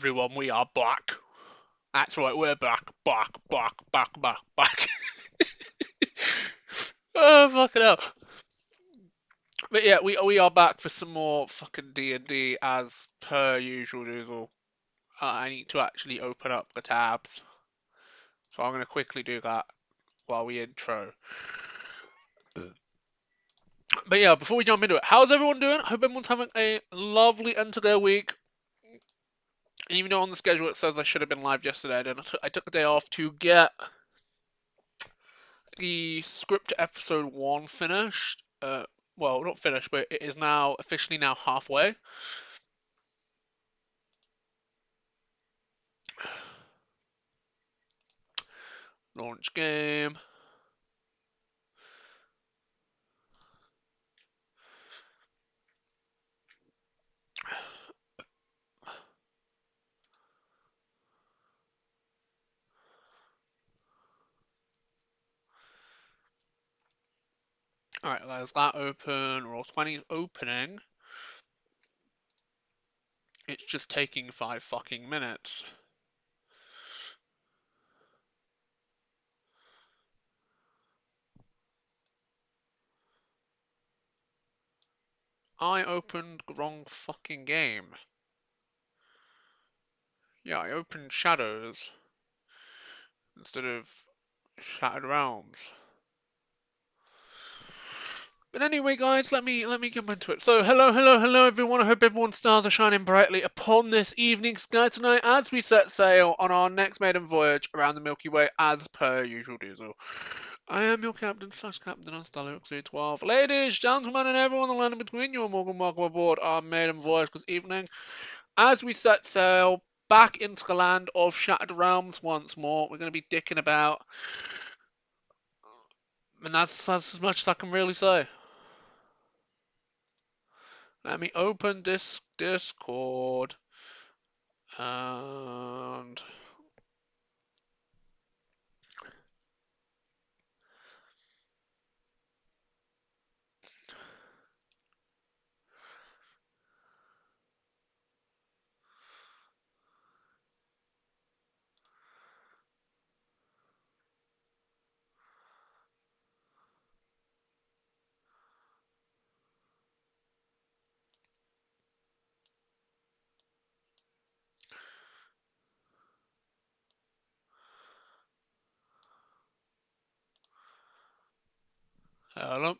everyone, we are back. That's right, we're back. Back. Oh, fucking hell. But yeah, we are back for some more fucking D&D as per usual, Doozle. I need to actually open up the tabs. So I'm going to quickly do that while we intro. But yeah, before we jump into it, how's everyone doing? I hope everyone's having a lovely end to their week. Even though on the schedule it says I should have been live yesterday, I took a day off to get the script episode 1 finished. Well, not finished, but it is now officially now halfway. Launch game. Alright, there's that open. Roll20's opening. It's just taking 5 fucking minutes. I opened the wrong fucking game. Yeah, I opened Shadows instead of Shattered Realms. But anyway, guys, let me get into it. So, hello, everyone. I hope everyone's stars are shining brightly upon this evening sky tonight as we set sail on our next maiden voyage around the Milky Way as per usual, Diesel. I am your captain / captain on Starluxy 12. Ladies, gentlemen, and everyone in the land in between, you are more than welcome aboard our maiden voyage this evening as we set sail back into the land of Shattered Realms once more. We're going to be dicking about, and that's as much as I can really say. Let me open this Discord and hello.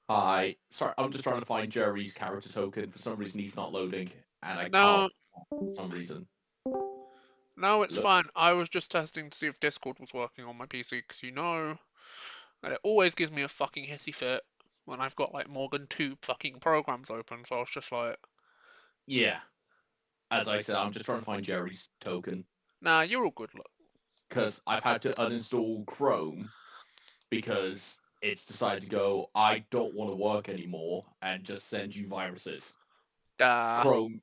Hi. Sorry, I'm just trying to find Jerry's character token. For some reason, he's not loading, and I No, can't for some reason. no, it's Look. fine. I was just testing to see if Discord was working on my PC because you know that it always gives me a fucking hissy fit when I've got like more than 2 fucking programs open. So I was just like, Yeah. As I said, I'm just trying to find Jerry's token nah, you're all good. Look, because I've had to uninstall Chrome because it's decided to go, I don't want to work anymore and just send you viruses. Chrome,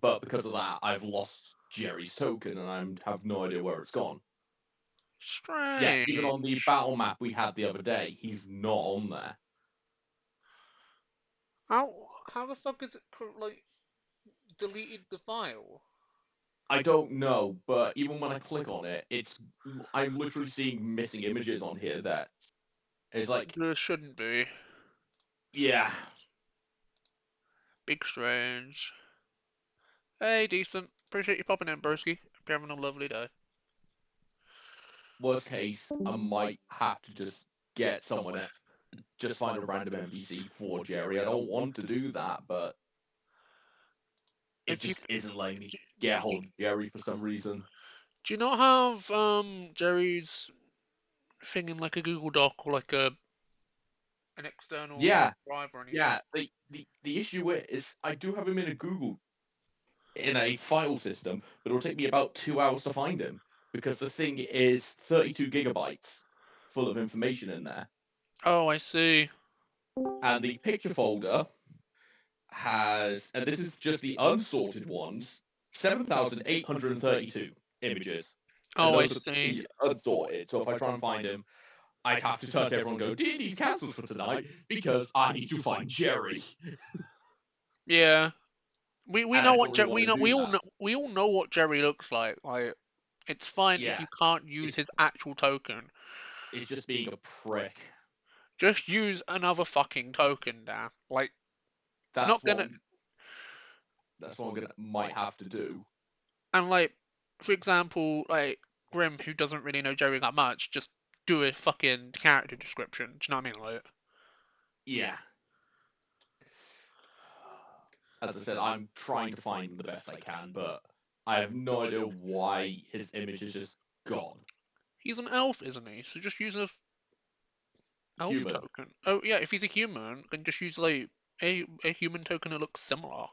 but because of that, I've lost Jerry's token and I have no idea where it's gone. Yeah, even on the strange. battle map we had the other day, he's not on there. How the fuck is it like deleted the file? I don't know, but even when I click on it, I'm literally seeing missing images on here that is like, There shouldn't be. yeah, Big strange. Hey, decent. Appreciate you popping in, broski. Hope you're having a lovely day. worst case, I might have to just get someone at, just find a random NPC for Jerry. I don't want to do that, but it If you just isn't letting me do, get hold of Jerry for some reason. do you not have Jerry's thing in like a Google Doc or like an external Yeah, drive or anything? yeah. The issue is I do have him in a Google in a file system, but it'll take me about 2 hours to find him because the thing is 32 gigabytes full of information in there. Oh, I see. And the picture folder has, and this is just the unsorted ones, 7,832 images. And Oh, I those are see. the unsorted. So if I try and find him, I'd have to turn to everyone and go, D&D's cancelled for tonight because I need to find Jerry. Yeah. We know what we all know what Jerry looks like. Like, it's fine if you can't use his actual token. It's just being a prick. Just use another fucking token, Dan. Like, that's what I might have to do. And like, for example, like Grim, who doesn't really know Jerry that much, just do a fucking character description. Do you know what I mean? Like, yeah. As I said, I'm trying to find him the best I can, but I have no idea why his image is just gone. He's an elf, isn't he? So just use a elf token. Oh yeah, if he's a human, then just use like a human token that looks similar.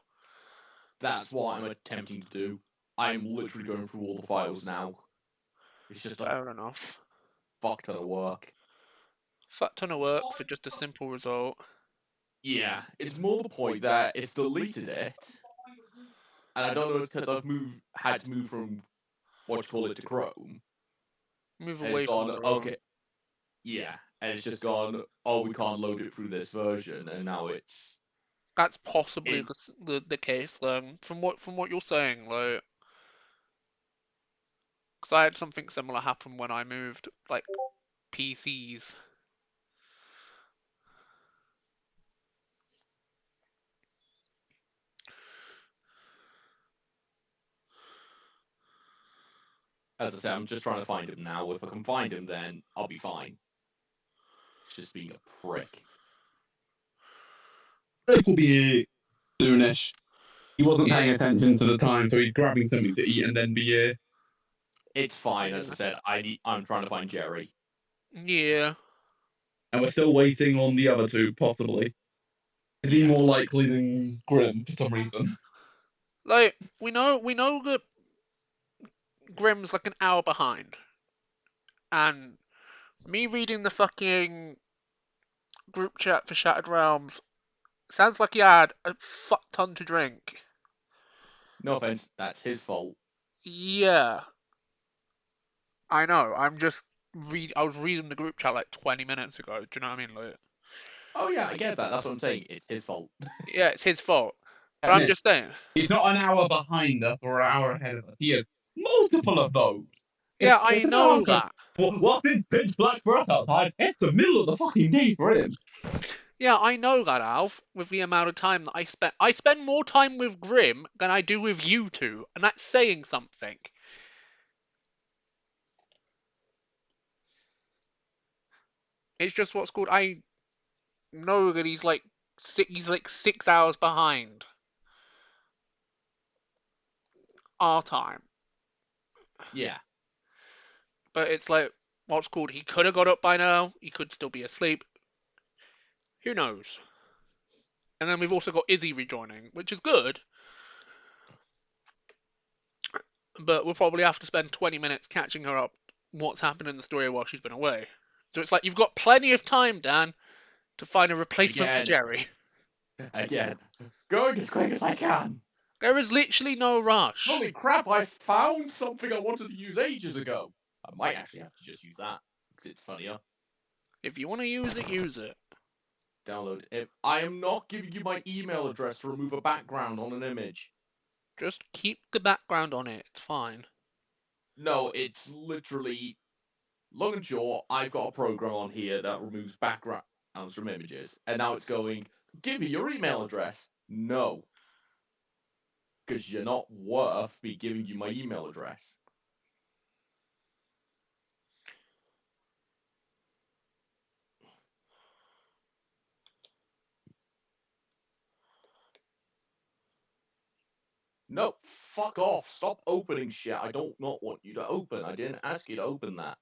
That's what I'm attempting to do. I'm literally going through all the files now. It's just fair enough. Fuck ton of work. Fuck ton of work for just a simple result. Yeah, it's more the point that it's deleted it, and I don't know if it's because I've had to move from what you call it to Chrome. Move away from Chrome. Okay. Yeah, and it's just gone. Oh, we can't load it through this version, and now it's. That's possibly the case. From what you're saying, like, because I had something similar happen when I moved like PCs. As I say, I'm just trying to find him now. If I can find him, then I'll be fine. It's just being a prick. Rick will be soonish. He wasn't paying attention to the time, so he's grabbing something to eat and then be here. It's fine, as I said. I'm trying to find Jerry. Yeah. And we're still waiting on the other two, possibly. Is he more likely than Grim for some reason? Like, we know that Grim's like an hour behind. And me reading the fucking group chat for Shattered Realms sounds like he had a fuck ton to drink. No offense, that's his fault. Yeah. I know, I was reading the group chat like 20 minutes ago, do you know what I mean? Like, oh yeah, I get that, that's what I'm saying, it's his fault. Yeah, it's his fault. But I'm just saying. He's not an hour behind us or an hour ahead of us. He has multiple of those. Yeah, I know that. What's this pitch black for us outside? It's the middle of the fucking day for him. Yeah, I know that, Alf, with the amount of time that I spend. I spend more time with Grim than I do with you two, and that's saying something. It's just what's called, I know that he's like 6 hours behind our time. Yeah. But it's like, what's called, he could have got up by now, he could still be asleep. Who knows? And then we've also got Izzy rejoining, which is good. But we'll probably have to spend 20 minutes catching her up what's happened in the story while she's been away. So it's like, you've got plenty of time, Dan, to find a replacement for Jerry. Again. Going as quick as I can. There is literally no rush. Holy crap, I found something I wanted to use ages ago. I might actually have to just use that, because it's funnier. If you want to use it, use it. Download it. I am not giving you my email address to remove a background on an image. Just keep the background on it, it's fine. No, it's literally... Long and short, I've got a program on here that removes backgrounds from images, and now it's going, give me your email address. No. Because you're not worth me giving you my email address. No, fuck off. Stop opening shit. I don't not want you to open. I didn't ask you to open that.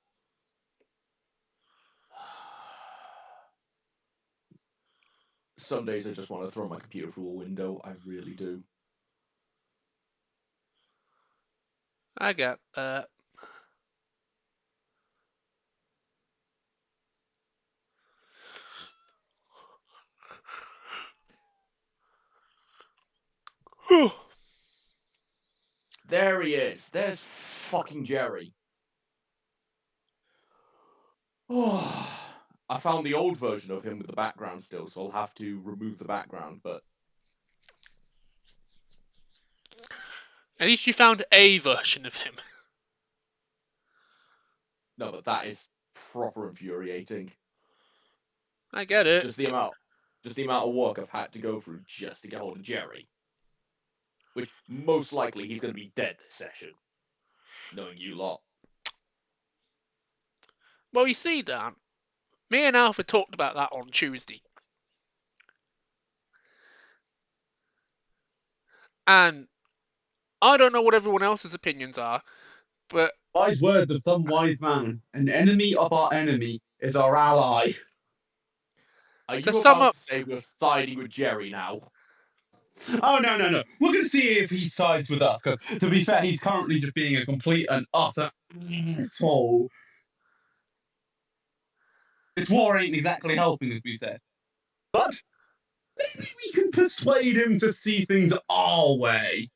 Some days I just want to throw my computer through a window. I really do. I get that. There he is. There's fucking Jerry. Oh. I found the old version of him with the background still, so I'll have to remove the background, but... At least you found a version of him. No, but that is proper infuriating. I get it. Just the amount of work I've had to go through just to get hold of Jerry. Which, most likely, he's going to be dead this session. Knowing you lot. Well, you see, Dan, me and Alpha talked about that on Tuesday. And I don't know what everyone else's opinions are, but... Wise words of some wise man. An enemy of our enemy is our ally. Are you about to say we're siding with Jerry now? Oh, no. We're going to see if he sides with us, because, to be fair, he's currently just being a complete and utter asshole. This war ain't exactly helping, as we said. But maybe we can persuade him to see things our way.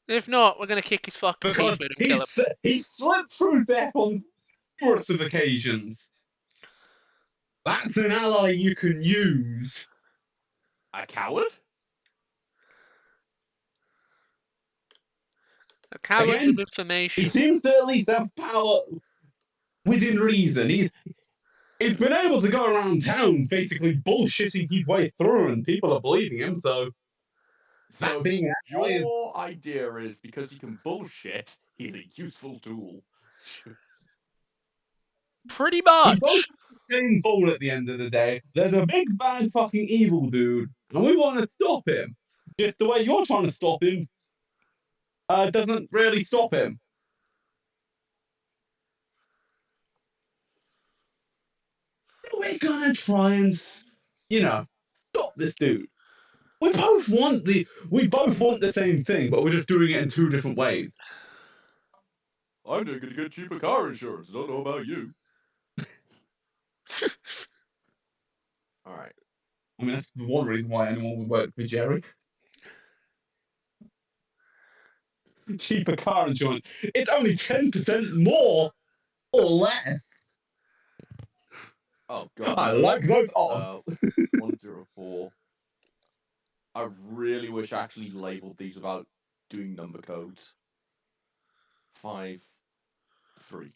If not, we're going to kick his fucking teeth in and kill him. He slipped through death on numerous of occasions. That's an ally you can use. A coward? A coward with information. He seems to at least have power within reason. He's been able to go around town basically bullshitting his way through, and people are believing him, so... So your idea is, because he can bullshit, he's a useful tool. Pretty much. We both have the same goal at the end of the day. There's a big bad fucking evil dude, and we want to stop him. Just the way you're trying to stop him doesn't really stop him. We're gonna try and, stop this dude. We both want the same thing, but we're just doing it in two different ways. I'm not gonna get cheaper car insurance. Don't know about you. Alright. I mean, that's one reason why anyone would work for Jerry. Cheaper car insurance. It's only 10% more or less. Oh god. I like those odds. 104. I really wish I actually labeled these without doing number codes. 5, 3.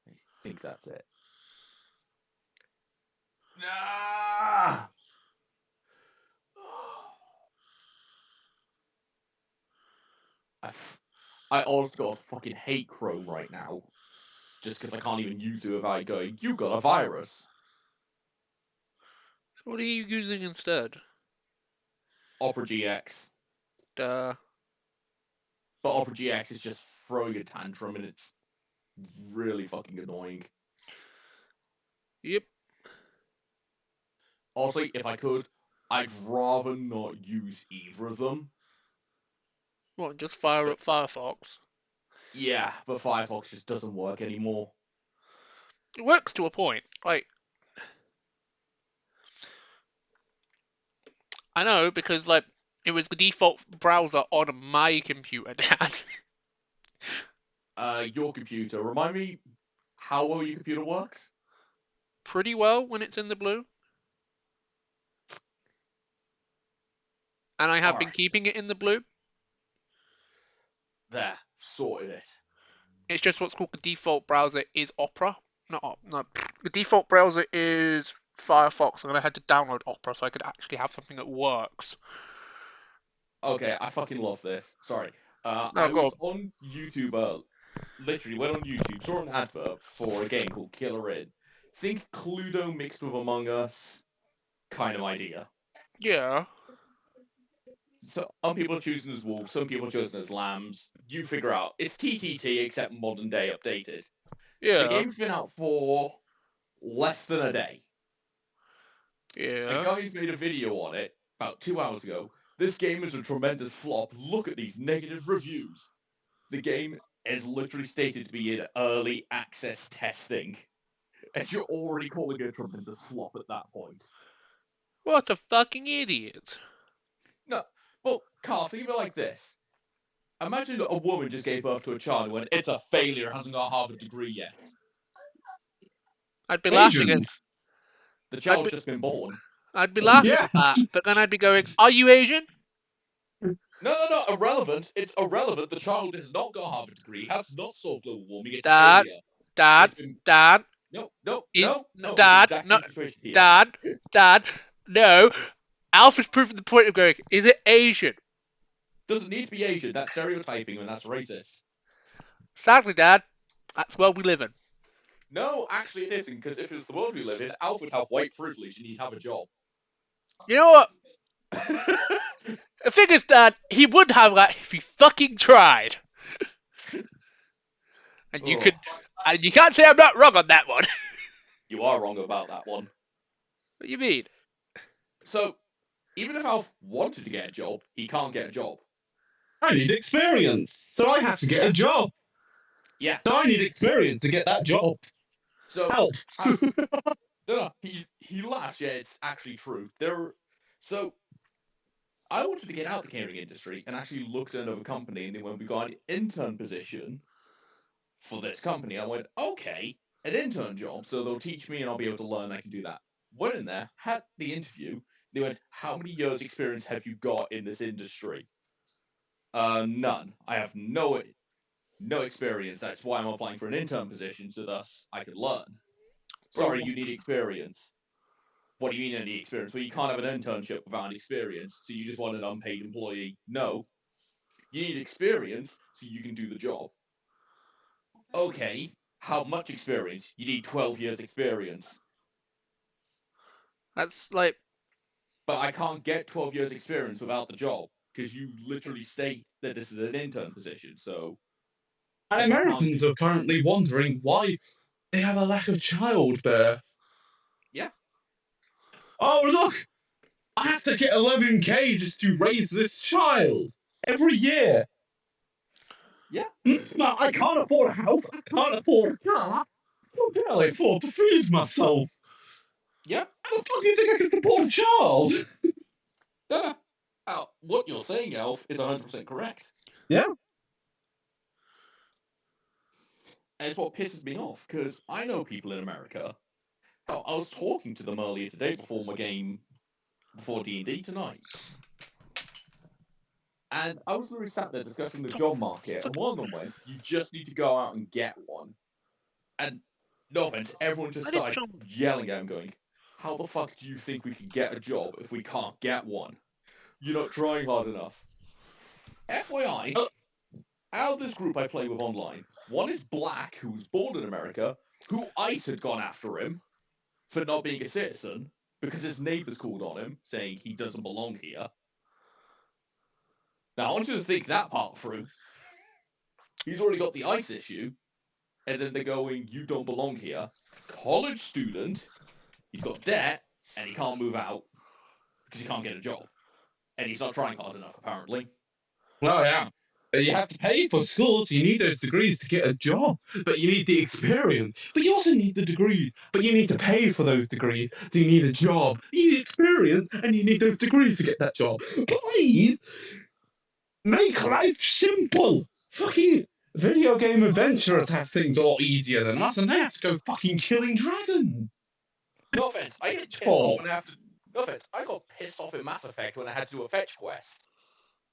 I think that's it. Nah! I also got a fucking hate Chrome right now. Just because I can't even use it without going, you got a virus. So what are you using instead? Opera GX. Duh. But Opera GX is just throwing a tantrum and it's really fucking annoying. Yep. Also, if I could, I'd rather not use either of them. What, just fire up Firefox? Yeah, but Firefox just doesn't work anymore. It works to a point. Like, I know, because, like, it was the default browser on my computer, Dad. Your computer. Remind me how well your computer works? Pretty well when it's in the blue. And I have been keeping it in the blue. There, sorted it. It's just what's called the default browser is Opera. No, the default browser is Firefox, and I had to download Opera so I could actually have something that works. Okay, I fucking love this. Sorry. I was on YouTube, literally went on YouTube, saw an advert for a game called Killer Inn. Think Cluedo mixed with Among Us kind of idea. Yeah. So some people are choosing as wolves, some people are choosing as lambs. You figure out. It's TTT except modern day updated. Yeah. The game's been out for less than a day. Yeah. A guy's made a video on it about 2 hours ago. This game is a tremendous flop. Look at these negative reviews. The game is literally stated to be in early access testing. And you're already calling it a tremendous flop at that point. What a fucking idiot. No, well, Carl, think of it like this. Imagine a woman just gave birth to a child and went, it's a failure, hasn't got a Harvard degree yet. I'd be laughing at. The child's just been born. I'd be laughing at that, but then I'd be going, "Are you Asian?" No, irrelevant. It's irrelevant. The child has not got a Harvard degree, has not solved global warming. It's Dad, failure. Dad, Dad. No. Dad, no, Dad, no. Alf is proving the point of going, is it Asian? Doesn't need to be Asian. That's stereotyping and that's racist. Sadly, Dad, that's where we live in. No, actually it isn't, because if it's the world we live in, Alf would have white privilege and he'd have a job. You know what? The thing is, Dad, he would have that if he fucking tried. And you can't say I'm not wrong on that one. You are wrong about that one. What do you mean? So, even if Alf wanted to get a job, he can't get a job. I need experience, so I have to get a job. Yeah. So I need experience to get that job. So help. No, he laughs. Yeah, it's actually true. So I wanted to get out of the catering industry and actually looked at another company, and then when we got an intern position for this company, I went, okay, an intern job, so they'll teach me and I'll be able to learn. I can do that. Went in there, had the interview. They went, how many years experience have you got in this industry? None. I have no experience. That's why I'm applying for an intern position, so thus I can learn. Sorry, you need experience. What do you mean I need experience? Well, you can't have an internship without experience, so you just want an unpaid employee. No. You need experience so you can do the job. Okay, how much experience? You need 12 years experience. That's like... But I can't get 12 years experience without the job, because you literally state that this is an intern position, so... And Americans are currently wondering why they have a lack of childbirth. Yeah. Oh, look! I have to get 11k just to raise this child every year. Yeah. I can't afford a house. I can't afford a car. I can barely afford to feed myself. Yeah. How the fuck do you think I can support a child? What you're saying, Elf, is 100% correct. Yeah. And it's what pisses me off, because I know people in America. I was talking to them earlier today before my game, before D&D tonight. And I was literally sat there discussing the job market, and one of them went, you just need to go out and get one. And no offense, everyone just started yelling at him going, how the fuck do you think we can get a job if we can't get one? You're not trying hard enough. FYI, out of this group I play with online, one is Black, who was born in America, who ICE had gone after him for not being a citizen, because his neighbors called on him, saying he doesn't belong here. Now, I want you to think that part through. He's already got the ICE issue, and then they're going, you don't belong here. College student, he's got debt, and he can't move out, because he can't get a job. And he's not trying hard enough, apparently. Well, yeah. You have to pay for school, so you need those degrees to get a job. But you need the experience. But you also need the degrees. But you need to pay for those degrees, so you need a job. You need experience, and you need those degrees to get that job. Please, make life simple. Fucking video game adventurers have things a lot easier than us, and they have to go fucking killing dragons. No offense, I get pissed off when I have to... No offense, I got pissed off in Mass Effect when I had to do a fetch quest.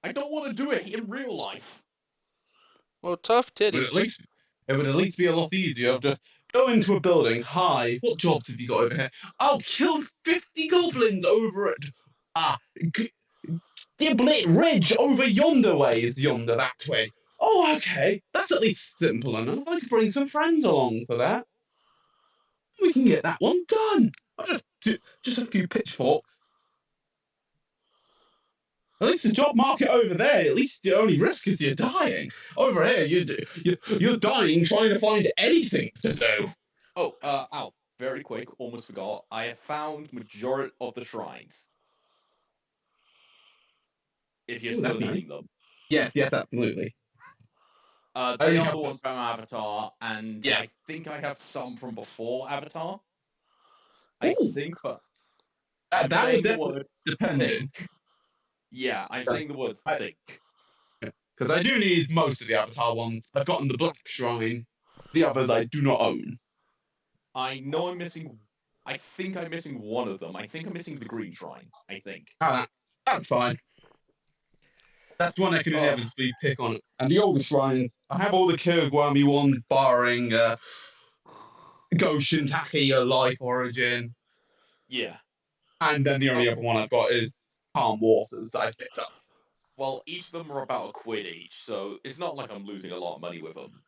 I don't want to do it in real life. Well, tough titties. It would at least be a lot easier. Just go into a building. Hi, what jobs have you got over here? I'll kill 50 goblins over it. Giblet Ridge over yonder way is yonder that way. Oh, okay. That's at least simple enough. I could bring some friends along for that. We can get that one done. Just a few pitchforks. At least the job market over there, at least the only risk is you're dying. Over here, you're dying trying to find anything to do. Oh, Al, very quick, almost forgot. I have found majority of the shrines. If you're still needing them. Yes, absolutely. They are the ones from Avatar, and yeah. I think I have some from before Avatar. I think, but... that would definitely depend. Yeah, I'm saying the word think. Because I do need most of the Avatar ones. I've gotten the Black Shrine. The others I do not own. I know I'm missing. I think I'm missing one of them. I think I'm missing the Green Shrine. I think. That's fine. That's one I can inevitably pick on. And the older shrine, I have all the Kirigwami ones, barring Goshen, Taki, Life Origin. Yeah. And then the only other one I've got is Calm Waters that I picked up. Well, each of them are about £1 each, so it's not like I'm losing a lot of money with them.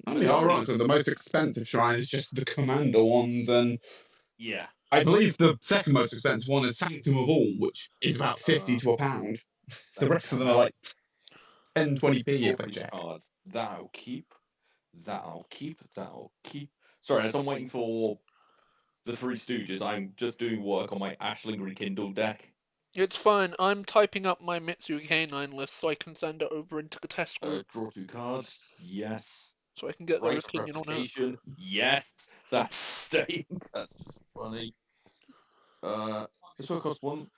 I mean, ironically, the most expensive shrine is just the Commander ones, and yeah, I believe the second most expensive one is Sanctum of All, which is about 50 to £1. The rest of them are like 10, 20p if I check. Cards. That'll keep. That'll keep. That'll keep. Sorry, as I'm waiting for the Three Stooges, I'm just doing work on my Ashling Rekindle deck. It's fine. I'm typing up my Mitsu K9 list so I can send it over into the test group. Draw 2 cards. Yes. So I can get their opinion on it. Yes. That's staying. That's just funny. This will cost 1.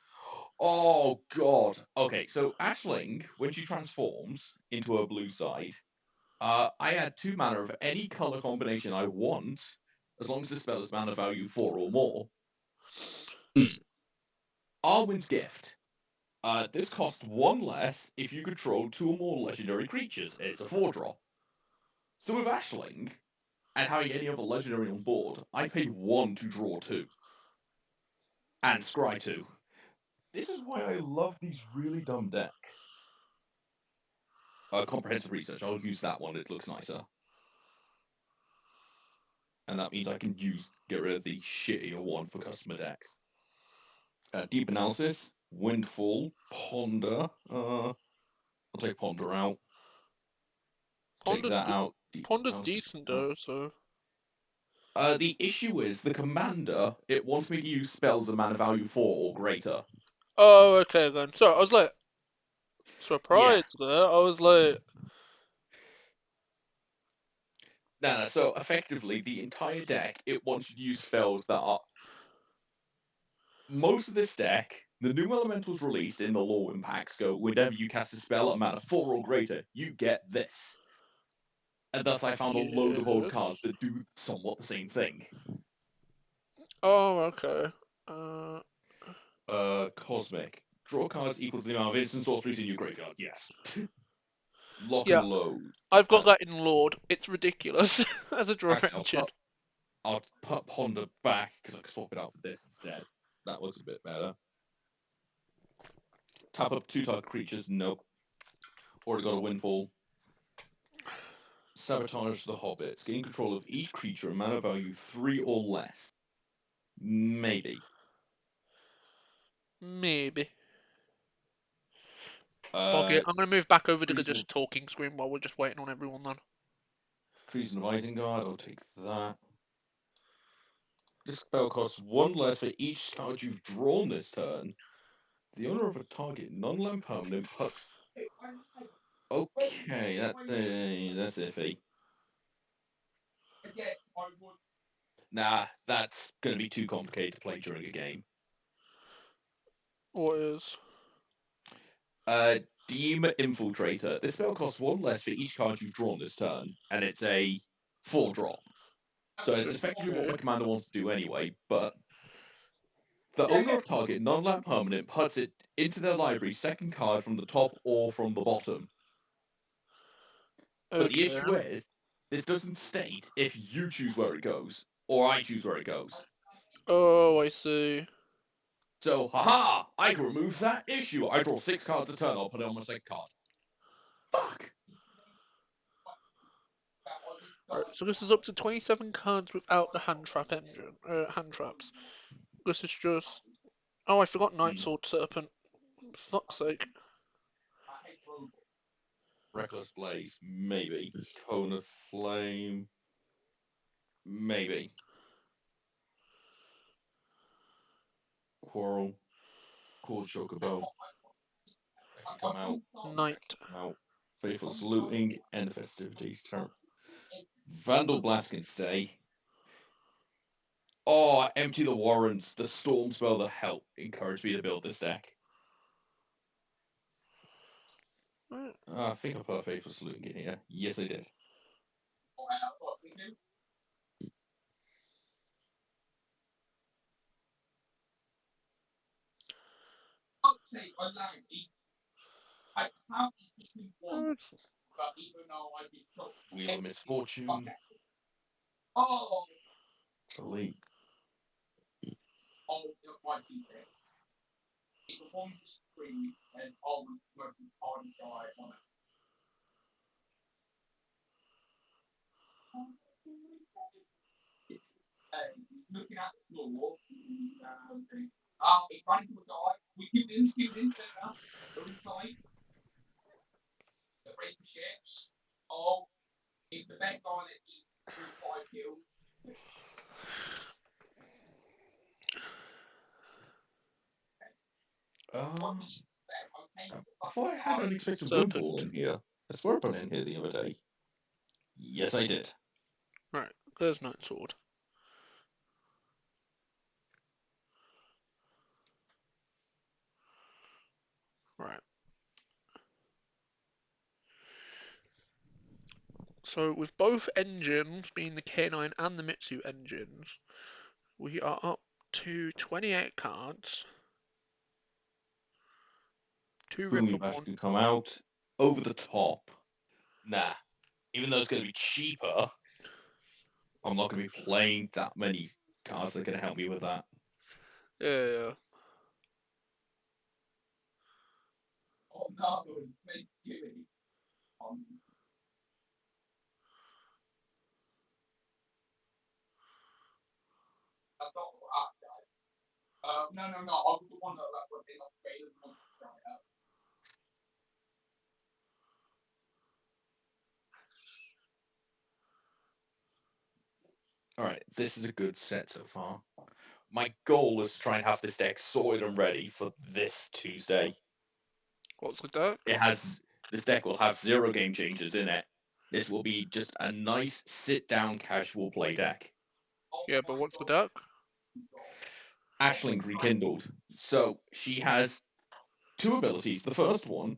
Oh god. Okay, so Ashling, when she transforms into her blue side, I add 2 mana of any color combination I want, as long as the spell is mana value 4 or more. Arwen's Gift. This costs 1 less if you control 2 or more legendary creatures. It's a 4-drop. So with Ashling, and having any other legendary on board, I pay 1 to draw 2. And scry 2. This is why I love these really dumb decks. Comprehensive Research, I'll use that one, it looks nicer. And that means I can get rid of the shittier one for customer decks. Deep Analysis, Windfall, Ponder. I'll take Ponder out. Take that out. Ponder's decent though, so. The issue is the commander. It wants me to use spells of mana value 4 or greater. Oh, okay then. So I was like surprised there. I was like. No. So effectively, the entire deck it wants you to use spells that are. Most of this deck, the new elementals released in the lore impacts go whenever you cast a spell at mana 4 or greater, you get this. And thus I found a load of old cards that do somewhat the same thing. Oh, okay. Cosmic. Draw cards equal to the amount of instant sorceries in your graveyard. Yes. Lock yeah, and load. I've got that in Lord. It's ridiculous as a draw engine. I'll put Ponder back because I can swap it out for this instead. That looks a bit better. Tap up 2 target creatures. Nope. Already got a Windfall. Sabotage the Hobbits. Gain control of each creature, mana value 3 or less. Maybe. Okay, I'm going to move back over to the just talking screen while we're just waiting on everyone then. Treason of Isengard, I'll take that. This spell costs 1 less for each card you've drawn this turn. The owner of a target non-land permanent puts. Okay, that's iffy. Nah, that's going to be too complicated to play during a game. What is? Deem Infiltrator. This spell costs 1 less for each card you've drawn this turn, and it's a 4-drop. So it's effectively what my commander wants to do anyway, but the owner of target non-land permanent puts it into their library 2nd card from the top or from the bottom. But the issue is, this doesn't state if you choose where it goes, or I choose where it goes. Oh, I see. So, haha! I can remove that issue. I draw 6 cards a turn, I'll put it on my 2nd card. Fuck! Right, so this is up to 27 cards without the hand trap engine. Hand traps. This is just. Oh, I forgot Night Sword Serpent. Fuck's sake. Reckless Blaze, maybe. Cone of Flame, maybe. Quarrel, Core Chocobo. That can come out. Night. Faithful Saluting, End of Festivities. Vandal Blast can stay. Oh, Empty the Warrants. The Storm spell that helped encourage me to build this deck. I think I put a Faithful Saluting in here. Yes, I did. Wheel of Misfortune. Delete. I thought I had Unexpected Windfall in here. I swear I put it in here the other day. Yes, I did. Right, there's Night Sword. Right. So with both engines, being the K9 and the Mitsu engines, we are up to 28 cards. 2 Ripple Bash can come out. Over the top. Nah. Even though it's going to be cheaper, I'm not going to be playing that many cards that are going to help me with that. Yeah. Alright, this is a good set so far. My goal is to try and have this deck sorted and ready for this Tuesday. What's the deck? This deck will have 0 game changers in it. This will be just a nice sit-down casual play deck. Yeah, but what's the deck? Aisling Rekindled. So she has 2 abilities. The first one,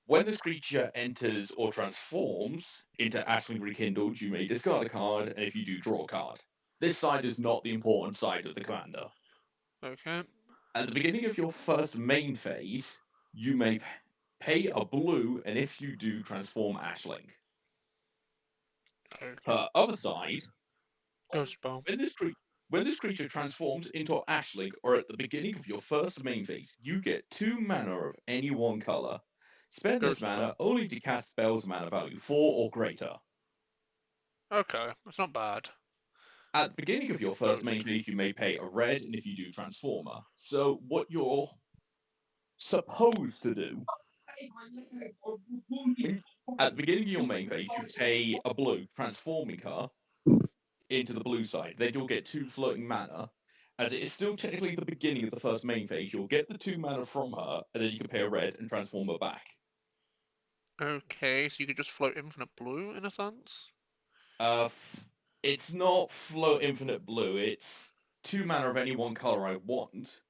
when this creature enters or transforms into Aisling Rekindled, you may discard a card, and if you do, draw a card. This side is not the important side of the commander. Okay. At the beginning of your first main phase, you may pay a blue, and if you do, transform Aisling. Okay. Her other side, Ghost Bomb. when this creature transforms into Aisling, or at the beginning of your first main phase, you get 2 mana of any one color. Spend this mana only to cast spells mana value 4 or greater. Okay, that's not bad. At the beginning of your first main phase, you may pay a red, and if you do, Transformer. So what you're supposed to do, at the beginning of your main phase, you pay a blue, transforming her into the blue side. Then you'll get 2 floating mana. As it is still technically the beginning of the first main phase, you'll get the 2 mana from her, and then you can pay a red and transform her back. Okay, so you could just float infinite blue in a sense? It's not float infinite blue, it's 2 mana of any one color I want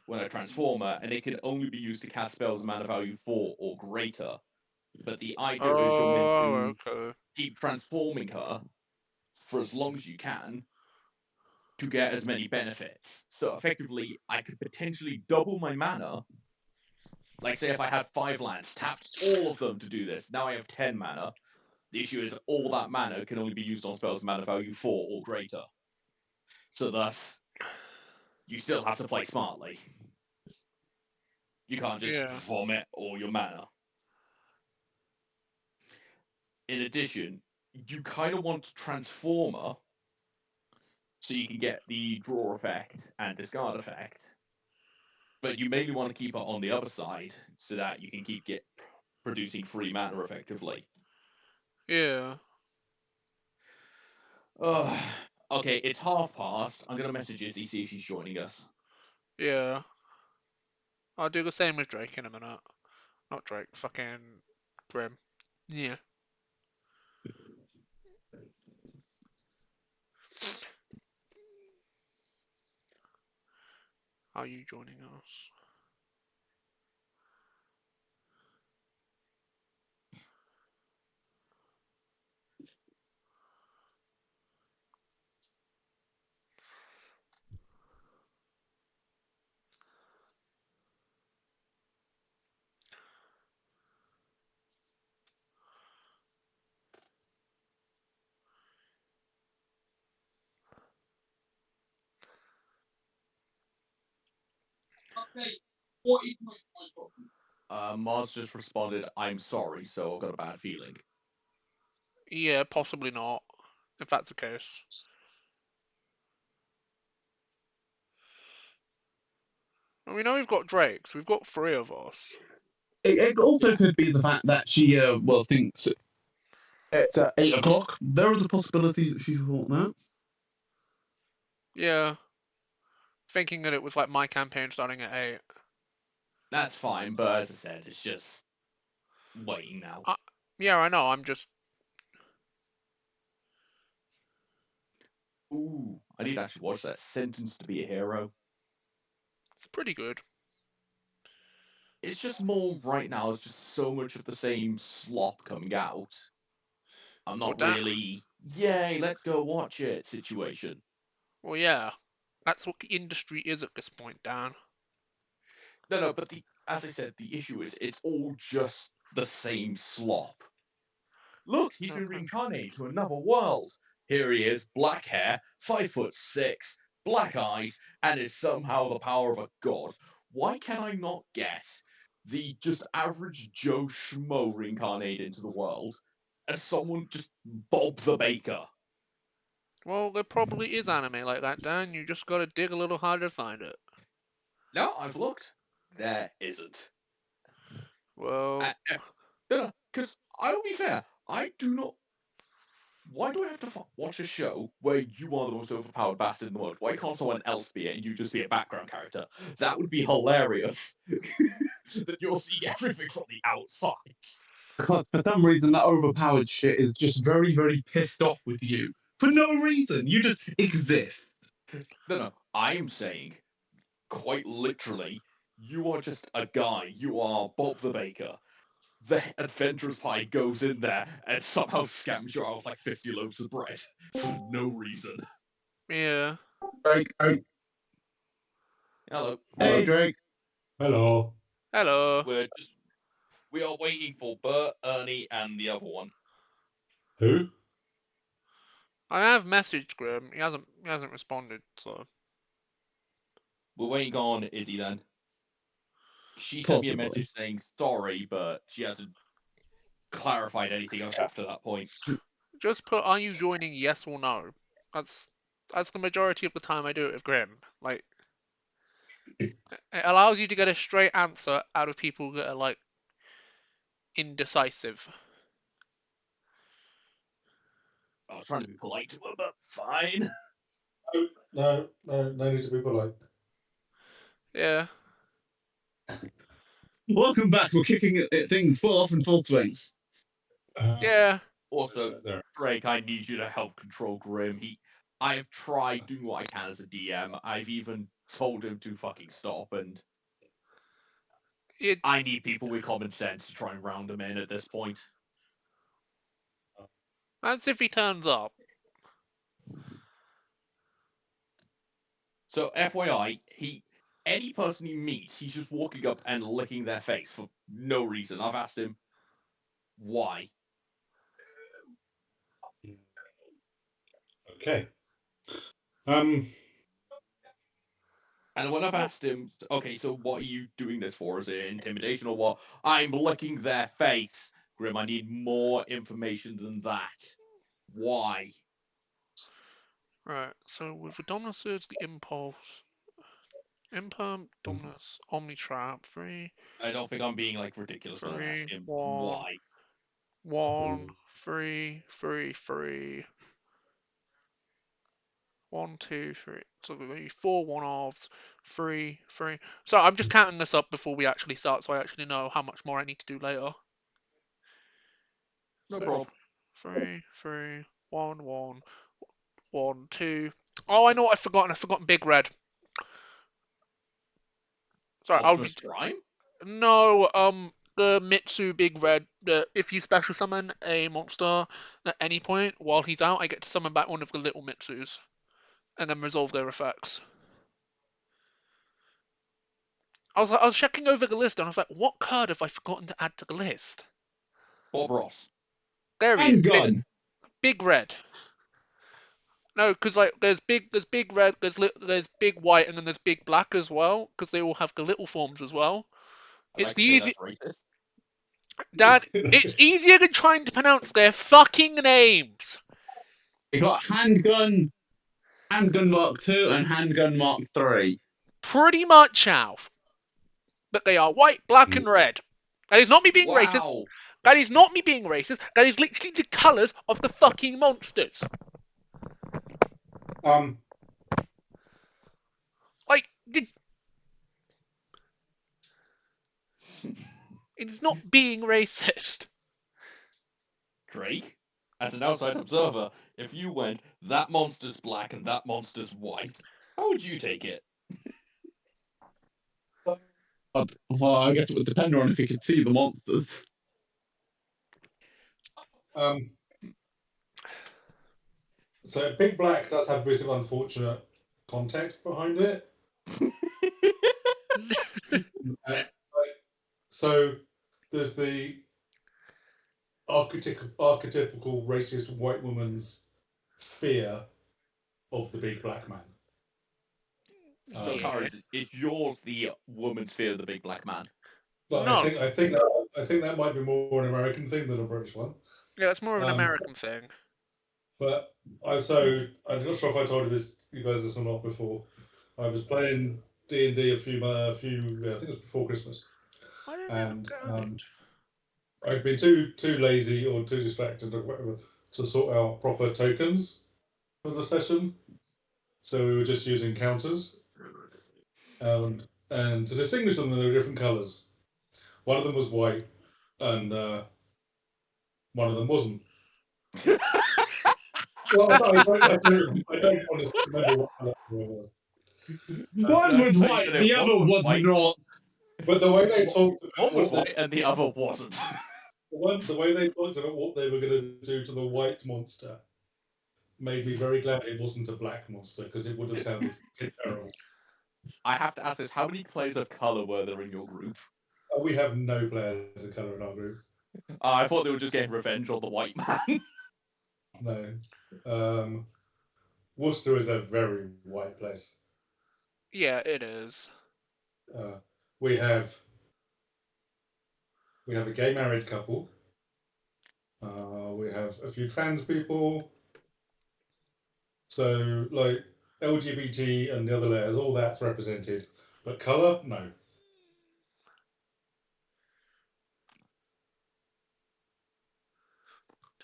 when I transform her, and it can only be used to cast spells mana value 4 or greater. But the idea is you're meant to keep transforming her for as long as you can to get as many benefits. So effectively, I could potentially double my mana. Like, say if I had 5 lands, tapped all of them to do this. Now I have 10 mana. The issue is all that mana can only be used on spells mana value 4 or greater. So thus, you still have to play smartly. You can't just vomit all your mana. In addition, you kind of want to transform her so you can get the draw effect and discard effect. But you mainly want to keep her on the other side so that you can keep producing free mana effectively. Yeah. Okay, it's past. I'm gonna message Izzy, see if she's joining us. Yeah. I'll do the same with Drake in a minute. Not Drake, fucking Grim. Yeah. Are you joining us? Mars just responded, "I'm sorry," so I've got a bad feeling. Yeah, possibly not, if that's the case. Well, we know we've got Drake, so we've got 3 of us. It also could be the fact that she, thinks it's at 8 o'clock. There is a possibility that she thought that. Yeah. Thinking that it was like my campaign starting at 8. That's fine, but as I said, it's just waiting now. Yeah, I know, I'm just... Ooh, I need to actually watch that. Sentenced to be a Hero. It's pretty good. It's just more right now, it's just so much of the same slop coming out. I'm not really, yay, let's go watch it situation. Well, yeah. That's what the industry is at this point, Dan. No, but as I said, the issue is it's all just the same slop. Look, he's been reincarnated to another world. Here he is, black hair, 5'6", black eyes, and is somehow the power of a god. Why can I not get the just average Joe Schmo reincarnated into the world as someone just Bob the Baker? Well, there probably is anime like that, Dan. You just gotta dig a little harder to find it. No, I've looked. There isn't. Well... Because I'll be fair, I do not. Why do I have to watch a show where you are the most overpowered bastard in the world? Why can't someone else be it and you just be a background character? That would be hilarious. That you're seeing everything from the outside. Because for some reason, that overpowered shit is just very, very pissed off with you. For no reason. You just exist. No. I'm saying, quite literally, you are just a guy. You are Bob the Baker. The adventurous pie goes in there and somehow scams you out of like 50 loaves of bread for no reason. Yeah. Drake. Hello. Hey, Drake. Hello. Hello. We are waiting for Bert, Ernie, and the other one. Who? I have messaged Grim. He hasn't responded, so... We're waiting on Izzy then. She sent me a message saying sorry, but she hasn't clarified anything else after that point. Just put, are you joining, yes or no? That's the majority of the time I do it with Grim. Like, it allows you to get a straight answer out of people that are, like, indecisive. I was trying to be polite to her, but fine. No need to be polite. Yeah. Welcome back. We're kicking things full off in full swing. Yeah. Also, Drake, I need you to help control Grim. I have tried doing what I can as a DM. I've even told him to fucking stop, and I need people with common sense to try and round him in at this point. That's if he turns up. So, FYI, any person he meets, he's just walking up and licking their face for no reason. I've asked him why. Okay. And when I've asked him, okay, so what are you doing this for? Is it intimidation or what? I'm licking their face. Grim, I need more information than that. Why? Right, so with the Dominus Surge, the Impulse, Imperm, Dominus, Omnitrap, 3. I don't think I'm being like ridiculous when I ask him why. 1, 3, 3, 3. 1, 2, 3. So 4 1/2s, 3, 3. So I'm just counting this up before we actually start, so I actually know how much more I need to do later. No problem. 3, 3, 1, 1, 1, 2. Oh, I know what I've forgotten. I've forgotten Big Red. Sorry, Optimus Prime? No, the Mitsu Big Red. If you special summon a monster at any point while he's out, I get to summon back one of the little Mitsus, and then resolve their effects. I was checking over the list, and I was like, what card have I forgotten to add to the list? Bob Ross. There he is. Big Red. No, because like there's big red, there's big white, and then there's big black as well. Because they all have the little forms as well. It's the easy. Racist. Dad, it's easier than trying to pronounce their fucking names. You got Handgun Mark II, and Handgun Mark III. Pretty much, Alf. But they are white, black, and red. That is not me being racist. That is not me being racist. That is literally the colours of the fucking monsters. Like, it is not being racist. Drake, as an outside observer, if you went, that monster's black and that monster's white, how would you take it? Well, I guess it would depend on if you could see the monsters. So Big Black does have a bit of unfortunate context behind it. So there's the archetypical racist white woman's fear of the big black man. So, is yours the woman's fear of the big black man? But no. I think that might be more an American thing than a British one. Yeah, it's more of an American thing. But I'm not sure if I told you guys this or not before. I was playing D&D a few I think it was before Christmas, and I'd been too lazy or too distracted or whatever to sort out proper tokens for the session. So we were just using counters, and to distinguish them, they were different colours. One of them was white, and one of them wasn't. Well, I don't honestly remember what colour it was. One was white, the other was not. But the way they talked about one was white and the other wasn't. The way they talked about what they were going to do to the white monster made me very glad it wasn't a black monster, because it would have sounded terrible. I have to ask this: how many players of color were there in your group? We have no players of color in our group. I thought they were just getting revenge on the white man. No. Worcester is a very white place. Yeah, it is. We have a gay married couple. We have a few trans people. So, like, LGBT and the other layers, all that's represented. But colour, no.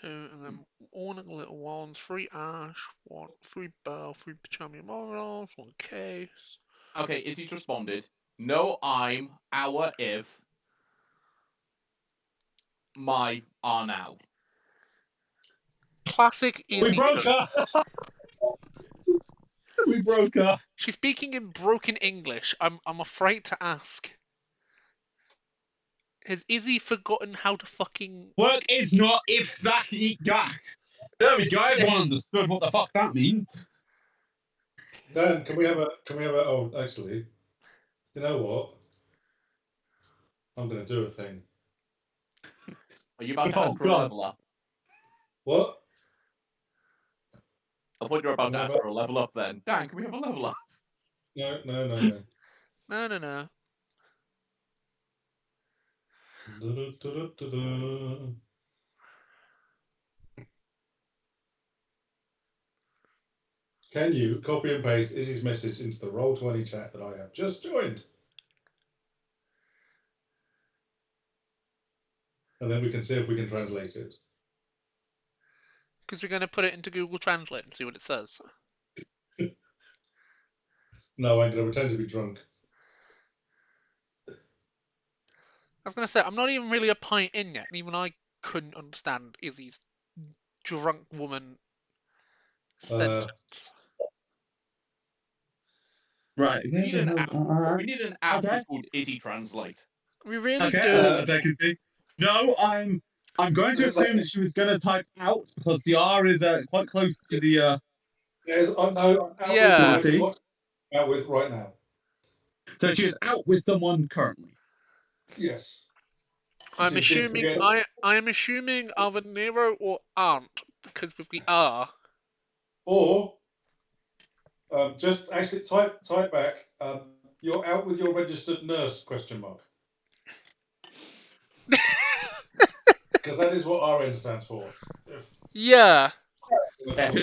Two, and then all the little ones. 3 Ash, 3 Bell, 3 Champion Morals, 1 Case. Okay, Izzy's responded. No, I'm, our, if, my, are now. Classic Izzy. We broke her! We broke her. She's speaking in broken English. I'm afraid to ask. Has Izzy forgotten how to fucking... Work is not if that eat gack. There we go, everyone understood what the fuck that means. Dan, can we have a oh, actually, you know what? I'm going to do a thing. Are you about to ask for a level up? What? I thought you were about to ask for a level up then. Dan, can we have a level up? No. No. Can you copy and paste Izzy's message into the Roll20 chat that I have just joined? And then we can see if we can translate it. Because we're going to put it into Google Translate and see what it says. No, I'm going to pretend to be drunk. I was going to say, I'm not even really a pint in yet, and even I couldn't understand Izzy's drunk woman sentence. Right. We need an app that's called Izzy Translate. We really do. No, I'm going to assume that she was going to type out, because the R is quite close to the... Yes, I'm out with right now. So she is out with someone currently. Yes. I'm assuming I am assuming either Nero or Aunt, because with the R. Or just actually type back. You're out with your registered nurse ? Because that is what RN stands for. Yeah.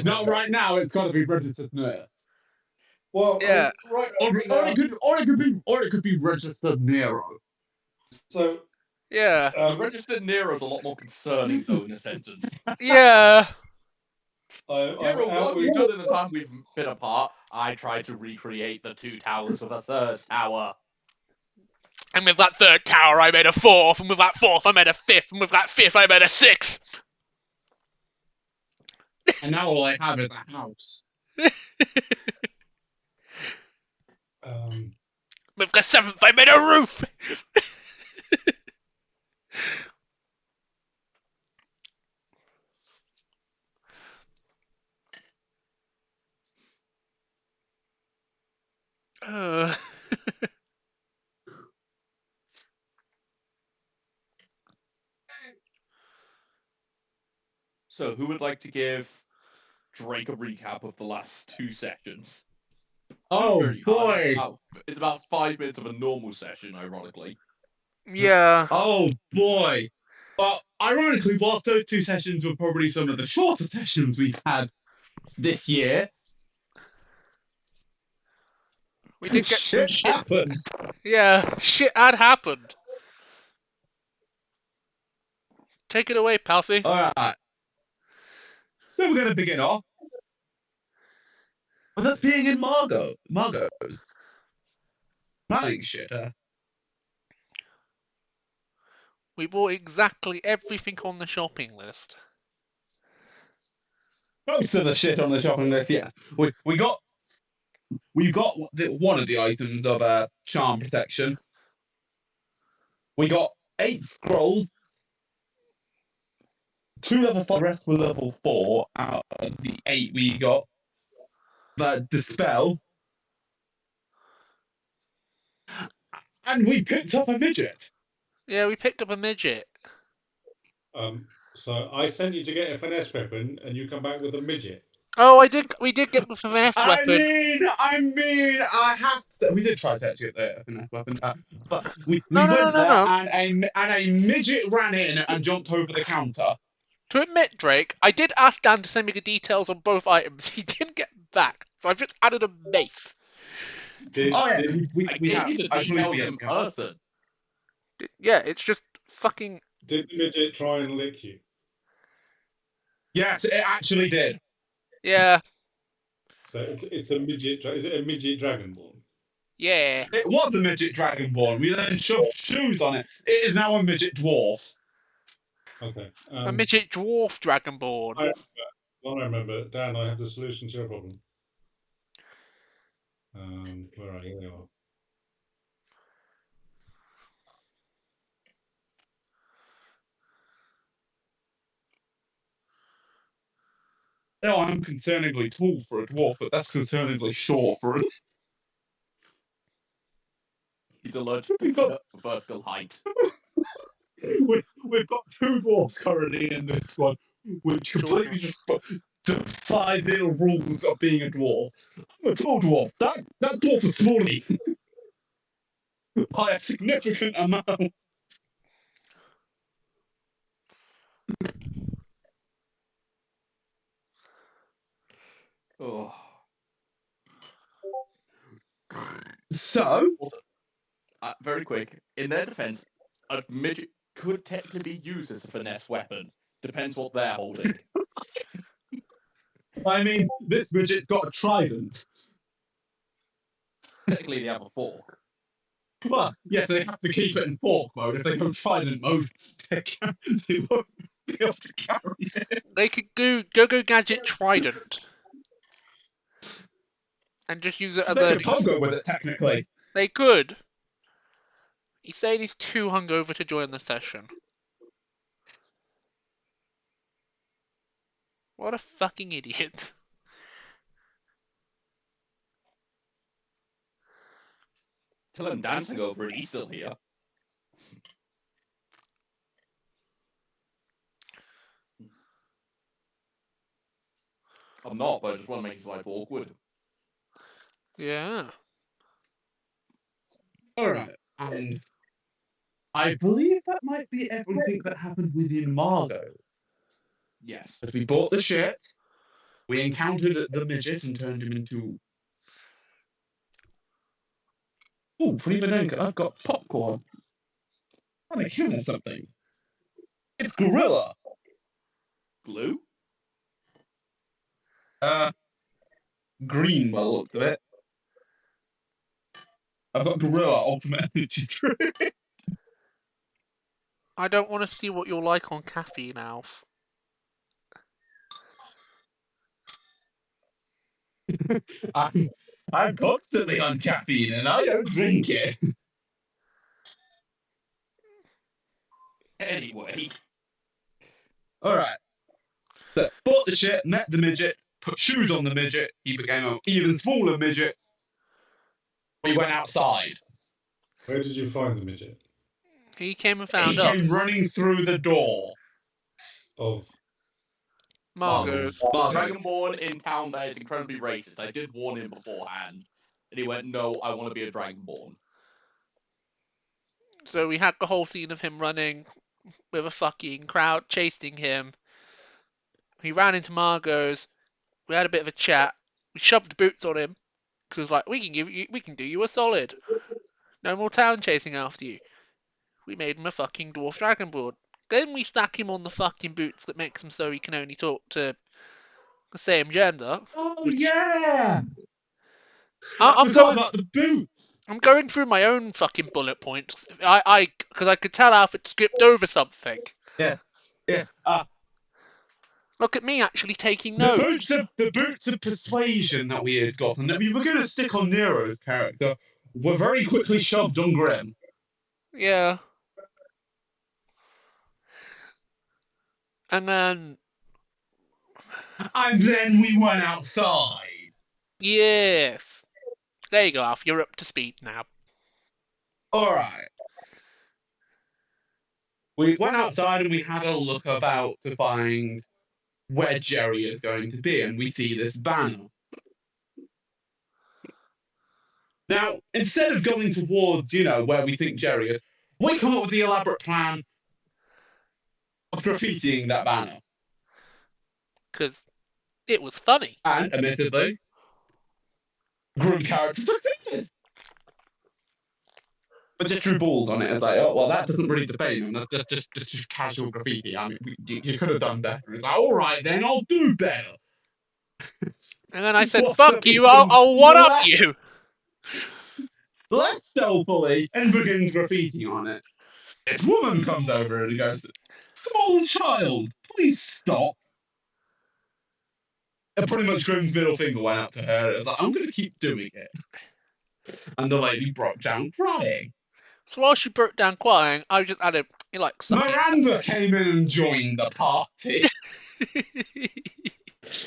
Not right now. It's got to be registered nurse. Well, Yeah. right. Or it could be registered Nero. So yeah. The registered Nero is a lot more concerning though in the sentence. Yeah. Nero, what have you done in the time we've been apart? I tried to recreate the 2 towers of a 3rd tower. And with that 3rd tower, I made a 4th, and with that 4th, I made a 5th, and with that 5th, I made a 6th. And now all I have is a house. With the 7th, I made a roof. So, who would like to give Drake a recap of the last 2 sessions? Oh boy! It's about 5 minutes of a normal session, ironically. Yeah. Oh boy! Well, ironically, whilst those 2 sessions were probably some of the shorter sessions we've had this year, We did get some shit. happened. Yeah, shit had happened. Take it away, Palfy. Alright. So we're going to begin off with us being in Margot's planning shitter. We bought exactly everything on the shopping list. Most of the shit on the shopping list, yeah. We got one of the items of charm protection. We got 8 scrolls. 2 level 5, the rest were level 4 out of the 8 we got. That dispel. And we picked up a midget. Yeah, we picked up a midget. So I sent you to get a finesse weapon, and you come back with a midget. Oh, we did get the finesse weapon. I have to. We did try to actually get the finesse weapon, but we No. went there. And a midget ran in and jumped over the counter. To admit, Drake, I did ask Dan to send me the details on both items. He didn't get back, so I've just added a mace. We I gave you the details in person. Yeah, it's just fucking... Did the midget try and lick you? Yes, it actually did. Yeah. So it's a midget. Is it a midget dragonborn? Yeah. It was a midget dragonborn. We then shoved shoes on it. It is now a midget dwarf. Okay. A midget dwarf dragonborn. I remember. Dan, I have the solution to your problem. Where are you? There you are. No, I'm concerningly tall for a dwarf, but that's concerningly short for a... He's allergic to vertical height. We've got 2 dwarves currently in this squad, which completely just defy the rules of being a dwarf. I'm a tall dwarf. That dwarf is smaller than me by a significant amount. Oh. So, Also, very quick, in their defense, a midget could technically be used as a finesse weapon. Depends what they're holding. I mean, this midget's got a trident. Technically, they have a fork. Well, yes, they have to keep it in fork mode. If they go trident mode, they won't be able to carry it. They could go gadget trident. And just use it as they could go with it, technically. They could. He's saying he's too hungover to join the session. What a fucking idiot. Tell him dancing over it, he's still here. I'm not, but I just want to make his life awkward. Yeah. Alright, and I believe that might be everything that happened within Margot. Yes. Because we bought the ship, we encountered the midget and turned him into... Ooh, Prima Denka, I've got popcorn. I'm a can of something. It's Gorilla! Glue? Green by the looks of it. I've got Gorilla Ultimate Energy Drink. I don't want to see what you're like on caffeine, Alf. I'm constantly on caffeine and I don't drink it. Anyway. Alright. So, bought the ship, met the midget, put shoes on the midget, he became an even smaller midget. We went outside. Where did you find the midget? He came and found He us. came running through the door. Of Margot's. Dragonborn in town that is incredibly racist. I did warn him beforehand. And he went, no, I want to be a Dragonborn. So we had the whole scene of him running with a fucking crowd chasing him. He ran into Margot's. We had a bit of a chat. We shoved boots on him because, like, we can do you a solid. No more town chasing after you. We made him a fucking dwarf dragonborn. Then we stack him on the fucking boots that makes him so he can only talk to the same gender. Oh yeah! I'm going about the boots. I'm going through my own fucking bullet points. Because I could tell Alf had skipped over something. Yeah. Look at me actually taking notes. The boots of persuasion that we had gotten, that we were going to stick on Nero's character, were very quickly shoved on Grim. Yeah. And then we went outside. Yes. There you go, Alf. You're up to speed now. Alright. We went outside and we had a look about to find where Jerry is going to be, and we see this banner. Now, instead of going towards, where we think Jerry is, we come up with the elaborate plan of graffitiing that banner. Because it was funny. And, admittedly, Grim character succeeded. But just drew balls on it. It's like, oh, well, that doesn't really defame him. That's just casual graffiti. I mean, you could have done better. It's like, all right, then I'll do better. And then I said, fuck you, I'll one-up you. Let's stealthily and begins graffiti on it. This woman comes over and goes, small child, please stop. And pretty much Grim's middle finger went out to her. It was like, I'm going to keep doing it. And the lady broke down crying. So while she broke down crying, I just added, Miranda came in and joined the party.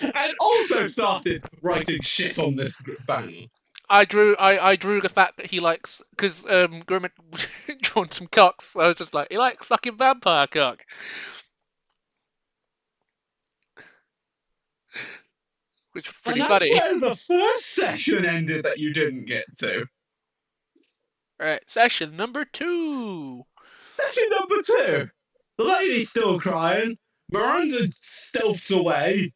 And also started writing shit on this banner. I drew the fact that he likes, because Grim had drawn some cocks, so I was just like, he likes fucking vampire cock. Which was pretty funny. That's where the first session ended that you didn't get to. Alright, session number 2. Session number 2. The lady's still crying. Miranda stealths away.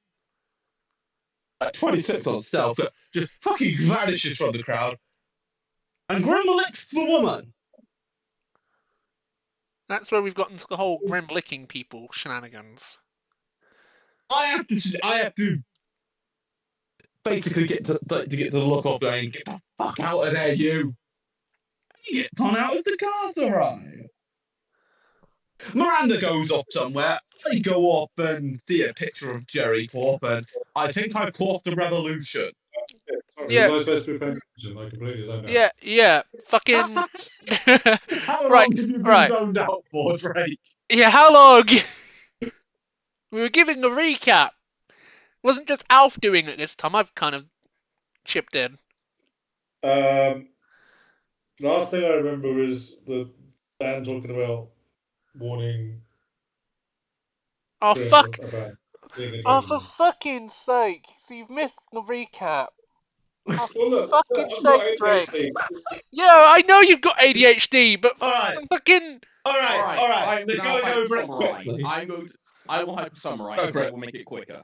At 26 on stealth, just fucking vanishes from the crowd. And Grim licks the woman. That's where we've gotten to the whole Grim licking people shenanigans. I have to basically get to the look of going, get the fuck out of there, you. You get gone out of the guard arrive. Miranda goes off somewhere. I go off and see a picture of Jerry Corp, and I think I caught the revolution. Sorry, yeah. Was I supposed to be paying attention? I completely zoned out. Yeah, fucking. How long have you been zoned out for, Drake? Yeah, how long? We were giving a recap. It wasn't just Alf doing it this time. I've kind of chipped in. Last thing I remember is the Dan talking about warning. Oh, fuck. Oh, for fucking sake! So you've missed the recap. Oh, Well, look, fucking I've got sake, Drake. ADHD. Yeah, I know you've got ADHD, but Alright. fucking. Alright. They're Now going over it hyper-summarize. quickly. I will hyper-summarize Go because for I it. will make it quicker.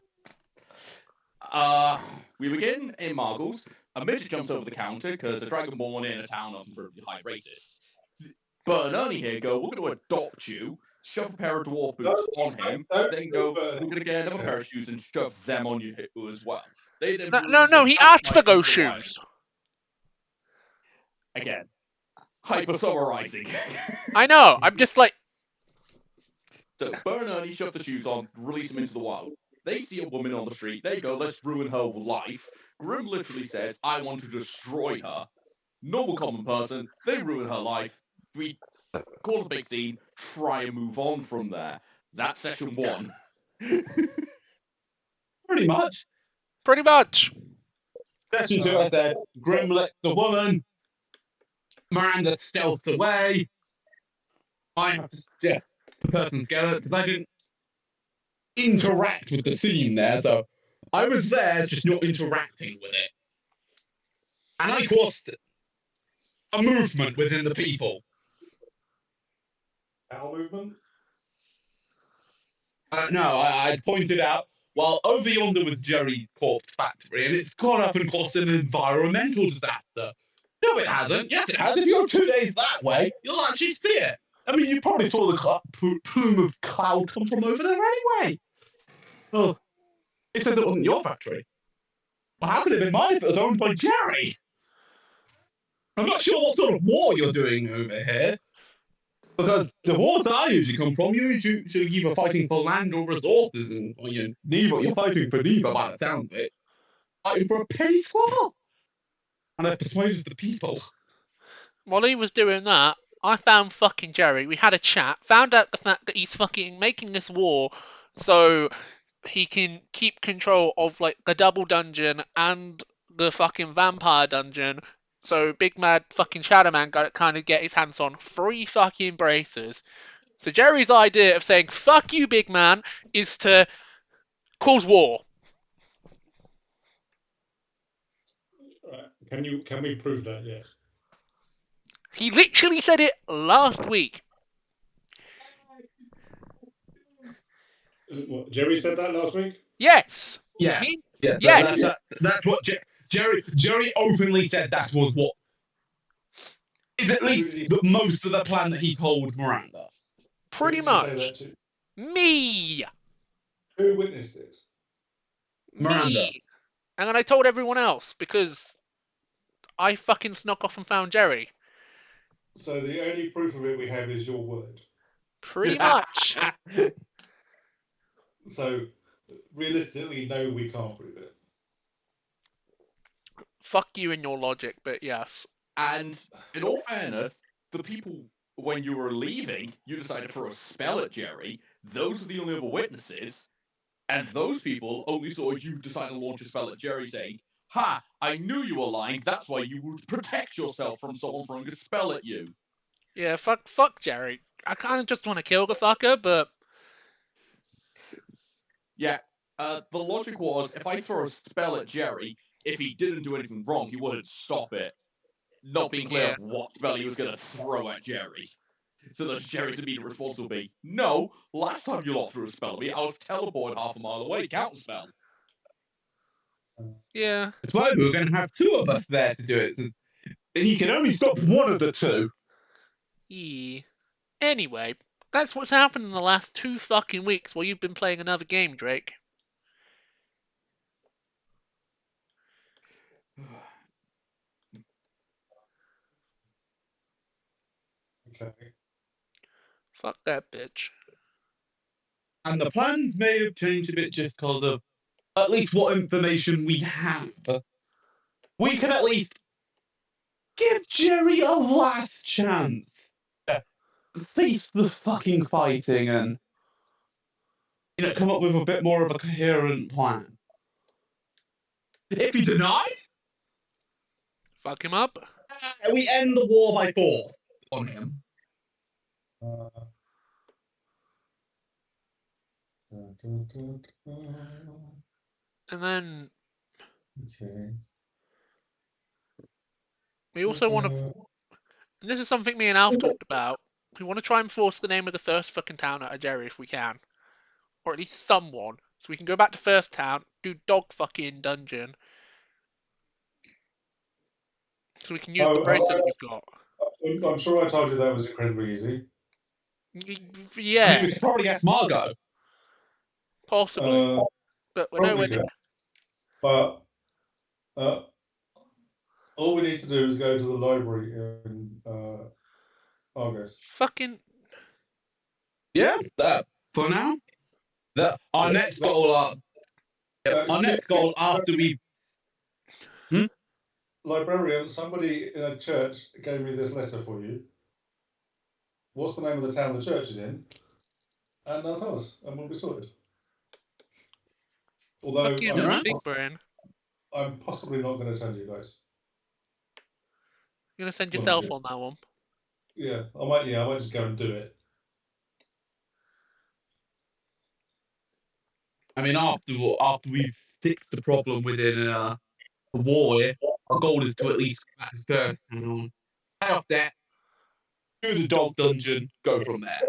We begin in Margles. A midget jumps over the counter because a Dragonborn in a town of incredibly high racists. Bert and Ernie here go, we're going to adopt you, shove a pair of dwarf boots on him, then go, we're going to get another pair of shoes and shove them on you as well. They then No, he asked for those shoes. Again, hyper-summarizing. I know, I'm just like. So Bert and Ernie shove the shoes on, release them into the wild. They see a woman on the street, they go, let's ruin her life. Grim literally says, I want to destroy her. Normal common person, they ruin her life. We cause a big scene, try and move on from there. That's session 1. Pretty much. Session 2, I said, Grim licks the woman. Miranda stealths away. I have to suggest the person together because I didn't interact with the scene there, so I was there, just not interacting with it. And I caused a movement within the people. Bowel movement? No, I pointed out, well, over yonder with Jerry Corpse Factory, and it's gone up and caused an environmental disaster. No, it hasn't. Yes, it has. If you go 2 days that way, you'll actually see it. I mean, you probably saw the plume of cloud come from over there anyway. Oh, it says it wasn't your factory. Well, how could it have been mine if it was owned by Jerry? I'm not sure what sort of war you're doing over here. Because the wars that I usually come from, you're usually either fighting for land or resources, or you're fighting for neither by the sound of it. Fighting for a penny squabble. And I've persuaded the people. While he was doing that, I found fucking Jerry. We had a chat, found out the fact that he's fucking making this war so he can keep control of like the double dungeon and the fucking vampire dungeon. So Big Mad fucking Shadow Man got to kind of get his hands on 3 fucking braces. So Jerry's idea of saying "fuck you, big man" is to cause war. Can we prove that? Yes. He literally said it last week. What, Jerry said that last week? Yes. Yeah. Yes. That's what Jerry openly said. That was what is at least most of the plan that he told Miranda. Pretty much. Me. Who witnessed this? Miranda. Me. And then I told everyone else because I fucking snuck off and found Jerry. So the only proof of it we have is your word. Pretty much. So realistically, no, we can't prove it. Fuck you and your logic, but yes. And in all fairness, the people, when you were leaving, you decided to throw a spell at Jerry. Those are the only other witnesses. And those people only saw you decide to launch a spell at Jerry saying, ha, I knew you were lying, that's why you would protect yourself from someone throwing a spell at you. Yeah, fuck Jerry. I kind of just want to kill the fucker, but... Yeah, the logic was, if I throw a spell at Jerry, if he didn't do anything wrong, he wouldn't stop it. Not being clear of what spell he was going to throw at Jerry. So that Jerry's immediate response will be, no, last time you lot threw a spell at me, I was teleported half a mile away, counterspell. Yeah. That's why we were going to have 2 of us there to do it. He can only stop one of the 2. Yeah. Anyway, that's what's happened in the last 2 fucking weeks while you've been playing another game, Drake. Okay. Fuck that bitch. And the plans may have changed a bit just because of at least what information we have. We can at least give Jerry a last chance to cease the fucking fighting and, come up with a bit more of a coherent plan. If he denies, Fuck him up. We end the war by force on him. And then Okay. we also want to. And this is something me and Alf talked about. We want to try and force the name of the first fucking town out of Jerry if we can. Or at least someone. So we can go back to first town, do dog fucking dungeon. So we can use the bracelet that we've got. I'm sure I told you that was incredibly easy. Yeah. I mean, we could probably guess Margot. Possibly. But we're nowhere near. But all we need to do is go to the library in Argos. Fucking. Yeah, for now. Our next goal our next goal after we. Librarian, somebody in a church gave me this letter for you. What's the name of the town the church is in? And they'll tell us, and we'll be sorted. Although big brain. I'm possibly not going to tell you guys. You're going to send yourself on that one? Yeah, I might just go and do it. I mean, after we've fixed the problem within the war, our goal is to at least go back to first and pay off debt, do the dog dungeon, go from there.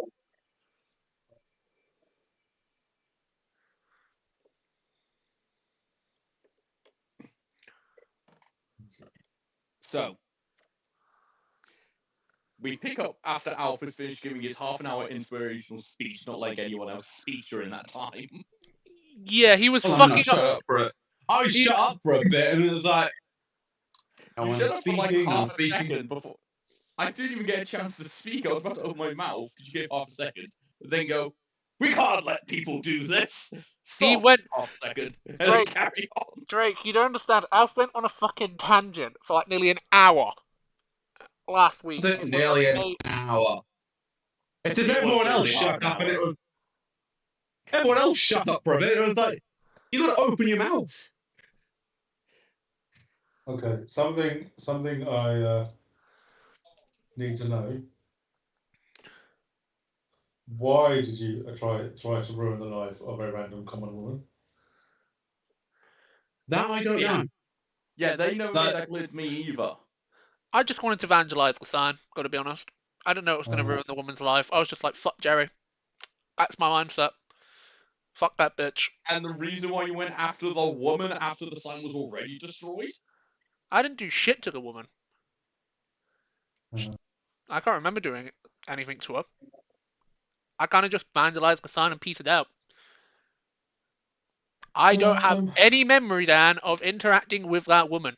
So, we pick up after Alpha's finished giving his half-an-hour inspirational speech, not like anyone else's speech during that time. Yeah, he was fucking shut up for it. I was shut up for a bit, and it was like... You shut up for like half a second before... I didn't even get a chance to speak. I was about to open my mouth. Could you give half a second? Then go, we can't let people do this. Stop. He went half a second and Drake, then carry on. Drake, you don't understand. Alf went on a fucking tangent for like nearly an hour last week. Nearly an hour. It did everyone else shut up, and it was... Everyone else shut up for a bit. It was like, you gotta open your mouth. Okay, something I need to know. Why did you try to ruin the life of a random common woman? That I don't know. Yeah, they never made that clear to me either. I just wanted to evangelize the sign, gotta be honest. I didn't know it was going to ruin the woman's life. I was just like, fuck Jerry. That's my mindset. Fuck that bitch. And the reason why you went after the woman after the sign was already destroyed? I didn't do shit to the woman. I can't remember doing anything to her. I kind of just vandalized the sign and petered out. I don't have any memory, Dan, of interacting with that woman.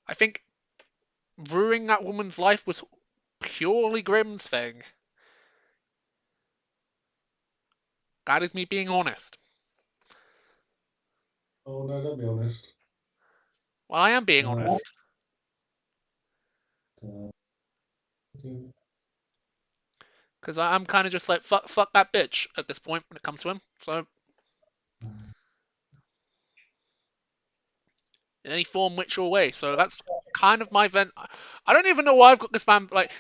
I think ruining that woman's life was purely Grimm's thing. That is me being honest. Oh no, don't be honest. Well, I am being honest. Because I'm kind of just like, fuck that bitch at this point when it comes to him. So, in any form, which or way. So that's kind of my vent. I don't even know why I've got this man, like,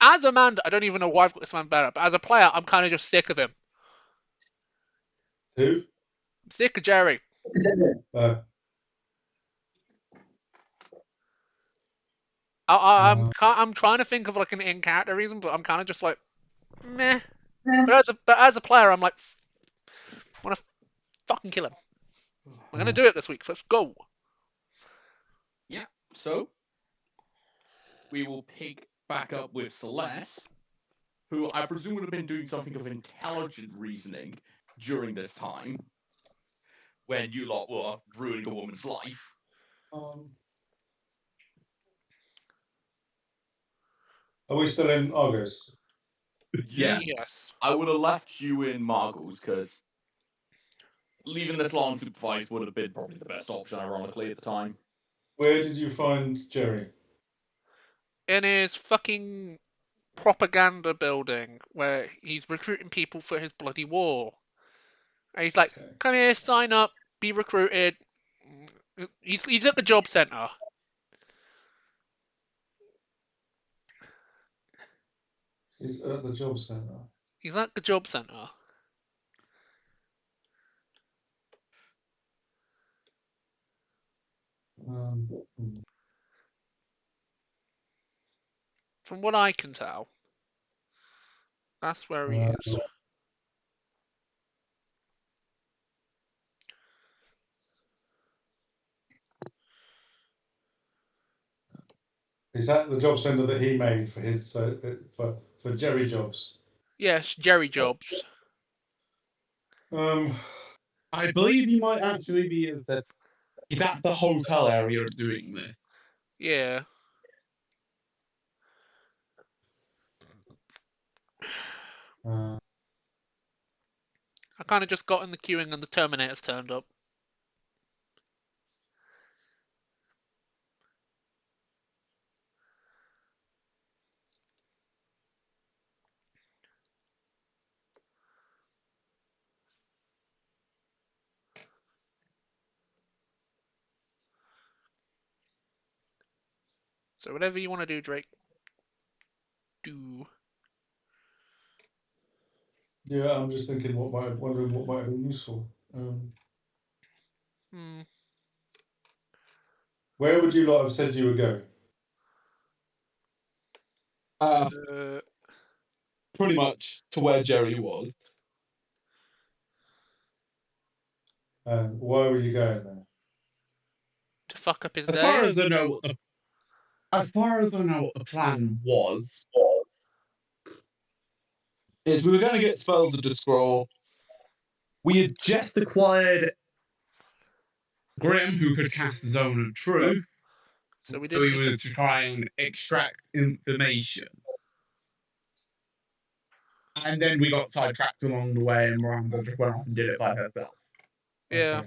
as a man, I don't even know why I've got this man better. But as a player, I'm kind of just sick of him. Who? I'm sick of Jerry. I'm trying to think of like an in-character reason, but I'm kind of just like, meh. But as a player, I'm like, I want to fucking kill him. We're gonna do it this week. Let's go. Yeah. So we will pick back up with Celeste, who I presume would have been doing something of intelligent reasoning during this time, when you lot were ruining a woman's life. Are we still in Argos? Yeah. Yes. I would have left you in Margles, because leaving this law unsupervised would have been probably the best option, ironically, at the time. Where did you find Jerry? In his fucking propaganda building, where he's recruiting people for his bloody war. And he's like, come here, sign up, be recruited. He's at the job centre. He's at the job centre. He's at the job centre. From what I can tell, that's where he is. Is that the job centre that he made for his for Jerry Jobs? Yes, Jerry Jobs. I believe he might actually be at the hotel area doing this. Yeah. I kind of just got in the queuing and the Terminators turned up. So whatever you want to do, Drake, do. Yeah, I'm just thinking wondering what might have been useful. Where would you lot have said you would go? Pretty much to where Jerry was. And why were you going there? To fuck up his As day. far as I know what the plan was, is we were going to get Spells of the Scroll. We had just acquired Grim, who could cast Zone of Truth. So we were to try and extract information. And then we got sidetracked along the way, and Miranda just went off and did it by herself. Yeah.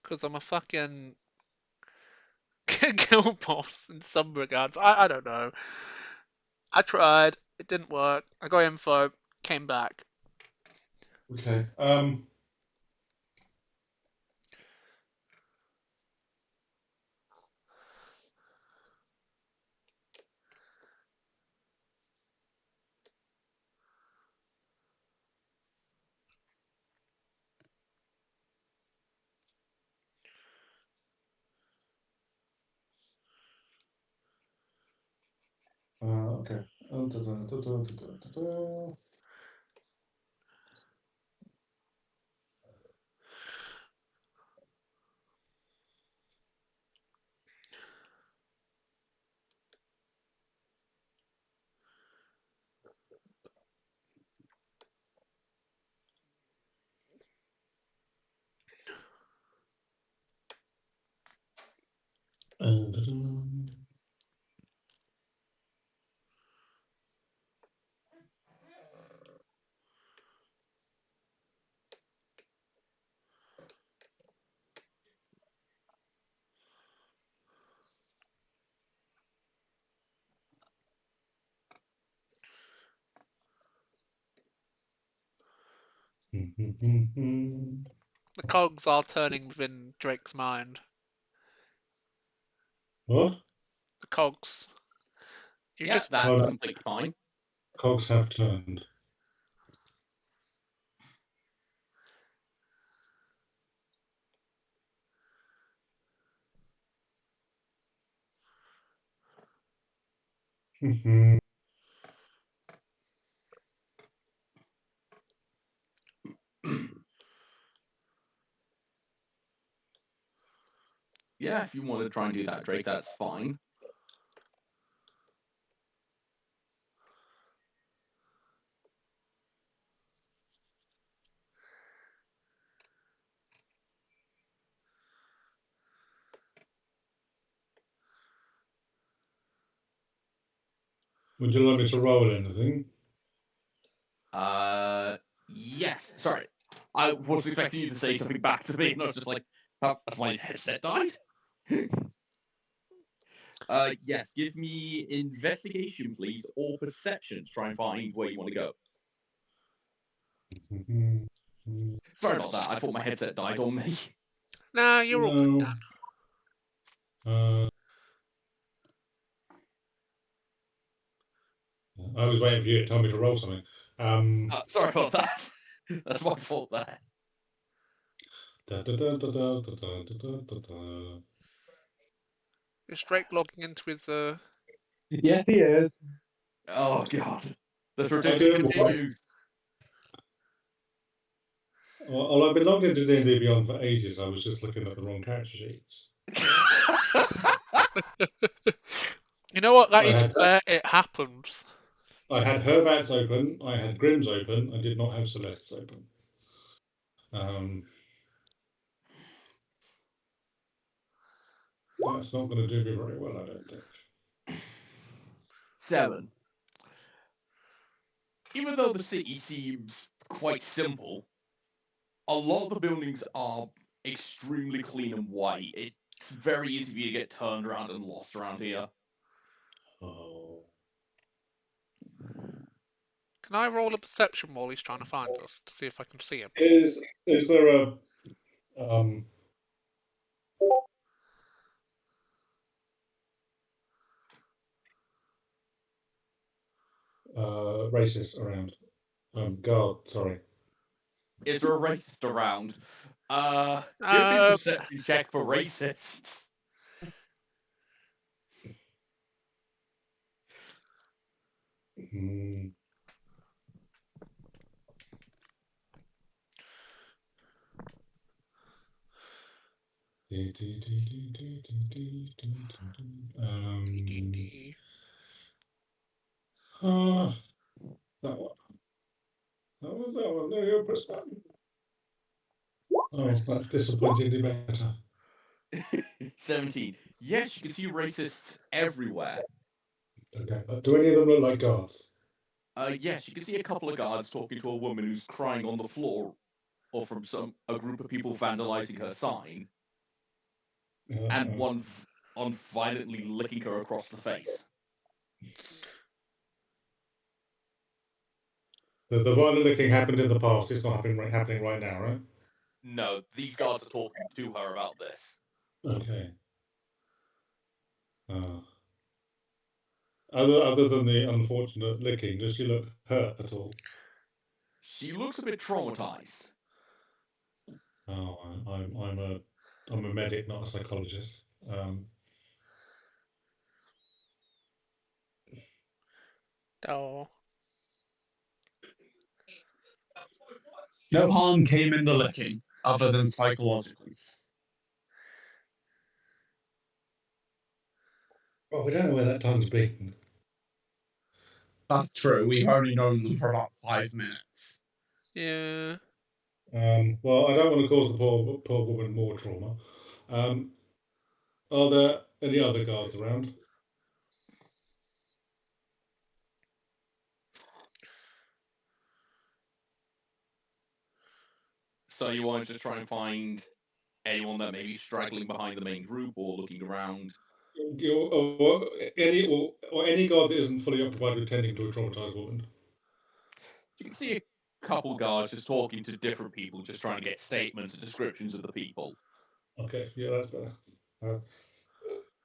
Because I'm a fucking girl boss in some regards. I don't know. I tried. It didn't work. I got info. Came back. Okay. Okay. The cogs are turning within Drake's mind. What? The cogs. That's completely fine. Cogs have turned. Yeah, if you want to try and do that, Drake, that's fine. Would you like me to roll anything? Yes. Sorry. I was expecting you to say something back to me, and I was just like, has my headset died? Yes, give me investigation, please, or perception to try and find where you want to go. Sorry about that. I thought my headset died on me. Nah, you're all good, Dan. I was waiting for you to tell me to roll something. Sorry about that. That's my fault there. Is Drake logging into his Yes, he is. Oh god, the tradition continues. Well, I've been logged into D&D Beyond for ages. I was just looking at the wrong character sheets. You know what? That is fair. It happens. I had Hervats open. I had Grimm's open. I did not have Celeste's open. That's not going to do me very well, I don't think. 7. Even though the city seems quite simple, a lot of the buildings are extremely clean and white. It's very easy for you to get turned around and lost around here. Oh. Can I roll a perception while he's trying to find us to see if I can see him? Is there a racist around? Guard, sorry. Is there a racist around? Give me a perception check for racists. That one. That one. There you go, press button. Oh, that's disappointingly better. 17. Yes, you can see racists everywhere. Okay, do any of them look like guards? Yes, you can see a couple of guards talking to a woman who's crying on the floor, or from a group of people vandalizing her sign, and one violently licking her across the face. The violent licking happened in the past. It's not happening right now, right? No, these guards are talking to her about this. Okay. Other than the unfortunate licking, does she look hurt at all? She looks a bit traumatized. Oh, I'm a medic, not a psychologist. Oh. No harm came in the licking, other than psychologically. Well, we don't know where that tongue's been. That's true. We've only known them for about 5 minutes. Yeah. Well, I don't want to cause the poor woman more trauma. Are there any other guards around? So you want to just try and find anyone that may be straggling behind the main group or looking around? Or any guard that isn't fully occupied with tending to a traumatized woman? You can see a couple guards just talking to different people, just trying to get statements and descriptions of the people. Okay, yeah, that's better.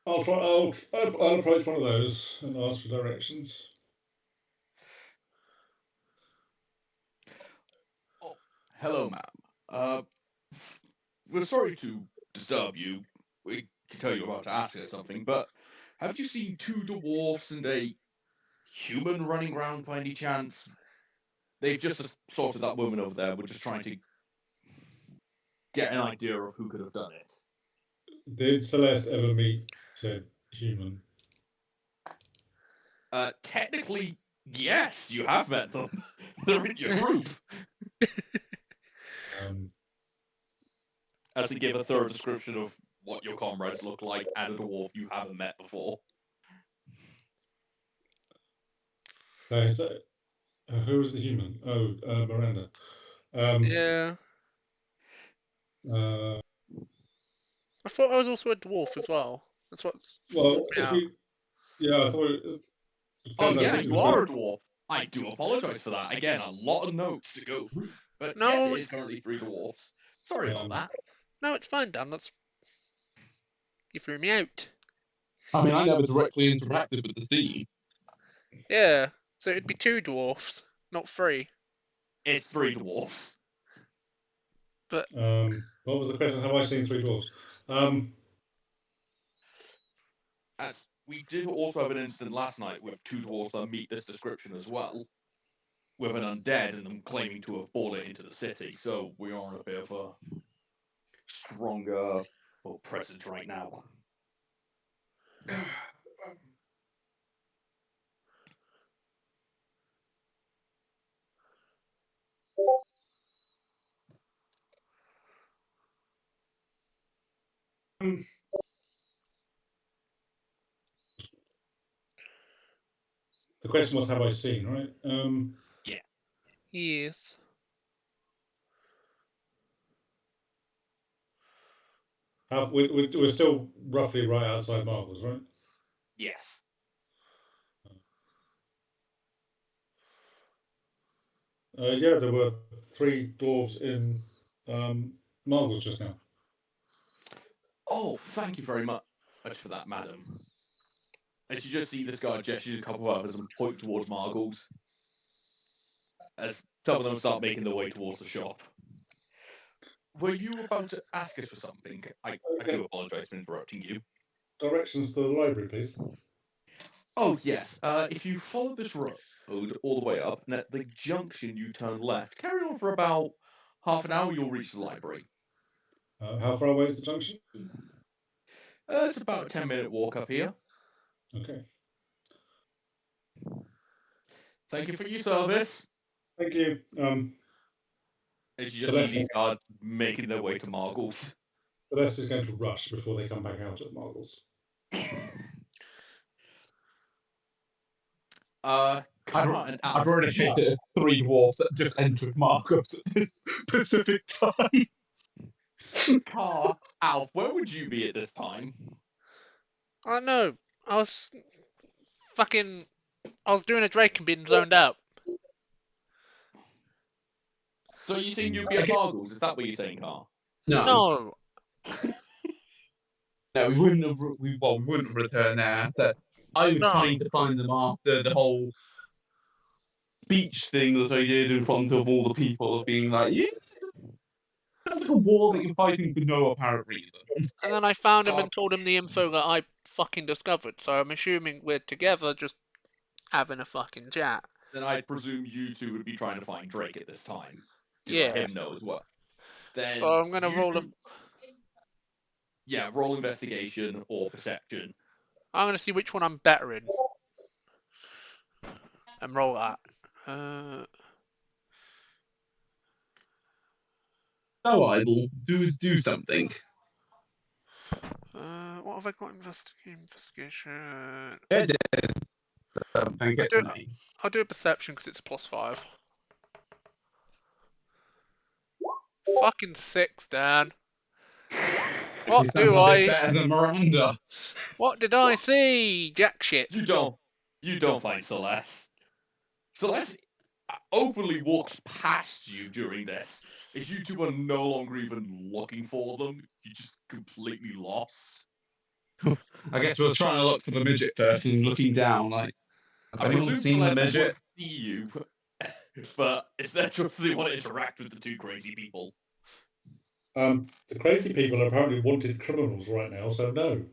I'll approach one of those and ask for directions. Oh, hello, ma'am. We're sorry to disturb you. We can tell you're about to ask us something, but have you seen 2 dwarfs and a human running around by any chance? They've just assaulted that woman over there. We're just trying to get an idea of who could have done it. Did Celeste ever meet said human? Technically, yes, you have met them. They're in your group. As they give a thorough description of what your comrades look like and a dwarf you haven't met before. Who was the human? Oh, Miranda. Yeah. I thought I was also a dwarf as well. That's what's. Well, I thought. Oh yeah, you are a dwarf. I do apologize for that. Again, a lot of notes to go through. But no, yes, it is currently 3 dwarfs. Sorry about that. No, it's fine, Dan. You threw me out. I mean, I never directly interacted with the scene. Yeah. So it'd be 2 dwarfs, not 3. It's 3 dwarfs. But what was the question? Have I seen 3 dwarfs? As we did also have an incident last night with 2 dwarfs that meet this description as well, with an undead and them claiming to have brought it into the city. So we are on a bit of a stronger presence right now. The question was, have I seen, right? Yeah. Yes. We're still roughly right outside Marbles, right? Yes. Yeah, there were 3 dwarves in Marbles just now. Oh, thank you very much for that, madam. As you just see this guy gestures a couple of others and point towards Margles, as some of them start making their way towards the shop. Were you about to ask us for something? I do apologise for interrupting you. Directions to the library, please. Oh, yes. If you follow this road all the way up, and at the junction you turn left, carry on for about half an hour, you'll reach the library. How far away is the junction? It's about a 10-minute walk up here. Okay. Thank you for your service. Thank you. As you just see these guards making their way to Margles. Celeste is going to rush before they come back out at Margles. I'd already hated 3 dwarves that just entered Margles at this specific time. Alf, where would you be at this time? I don't know. I was doing a Drake and being zoned out. So you saying you'd be at Margles? Is that what you're saying, Carl? No. No, we wouldn't have returned there. I was trying to find them after the whole speech thing that I did in front of all the people, of being like, yeah, sounds like a war that you're fighting for no apparent reason. And then I found him and told him the info that I fucking discovered. So I'm assuming we're together, just having a fucking chat. Then I presume you two would be trying to find Drake at this time. Yeah. Let him know as well. Then so I'm gonna roll a. Yeah, roll investigation or perception. I'm gonna see which one I'm better in. And roll that. So I will do something. What have I got? Investigation. I'll do a perception because it's a +5. Fucking 6, Dan. What do I? Better than Miranda. What did I see? Jack shit. You don't find Celeste. Celeste openly walks past you during this. As you two are no longer even looking for them, you're just completely lost. I guess we were trying to look for the midget first and looking down, like, have anyone seen the midget? See you, but it's their choice they want to interact with the 2 crazy people. The crazy people are apparently wanted criminals right now, so no.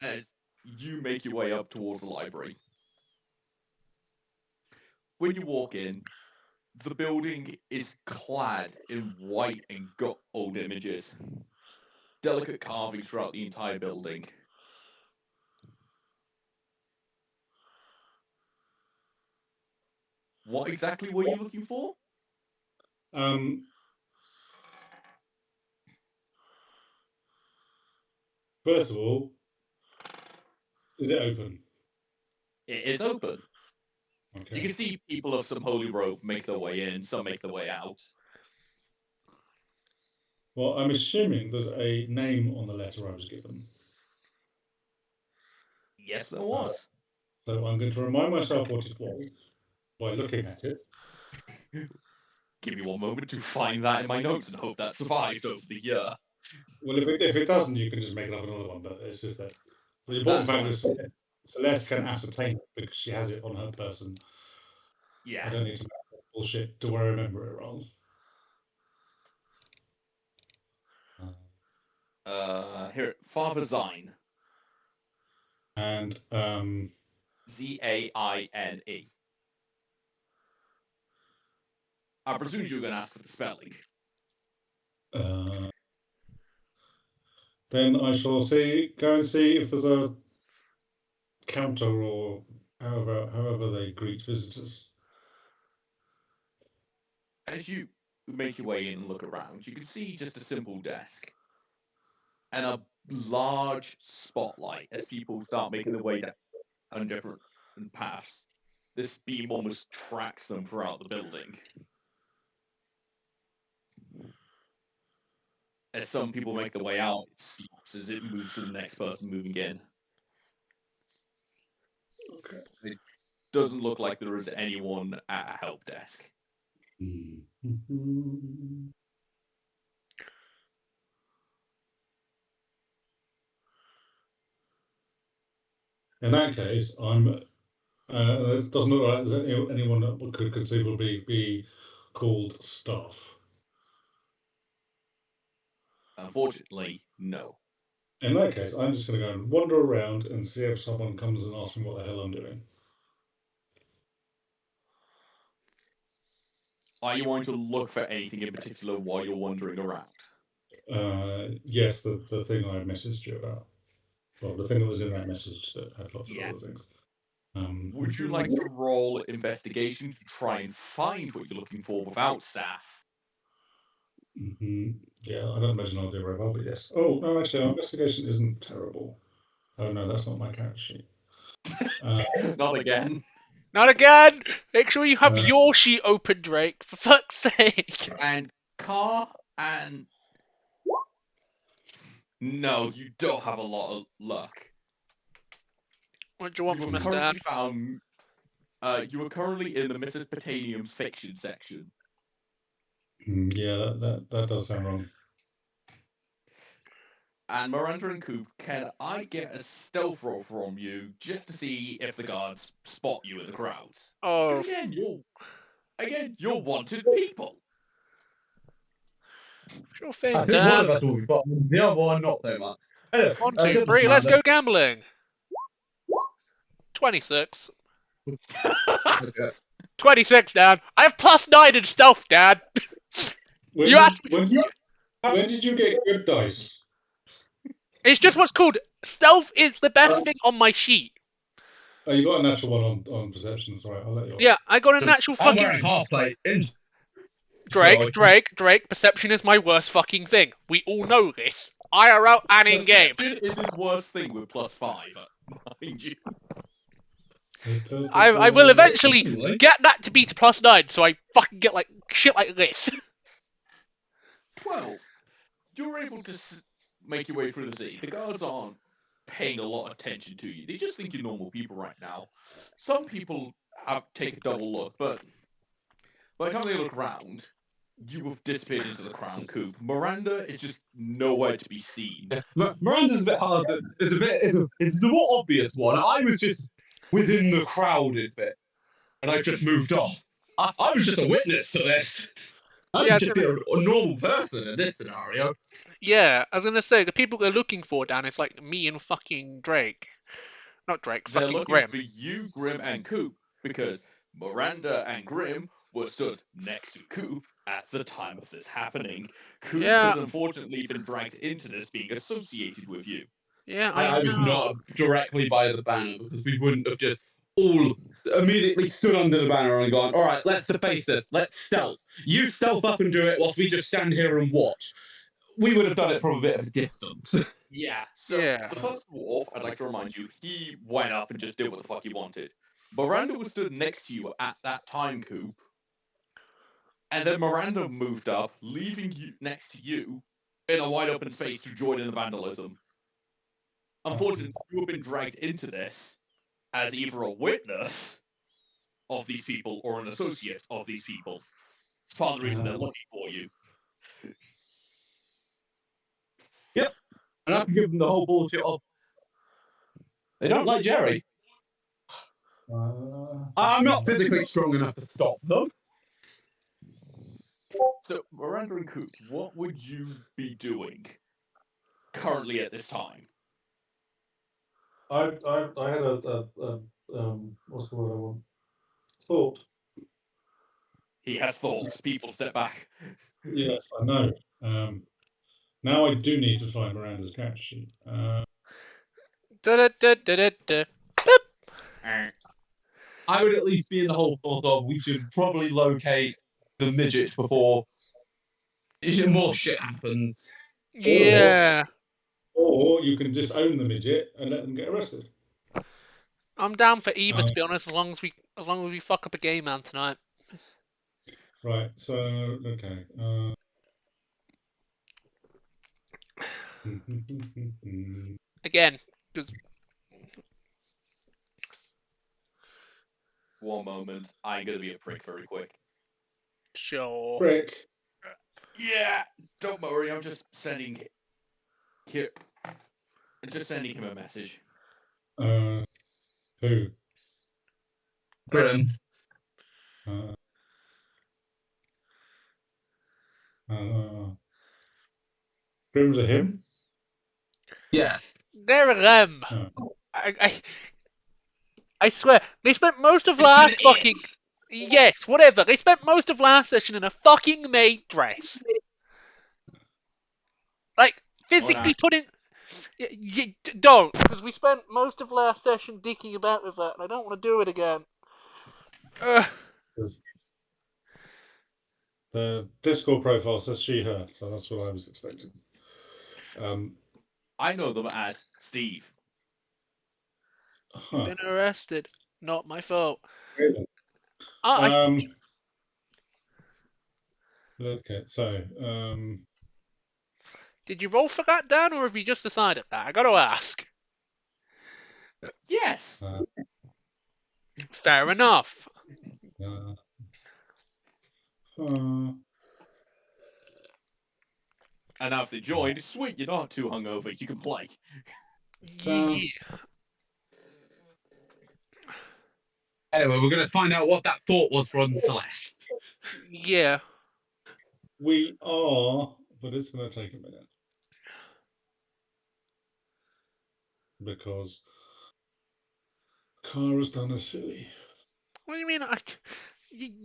As you make your way up towards the library. When you walk in, the building is clad in white and gold images. Delicate carvings throughout the entire building. What exactly were you looking for? First of all, is it open? It is open. Okay. You can see people of some holy robe make their way in, some make their way out. Well, I'm assuming there's a name on the letter I was given. Yes, there was. So I'm going to remind myself what it was by looking at it. Give me one moment to find that in my notes and hope that survived over the year. Well, if it doesn't, you can just make it up another one, but it's just that The important fact is Celeste can ascertain it because she has it on her person. Yeah. I don't need to make bullshit. Do I remember it wrong? Here, Father Zine. And Zaine. I presume you were going to ask for the spelling. Then I shall go and see if there's a counter or however they greet visitors. As you make your way in and look around, you can see just a simple desk and a large spotlight as people start making their way down different paths. This beam almost tracks them throughout the building. As some people make their way out, it stops as it moves to the next person moving in. Okay. It doesn't look like there is anyone at a help desk. In that case, it doesn't look like there's anyone that could conceivably be called staff. Unfortunately, no. In that case, I'm just going to go and wander around and see if someone comes and asks me what the hell I'm doing. Are you going to look for anything in particular while you're wandering around? Yes, the thing I messaged you about. Well, the thing that was in that message that had lots of other things. Would you like to roll investigation to try and find what you're looking for without staff? Yeah, I don't imagine I'll do very well, but yes. Oh, no, actually, our investigation isn't terrible. Oh, no, that's not my character sheet. Not again. Not again! Make sure you have your sheet open, Drake, for fuck's sake. And Car and... No, you don't have a lot of luck. What do you want from us, Dan? You are currently in the Mesopotamian fiction section. Yeah, that does sound wrong. And Miranda and Coop, can I get a stealth roll from you just to see if the guards spot you in the crowds? Oh. Again, you're wanted people. Sure thing, I think Dan. one of us will be spotted, the other one not so much. Anyway, 1, 2, 3, let's go gambling. 26. 26, Dan. I have +9 in stealth, Dan. When did you get good dice? It's just what's called stealth is the best thing on my sheet. Oh, you got a natural one on perception, sorry, I'll let you off. Yeah, I got a natural fucking... I'm wearing half plate. Drake, perception is my worst fucking thing. We all know this. IRL and in-game. Perception is his worst thing with +5, mind you. I will eventually get that to be to +9, so I fucking get like shit like this. 12. You're able to make your way through the city. The guards aren't paying a lot of attention to you. They just think you're normal people right now. Some people take a double look, but by the time they look around, you have disappeared into the Crown Coop. Miranda is just nowhere to be seen. Miranda's a bit hard. It's the more obvious one. I was just within the crowded bit, and I just moved off. I was just a witness to this. I was just a normal person in this scenario. Yeah, I was gonna say the people they're looking for, Dan, is like me and fucking Drake. Not Drake, they're fucking looking Grim. for you, Grim, and Coop, because Miranda and Grim were stood next to Coop at the time of this happening. Coop has unfortunately been dragged into this being associated with you. Yeah, I was not directly by the banner because we wouldn't have just all immediately stood under the banner and gone, all right, let's deface this, let's stealth. You stealth up and do it whilst we just stand here and watch. We would have done it from a bit of a distance. Yeah, so the first dwarf, I'd like to remind you, he went up and just did what the fuck he wanted. Miranda was stood next to you at that time, Coop. And then Miranda moved up, leaving you next to you in a wide open space to join in the vandalism. Unfortunately, you have been dragged into this as either a witness of these people or an associate of these people. It's part of the reason they're looking for you. Yep. And I can give them the whole bullshit of, They don't like Jerry. I'm not physically strong enough to stop them. So, Miranda and Coots, what would you be doing currently at this time? I had a what's the word I want? Thought. He has thoughts. People step back. Yes, I know. Now I do need to find Miranda's character sheet. I would at least be in the whole thought of we should probably locate the midget before more shit happens. Yeah. Or you can disown the midget and let them get arrested. I'm down for either, to be honest, as long as we fuck up a game man tonight. Right. So okay. Again, because One moment. I'm gonna be a prick very quick. sure. Prick. Yeah. Don't worry. I'm just sending him a message. Who? Grim. Grim's a him? Yes. They're a them. Oh. I swear, they spent most of last fucking... Yes, whatever. They spent most of last session in a fucking maid dress. Like, physically putting... don't, because we spent most of last session dicking about with that, and I don't want to do it again. The Discord profile says she, her, so that's what I was expecting. I know them as Steve. Huh. Been arrested. Not my fault. Really? Okay, so did you roll for that, Dan, or have you just decided that? I got to ask. Yes. Fair enough. And now if they joined, sweet, you're not too hungover, you can play. Yeah. Anyway, we're going to find out what that thought was from Celeste. Yeah. We are, but it's going to take a minute. Because Kara's done a silly. What do you mean?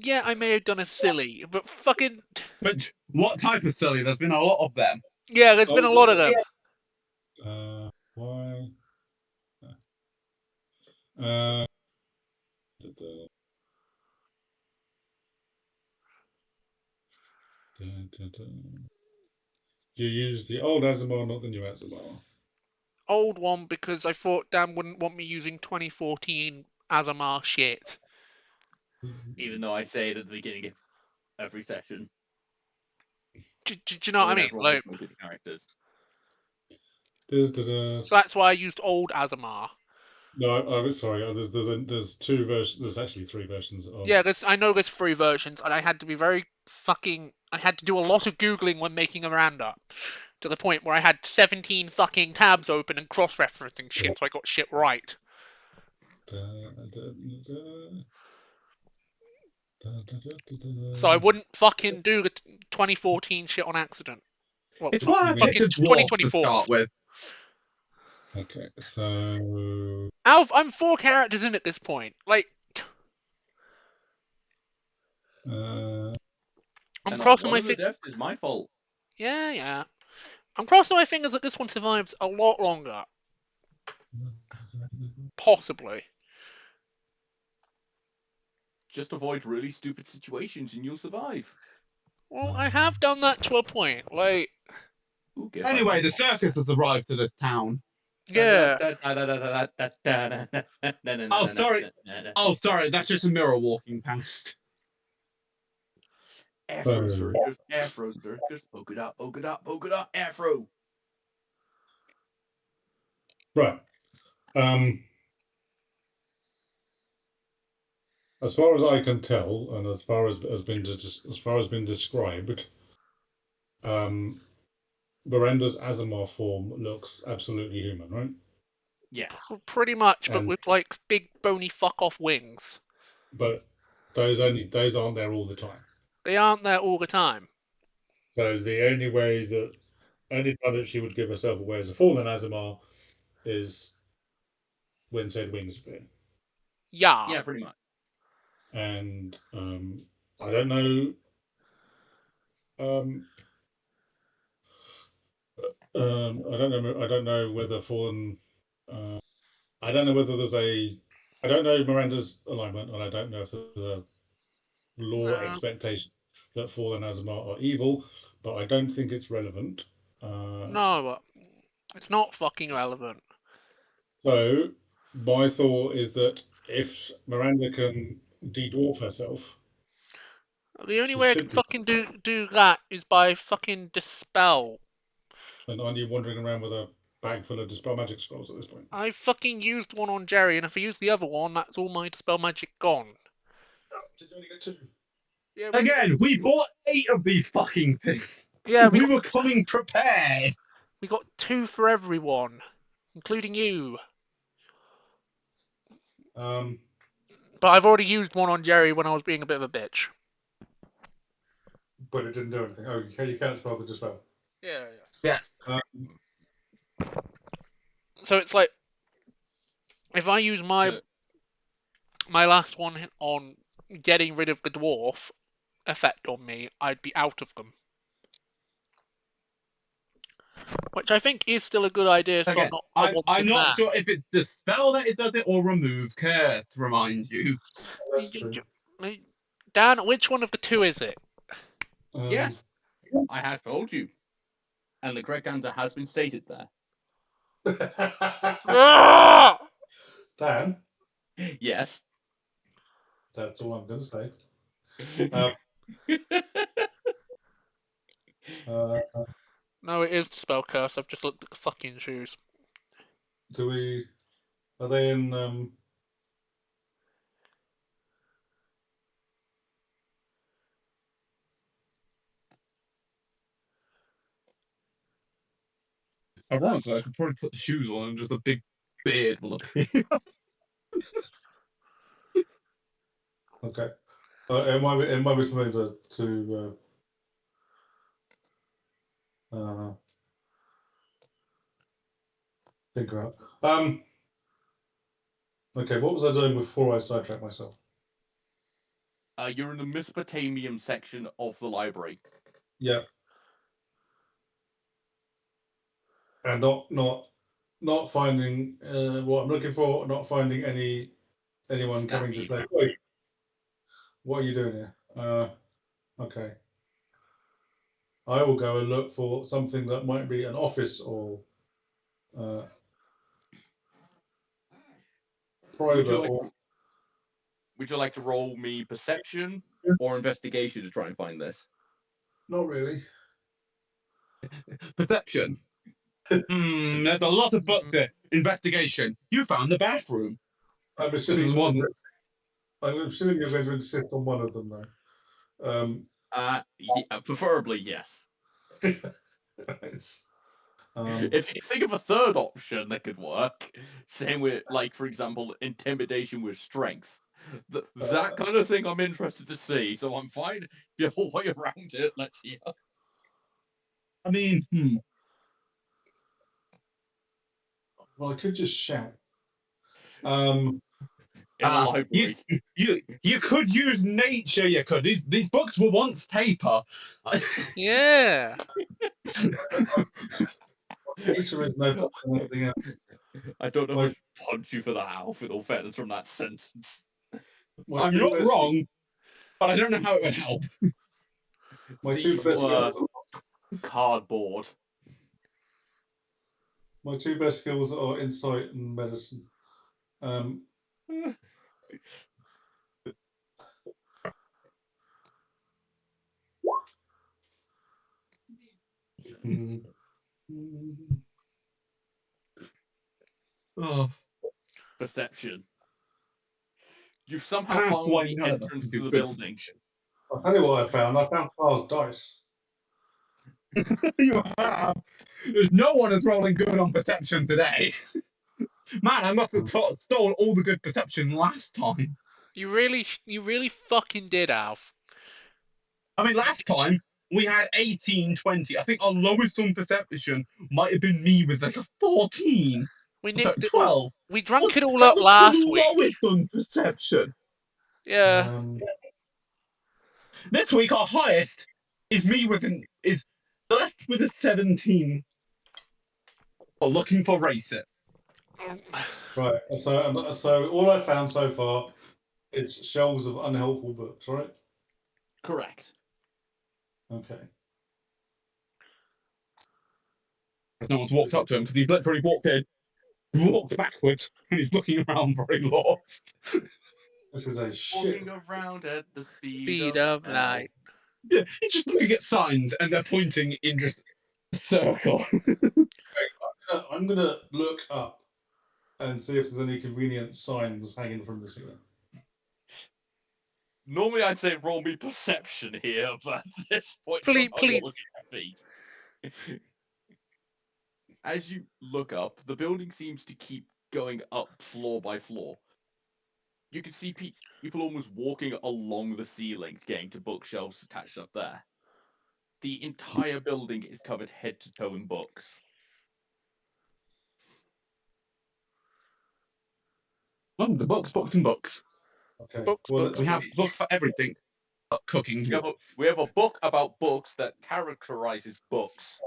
Yeah, I may have done a silly, but fucking... But what type of silly? There's been a lot of them. Yeah, there's been a lot of them. Why? You use the old Azamar, not the new Azamar. Old one, because I thought Dan wouldn't want me using 2014 Azamar shit. Even though I say it at the beginning of every session. Do you know what I mean? Like, characters. So that's why I used old Azamar. No, I'm sorry. There's two versions. There's actually three versions of. Yeah, I know there's three versions, and I had to be very fucking. I had to do a lot of googling when making a roundup, to the point where I had 17 fucking tabs open and cross-referencing shit, so I got shit right. So I wouldn't fucking do the 2014 shit on accident. Well, it's why fucking 2024. With. Okay, so I'm 4 characters in at this point. Like, I'm crossing my fingers. Death is my fault. Yeah. I'm crossing my fingers that this one survives a lot longer. Possibly. Just avoid really stupid situations and you'll survive. Well, I have done that to a point. Like. Anyway, the circus has arrived to this town. Yeah. Oh, sorry. That's just a mirror walking past. Afro circus, Afro circus, polka dot, Afro. Right. As far as I can tell, and as far as has been described, Miranda's Azamar form looks absolutely human, right? Yeah. Pretty much, but with like big bony fuck off wings. But those aren't there all the time. They aren't there all the time. So the only time that she would give herself away as a fallen Azamar is when said wings appear. Yeah. Yeah, pretty much. And I don't know. I don't know whether fallen. I don't know whether there's a. I don't know Miranda's alignment, and I don't know if there's a law expectation that fallen Azamar are evil, but I don't think it's relevant. No, it's not fucking relevant. So my thought is that if Miranda can de-dwarf herself, the only way I can fucking do that is by fucking dispel. And aren't you wandering around with a bag full of dispel magic scrolls at this point? I fucking used one on Jerry, and if I use the other one, that's all my dispel magic gone. Did you only get 2? Yeah, again, we bought 8 of these fucking things. Yeah, we were coming prepared. We got 2 for everyone, including you. But I've already used one on Jerry when I was being a bit of a bitch. But it didn't do anything. Oh, you can't spell the dispel. Yeah. So it's like, if I use my last one on getting rid of the dwarf effect on me, I'd be out of them. Which I think is still a good idea, so again, I'm not sure if it's the spell that it does it or removes care, to remind you. That's true. Dan, which one of the 2 is it? Yes, I have told you. And the correct answer has been stated there. Dan? Yes. That's all I'm going to say. No, it is the spell curse. I've just looked at the fucking shoes. Are they in... Ironically, I could probably put the shoes on and just a big beard will appear. Okay. It might be something to think about. Okay, what was I doing before I sidetracked myself? You're in the Mesopotamian section of the library. Yeah. And not finding what I'm looking for, not finding anyone coming to say, "Wait, what are you doing here?" Okay. I will go and look for something that might be an office or private. Would you like to roll me perception or investigation to try and find this? Not really. Perception. There's a lot of books there. Investigation. You found the bathroom. I'm assuming you're going to insist on one of them, though. Yeah, preferably yes. Nice. If you think of a third option that could work, same with, like, for example, intimidation with strength. That kind of thing I'm interested to see, so I'm fine if you have a way around it. Let's hear. I mean, Well, I could just shout. In a library. You could use nature. You could. These books were once paper. Yeah. Nature is no anything else. I don't know if I punch you for the half with all fairness from that sentence. I'm not wrong, but I don't know how it would help. My two best skills cardboard. My 2 best skills are insight and medicine. Perception. You've somehow found the entrance to the building. I'll tell you what I found. I found Carl's dice. You have. No one is rolling good on perception today. Man, I must have stolen all the good perception last time. You really fucking did, Alf. I mean, last time we had 18, 20. I think our lowest on perception might have been me with like a 14. We So nicked it. 12. We drank it all That up was last the week. lowest on perception. Yeah. This week our highest is me with is left with a 17. Or looking for racist. Right. So all I found so far is shelves of unhelpful books, right? Correct. Okay. No one's walked up to him because he's literally walked in, walked backwards, and he's looking around very lost. This is a shit. Walking around at the Speed of light. Yeah, he's just looking at signs and they're pointing in just a circle. I'm gonna look up and see if there's any convenient signs hanging from the ceiling. Normally I'd say roll me perception here, but at this point, Please. you're looking at feet. As you look up, the building seems to keep going up floor by floor. You can see people almost walking along the ceiling, getting to bookshelves attached up there. The entire building is covered head to toe in books. The books. Okay. Books. We have books for everything. Cooking. We have a book about books that characterizes books.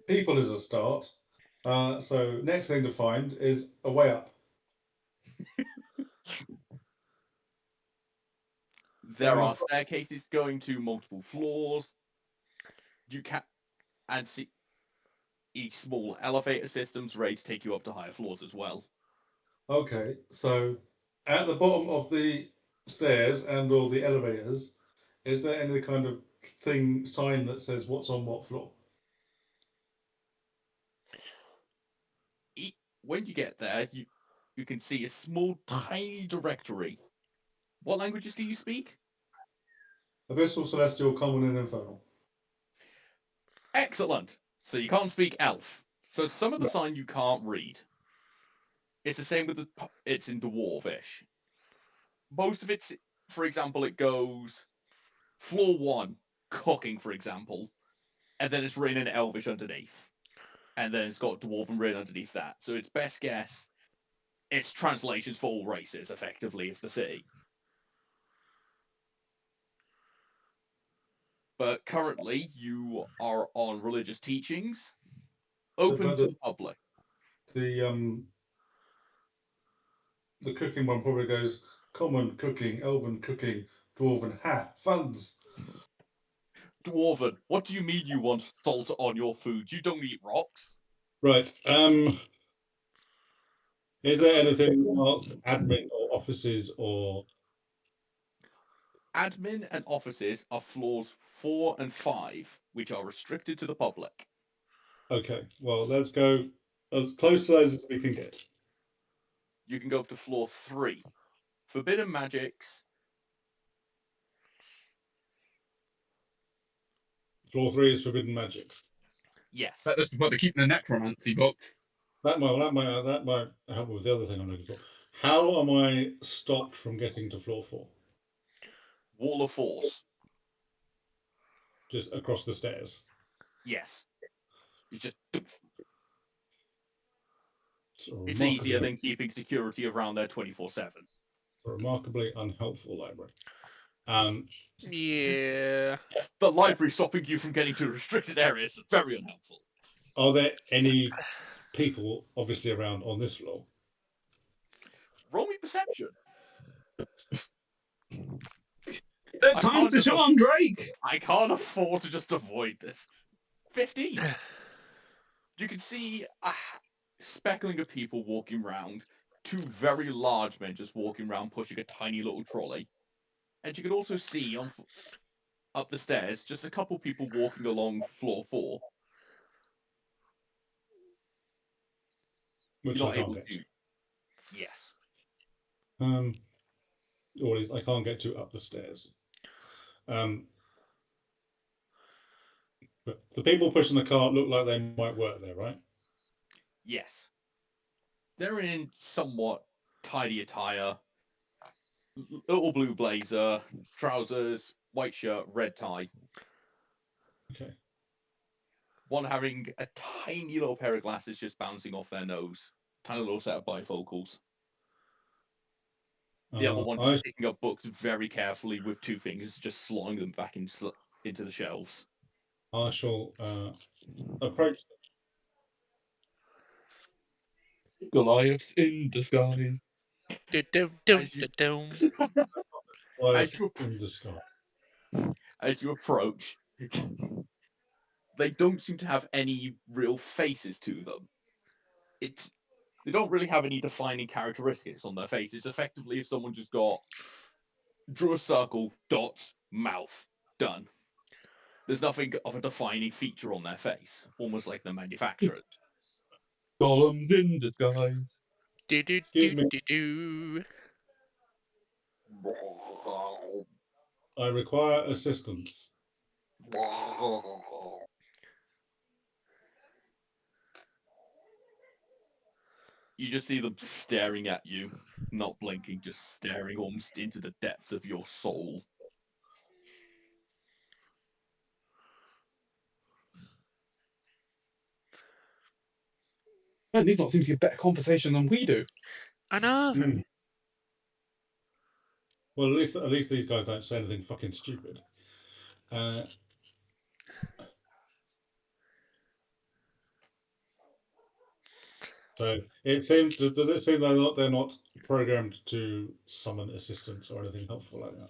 People is a start. So next thing to find is a way up. There are staircases going to multiple floors. You can see each small elevator system's ready to take you up to higher floors as well. Okay, so at the bottom of the stairs and all the elevators, is there any kind of sign that says what's on what floor? When you get there, you can see a small, tiny directory. What languages do you speak? Abyssal, Celestial, Common, and Infernal. Excellent. So you can't speak Elf. So some of the sign you can't read. It's the same with it's in Dwarvish. Most of it's, for example, it goes floor 1, cooking, for example, and then it's written in Elvish underneath. And then it's got Dwarven written underneath that. So it's best guess it's translations for all races, effectively, of the city. But currently, you are on religious teachings, open to the public. The cooking one probably goes Common cooking, Elven cooking, Dwarven funds. Dwarven, what do you mean you want salt on your food? You don't eat rocks. Right. Is there anything about admin or offices or? Admin and offices are floors 4 and 5, which are restricted to the public. Okay, well, let's go as close to those as we can get. You can go up to floor 3. Forbidden magics. Floor 3 is forbidden magics. Yes. That's what they keep in the necromancy books. That might help with the other thing I'm looking for. How am I stopped from getting to floor 4? Wall of force. Just across the stairs. Yes. It's easier than keeping security around there 24/7. It's a remarkably unhelpful library. Yeah. Yes, the library stopping you from getting to restricted areas is very unhelpful. Are there any people obviously around on this floor? Roll me perception. Time to Sean Drake! I can't afford to just avoid this. 15. You can see a speckling of people walking around. 2 very large men just walking around pushing a tiny little trolley. And you can also see up the stairs just a couple people walking along floor 4. Which You're I not can't able get to. Yes. Or at least I can't get to up the stairs. But the people pushing the cart look like they might work there, right? Yes. They're in somewhat tidy attire. Little blue blazer, trousers, white shirt, red tie. Okay. One having a tiny little pair of glasses just bouncing off their nose. Tiny little set of bifocals. The other one just picking up books very carefully with two fingers, just slotting them back into the shelves. I shall approach them. Goliath in disguise. In disguise. As you approach, they don't seem to have any real faces to them. They don't really have any defining characteristics on their faces. Effectively, if someone just drew a circle, dots, mouth, done. There's nothing of a defining feature on their face, almost like they're manufactured. Golems in disguise. Excuse me. I require assistance. You just see them staring at you, not blinking, just staring almost into the depths of your soul. Man, these lot seem to get better conversation than we do. I know. Well, at least these guys don't say anything fucking stupid. So it seems. Does it seem they're not programmed to summon assistance or anything helpful like that?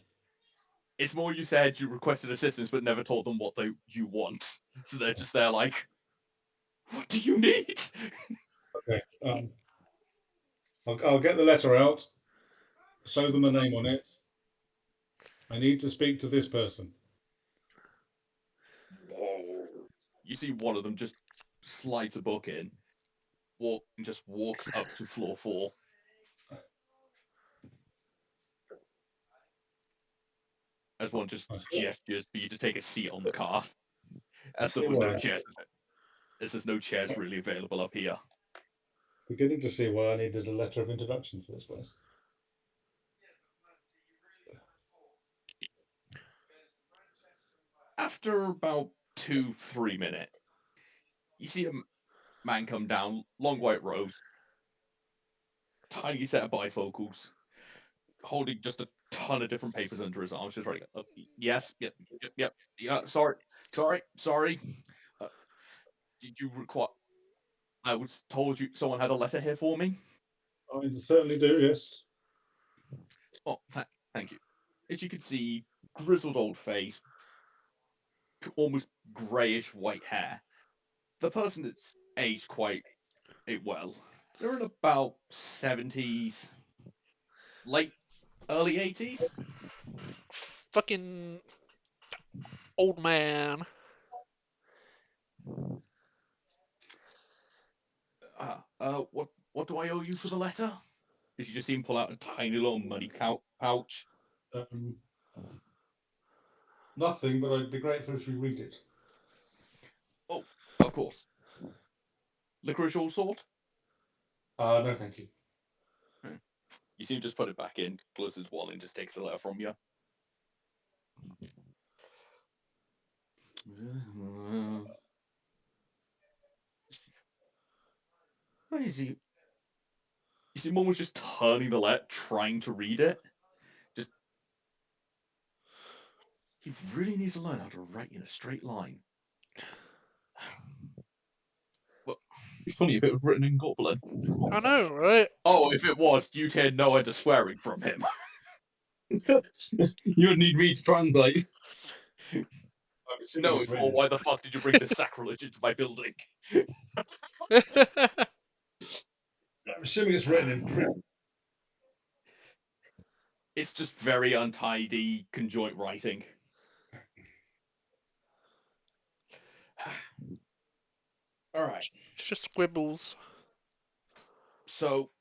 It's more you said you requested assistance but never told them what you want. So they're just there like, what do you need? Okay. I'll get the letter out, show them a name on it. I need to speak to this person. You see one of them just slides a book in, just walks up to floor 4. As one just gestures for you to take a seat on the car. As there was no chairs. As there's no chairs really available up here. Beginning to see why I needed a letter of introduction for this place. After about 2-3 minutes, you see a man come down, long white robes, tiny set of bifocals, holding just a ton of different papers under his arms, just writing, yes, yep, yeah, sorry. Did you require? I was told someone had a letter here for me. I certainly do, yes. Oh, thank you. As you can see, grizzled old face, almost greyish white hair. The person that's aged quite well. They're in about 70s, early 80s. Fucking old man. What do I owe you for the letter? Did you just see him pull out a tiny little money pouch? Nothing, but I'd be grateful if you read it. Oh, of course. Licorice all sort? No, thank you. You see him just put it back in, closes his wallet, and just takes the letter from you. Where is he? You see, Mum was just turning the letter, trying to read it. He really needs to learn how to write in a straight line. It'd be funny if it was written in Goblin. I know, right? Oh, if it was, you'd hear no end of swearing from him. You would need me to translate. No, it's more, why the fuck did you bring this sacrilege into my building? I'm assuming it's written in print. It's just very untidy, conjoint writing. All right. It's just scribbles. So,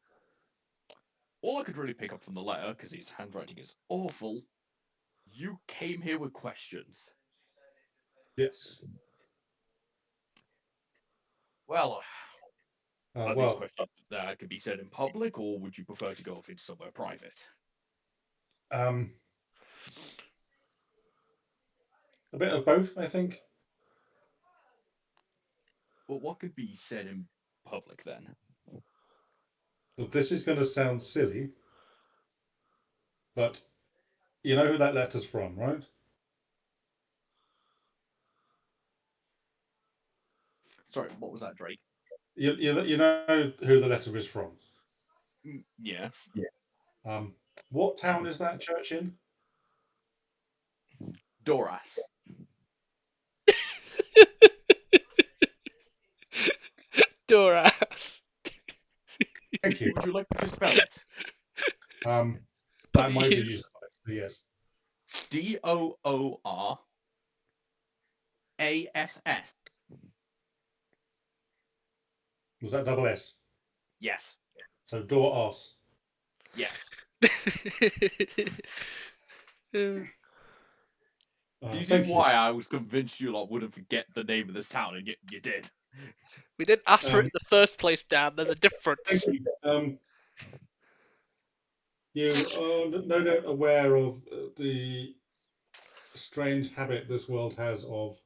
all I could really pick up from the letter, because his handwriting is awful, you came here with questions. Yes. Well, Are these questions that could be said in public, or would you prefer to go off into somewhere private? A bit of both, I think. Well, what could be said in public then? Well, this is going to sound silly, but you know who that letter's from, right? Sorry, what was that, Drake? You know who the letter is from? Yes. Yeah. What town is that church in? Doras. Doras. Thank you. Would you like to spell it? That might be useful. Yes. Doorass. Was that double S? Yes. So door ass. Yes. Yeah. Do you see why I was convinced you lot wouldn't forget the name of this town, and you did? We didn't ask for it in the first place, Dan. There's a difference. Thank you. You are no doubt aware of the strange habit this world has of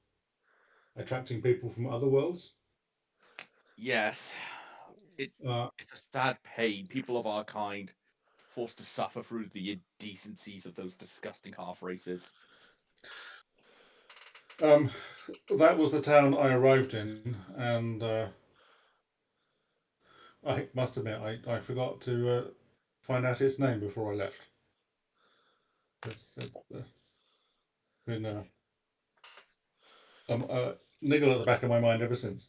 attracting people from other worlds. Yes. It's a sad pain. People of our kind forced to suffer through the indecencies of those disgusting half races. That was the town I arrived in, and I must admit I forgot to find out its name before I left. It's been a niggle at the back of my mind ever since.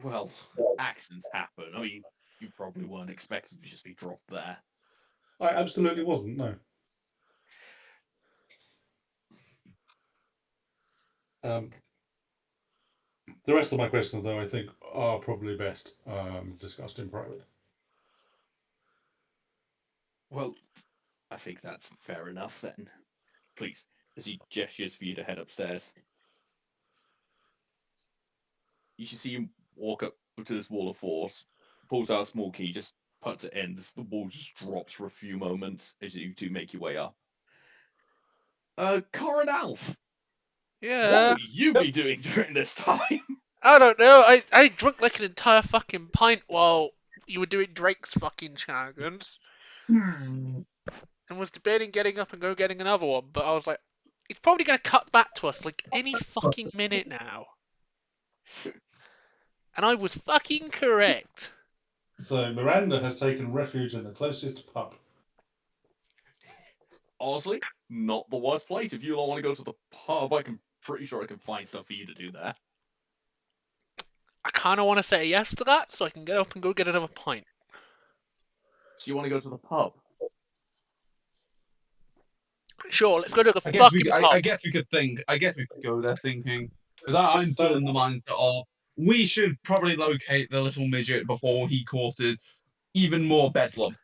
Well, accidents happen. I mean, you probably weren't expected to just be dropped there. I absolutely wasn't, no. The rest of my questions, though, I think are probably best discussed in private. Well, I think that's fair enough then. Please, as he gestures for you to head upstairs. You should see him walk up to this wall of force, pulls out a small key, just puts it in. The wall just drops for a few moments as you two make your way up. Corin Alf. Yeah. What will you be doing during this time? I don't know. I drank like an entire fucking pint while you were doing Drake's fucking shenanigans. And was debating getting up and go getting another one, but I was like, it's probably going to cut back to us like any fucking minute now. And I was fucking correct. So Miranda has taken refuge in the closest pub. Honestly, not the worst place. If you all want to go to the pub, I'm pretty sure I can find stuff for you to do there. I kind of want to say yes to that, so I can get up and go get another pint. So you want to go to the pub? Sure, let's go to the fucking pub. I guess we could think. I guess we could go there thinking. Because I'm still in the mindset of we should probably locate the little midget before he causes even more bedlam.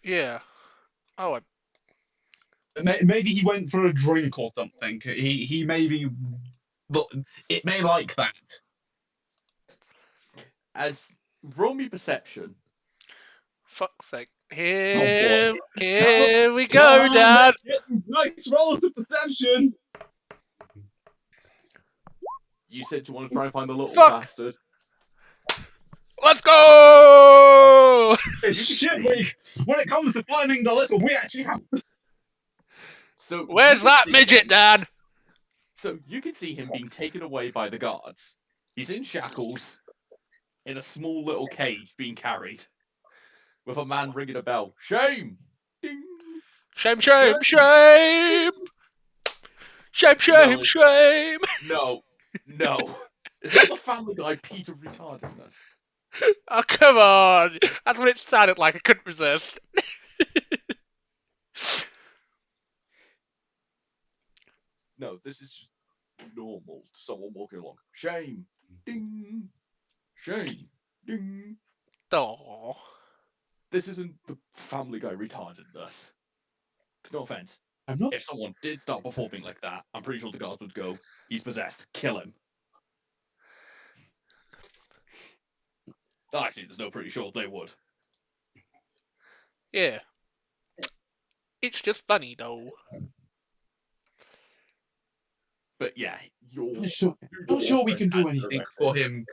Yeah. Oh, Maybe he went for a drink or something. He maybe. But it may like that. As roll me perception. Fuck's sake. Here we go, Dad. Nice rolls of perception. You said you want to try and find the little Fuck. bastard. Let's go! It's shit week. When it comes to finding the little, we actually have. So where's that midget, Dad? So you can see him being taken away by the guards. He's in shackles, in a small little cage, being carried, with a man ringing a bell. Shame! Ding! Shame, shame, shame! Shame, shame, No. shame! No. Is that the Family Guy Peter retardedness? Oh, come on! That's what it sounded like. I couldn't resist. No, this is just normal. Someone walking along. Shame! Ding! Shame! Ding! Aww. This isn't the Family Guy retardedness. No offense. I'm not. If someone did start performing like that, I'm pretty sure the guards would go, he's possessed, kill him. Actually, there's no pretty sure they would. Yeah. It's just funny, though. But yeah, I'm not sure we can do anything for him.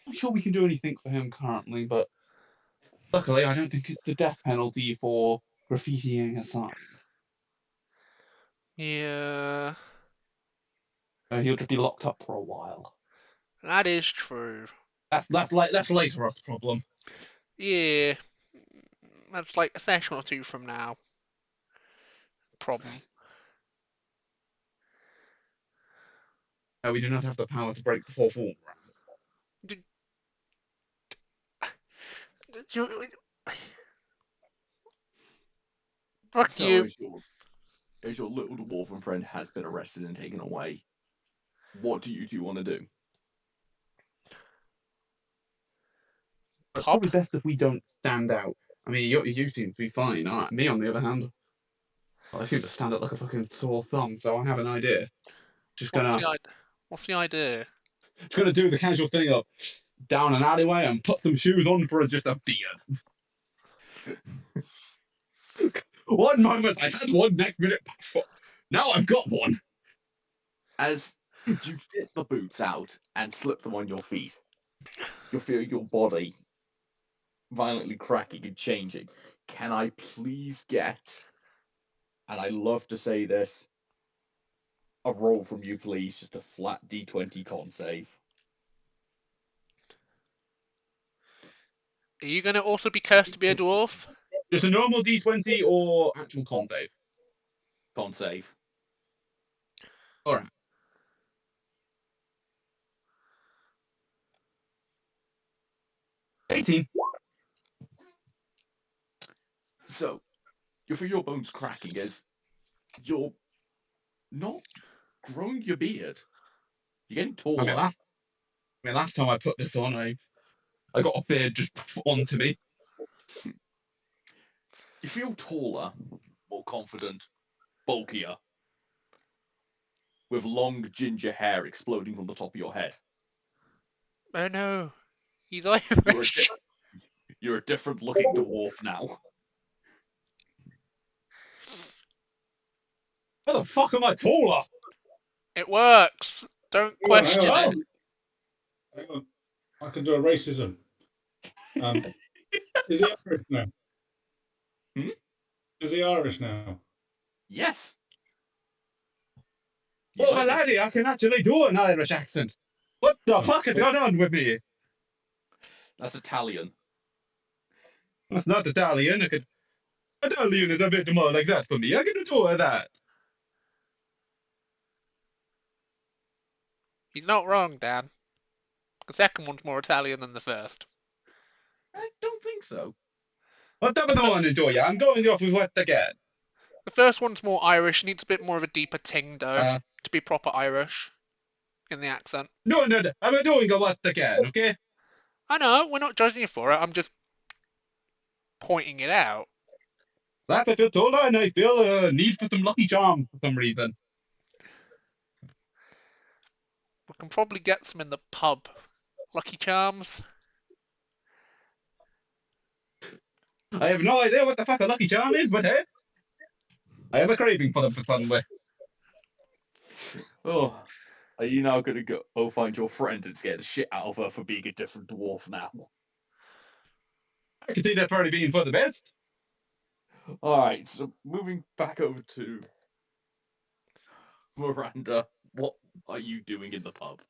I'm sure we can do anything for him currently, but luckily I don't think it's the death penalty for graffitiing a sign. Yeah. He'll just be locked up for a while. That is true. That's later us problem. Yeah. That's like a session or two from now. Problem. We do not have the power to break the fourth wall. Fuck so you. As your little dwarven friend has been arrested and taken away, what do you two want to do? It's probably best if we don't stand out. I mean, you seem to be fine. Me, on the other hand, I seem to stand out like a fucking sore thumb, so I have an idea. What's the idea? Just gonna do the casual thing of down an alleyway and put some shoes on for just a beard. One moment I had one, next minute, now I've got one. As you get the boots out and slip them on your feet, you feel your body violently cracking and changing. Can I please get, and I love to say this, a roll from you, please, just a flat D20 con save. Are you going to also be cursed to be a dwarf? Just a normal D20 or actual con save? Con save. Alright. $18. So, you feel your bones cracking as you're not growing your beard. You're getting taller. Last time I put this on, I got a beard just onto me. You feel taller, more confident, bulkier, with long ginger hair exploding from the top of your head. Oh no, he's Irish. You're a different looking dwarf now. How the fuck am I taller? It works. Don't question it. Hang on. I can do a racism. Is he Irish now? Is he Irish now? Yes. Oh, my laddie, I can actually do an Irish accent. What the fuck is going on with me? That's Italian. That's not Italian. Italian is a bit more like that for me. I can do that. He's not wrong, Dan. The second one's more Italian than the first. I don't think so. Whatever the one enjoy, I'm going off with what again. The first one's more Irish, needs a bit more of a deeper ting, though, to be proper Irish in the accent. No, I'm doing a what again, okay? I know, we're not judging you for it, I'm just pointing it out. That's what you told her, and I feel a need for some Lucky Charms for some reason. We can probably get some in the pub. Lucky Charms? I have no idea what the fuck a Lucky Charm is, but hey, I have a craving for them for suddenly. Oh, are you now going to go find your friend and scare the shit out of her for being a different dwarf now? I can see that probably being for the best. Alright, so moving back over to Miranda, what are you doing in the pub?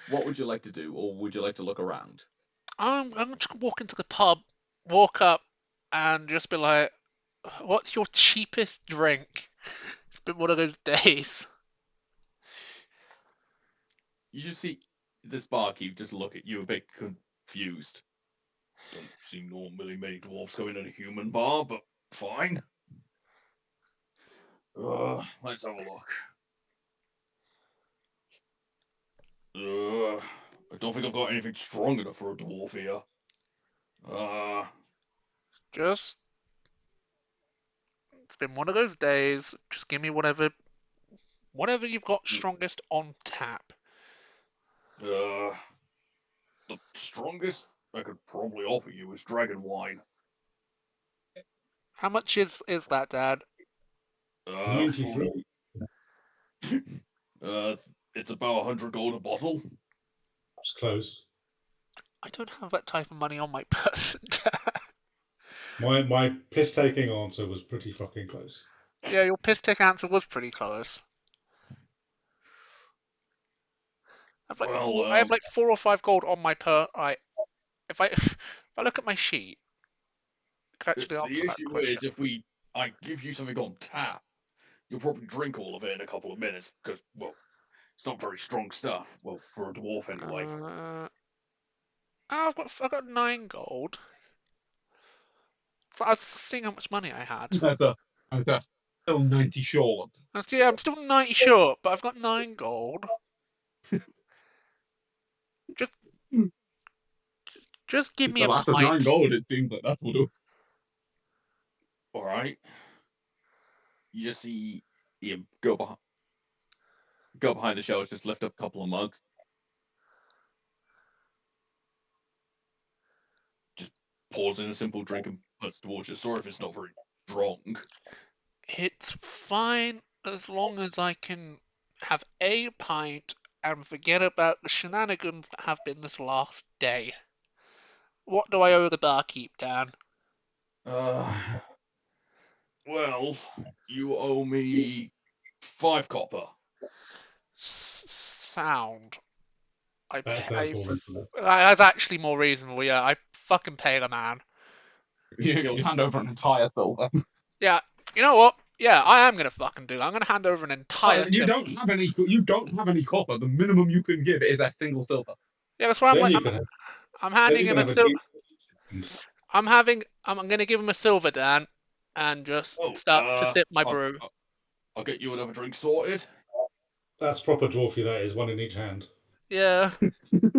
What would you like to do, or would you like to look around? I'm just walk into the pub, walk up, and just be like, "What's your cheapest drink?" It's been one of those days. You just see this barkeep just look at you a bit confused. Don't see normally many dwarves go in at a human bar, but fine. Let's have a look. I don't think I've got anything strong enough for a dwarf here. Just, it's been one of those days. Just give me whatever you've got strongest on tap. The strongest I could probably offer you is dragon wine. How much is that, Dad? 93. It's about 100 gold a bottle. That's close. I don't have that type of money on my person, Dad. My piss-taking answer was pretty fucking close. Yeah, your piss-take answer was pretty close. I have like 4 or 5 gold on my if I look at my sheet, I could actually answer that question. The issue is I give you something on tap, you'll probably drink all of it in a couple of minutes because, well, it's not very strong stuff. Well, for a dwarf anyway. I've got 9 gold. So I was seeing how much money I had. I'm still 90 short. Yeah, I'm still 90 short, but I've got 9 gold. Just give me a pint. 9 gold, it seems like that will do. Alright. You just see him go behind the shelves, just lift up a couple of mugs. Just pours in a simple drink and puts towards your sword if it's not very strong. It's fine as long as I can have a pint and forget about the shenanigans that have been this last day. What do I owe the barkeep, Dan? Well, you owe me 5 copper. Sound. That's actually more reasonable, yeah. I fucking pay the man. You hand over an entire silver. Yeah, you know what? Yeah, I am gonna fucking do that. I'm gonna hand over an entire You don't have any copper. The minimum you can give is a single silver. Yeah, that's why I'm handing him a silver. I'm gonna give him a silver, Dan, and just start to sip my brew. I'll get you another drink sorted. That's proper dwarfy, that is, one in each hand. Yeah. You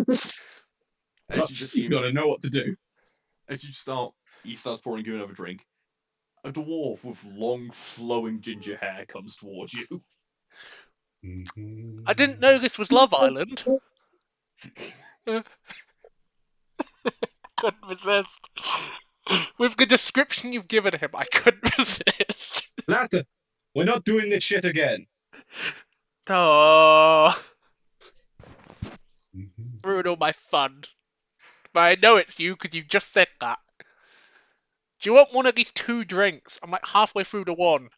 gotta know what to do. As he starts pouring you another drink. A dwarf with long, flowing ginger hair comes towards you. I didn't know this was Love Island. Couldn't resist. With the description you've given him, I couldn't resist. Latter, we're not doing this shit again. Oh. Ruined all my fun. But I know it's you because you just said that. Do you want one of these 2 drinks? I'm like halfway through the one.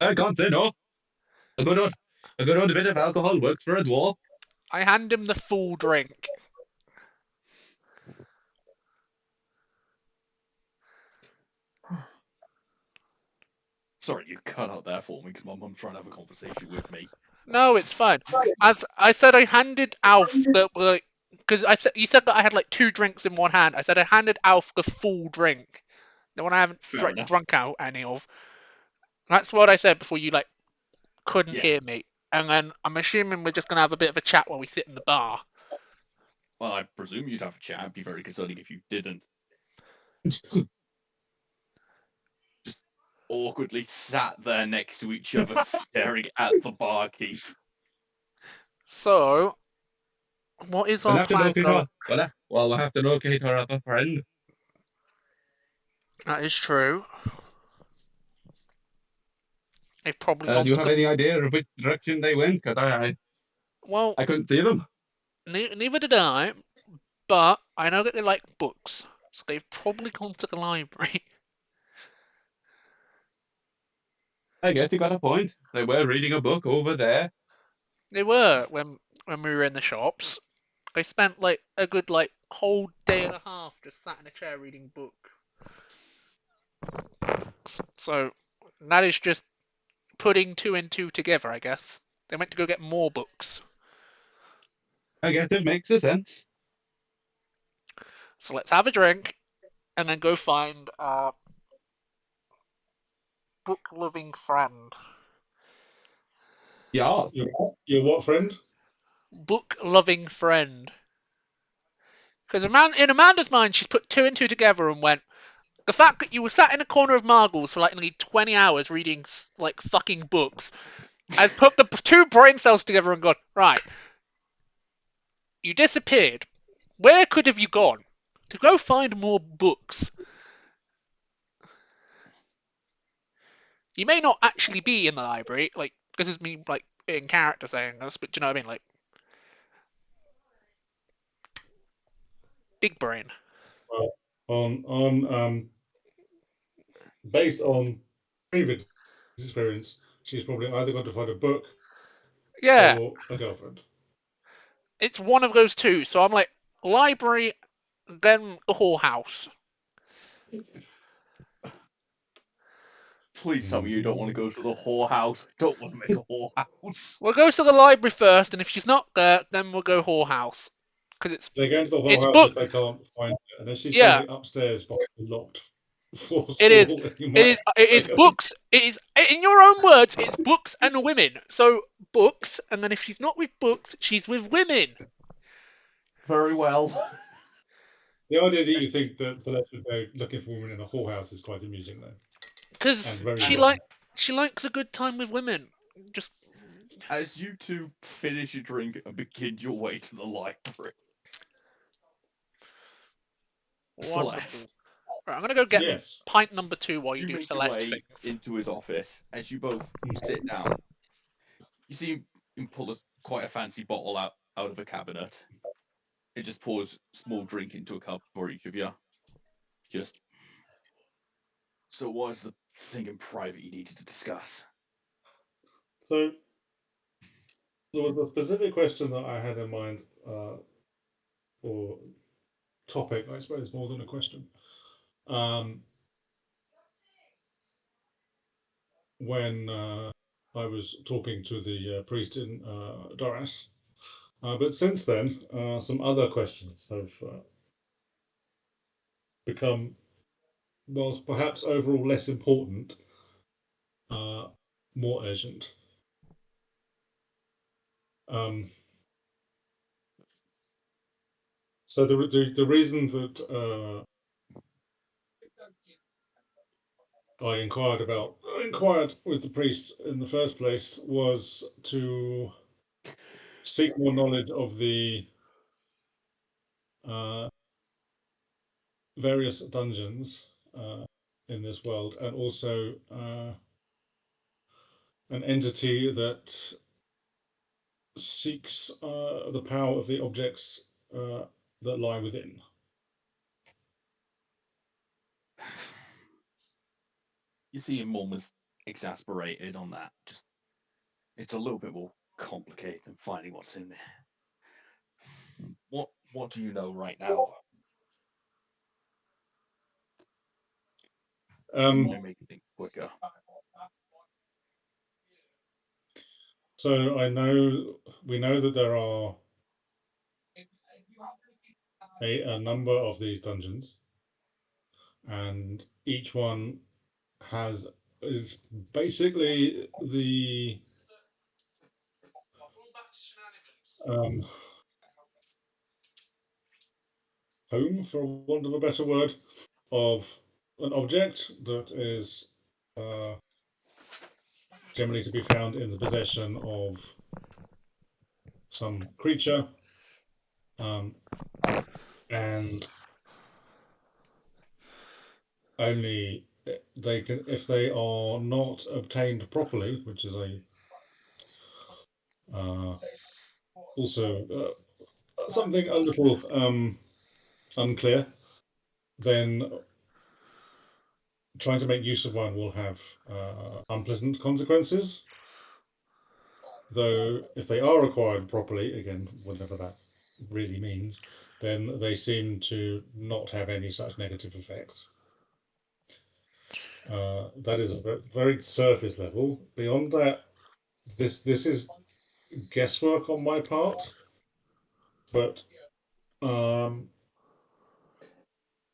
I can't say no. A good old bit of alcohol works for a dwarf. I hand him the full drink. Sorry, you cut out there for me because my mum's trying to have a conversation with me. No, it's fine. As I said, I handed Alf the because you said that I had like 2 drinks in one hand. I said I handed Alf the full drink, the one I haven't drunk out any of. That's what I said before you couldn't hear me. And then I'm assuming we're just gonna have a bit of a chat while we sit in the bar. Well, I presume you'd have a chat. It'd be very concerning if you didn't. Just awkwardly sat there next to each other, staring at the barkeep. So, what is our plan? We'll have to locate our other friend. That is true. They've probably gone. Do you have any idea of which direction they went? Because I couldn't see them. Neither did I, but I know that they like books, so they've probably gone to the library. I guess you got a point. They were reading a book over there. They were when we were in the shops. They spent a good whole day and a half just sat in a chair reading a book. So that is just putting 2 and 2 together, I guess. They went to go get more books. I guess it makes sense. So let's have a drink, and then go find our book-loving friend. Yeah. Your what friend? Book-loving friend. Because in Amanda's mind, she's put 2 and 2 together and went, the fact that you were sat in a corner of Margles for nearly 20 hours reading fucking books has put the 2 brain cells together and gone, right, You disappeared. Where could have you gone? To go find more books. You may not actually be in the library, like, this is me, like, in character saying this, but do you know what I mean? Like, big brain. Well, based on previous experience, she's probably either got to find a book or a girlfriend. It's one of those two, so I'm like, library, then the whorehouse. Please tell me you don't want to go to the whorehouse. Don't want to make a whorehouse. We'll go to the library first, and if she's not there, then we'll go whorehouse. Because they go into the whorehouse if they can't find it, and then she's standing upstairs by the locked floor. It is books. It is, in your own words, it's books and women. So books, and then if she's not with books, she's with women. Very well. The idea that you think that Celeste would go looking for women in a whorehouse is quite amusing, though. Because she likes a good time with women. Just as you two finish your drink and begin your way to the library. Celeste. Right, I'm gonna go get pint number 2 while you do Celeste things. Into his office as you both sit down. You see him pull quite a fancy bottle out of a cabinet. It just pours small drink into a cup for each of you. So what is the thing in private you needed to discuss? So there was a specific question that I had in mind or topic, I suppose, more than a question. When I was talking to the priest in Doras. But since then, some other questions have become, whilst perhaps overall less important, more urgent. So the reason that I inquired with the priest in the first place was to seek more knowledge of the various dungeons in this world, and also an entity that seeks the power of the objects that lie within. You see him almost exasperated on that. Just, it's a little bit more complicated than finding what's in there. What do you know right now? Make things quicker. So we know that there are a number of these dungeons, and each one is basically the home, for want of a better word, of an object that is generally to be found in the possession of some creature, and only they can, if they are not obtained properly, which is also something a little unclear, then trying to make use of one will have unpleasant consequences. Though if they are acquired properly, again, whatever that really means, then they seem to not have any such negative effects. That is a very surface level. Beyond that, this is guesswork on my part, but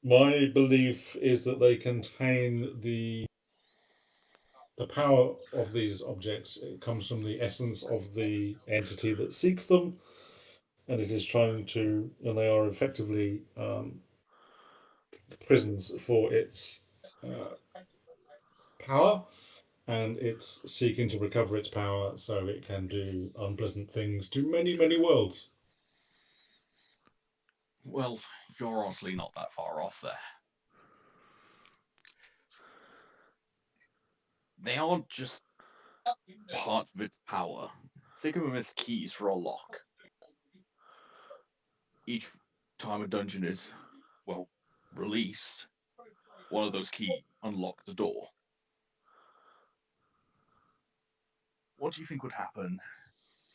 my belief is that they contain the power of these objects. It comes from the essence of the entity that seeks them, and it is trying to, and they are effectively prisons for its power, and it's seeking to recover its power so it can do unpleasant things to many, many worlds. Well, you're honestly not that far off there. They aren't just part of its power. Think of them as keys for a lock. Each time a dungeon is, well, released, one of those keys unlock the door. What do you think would happen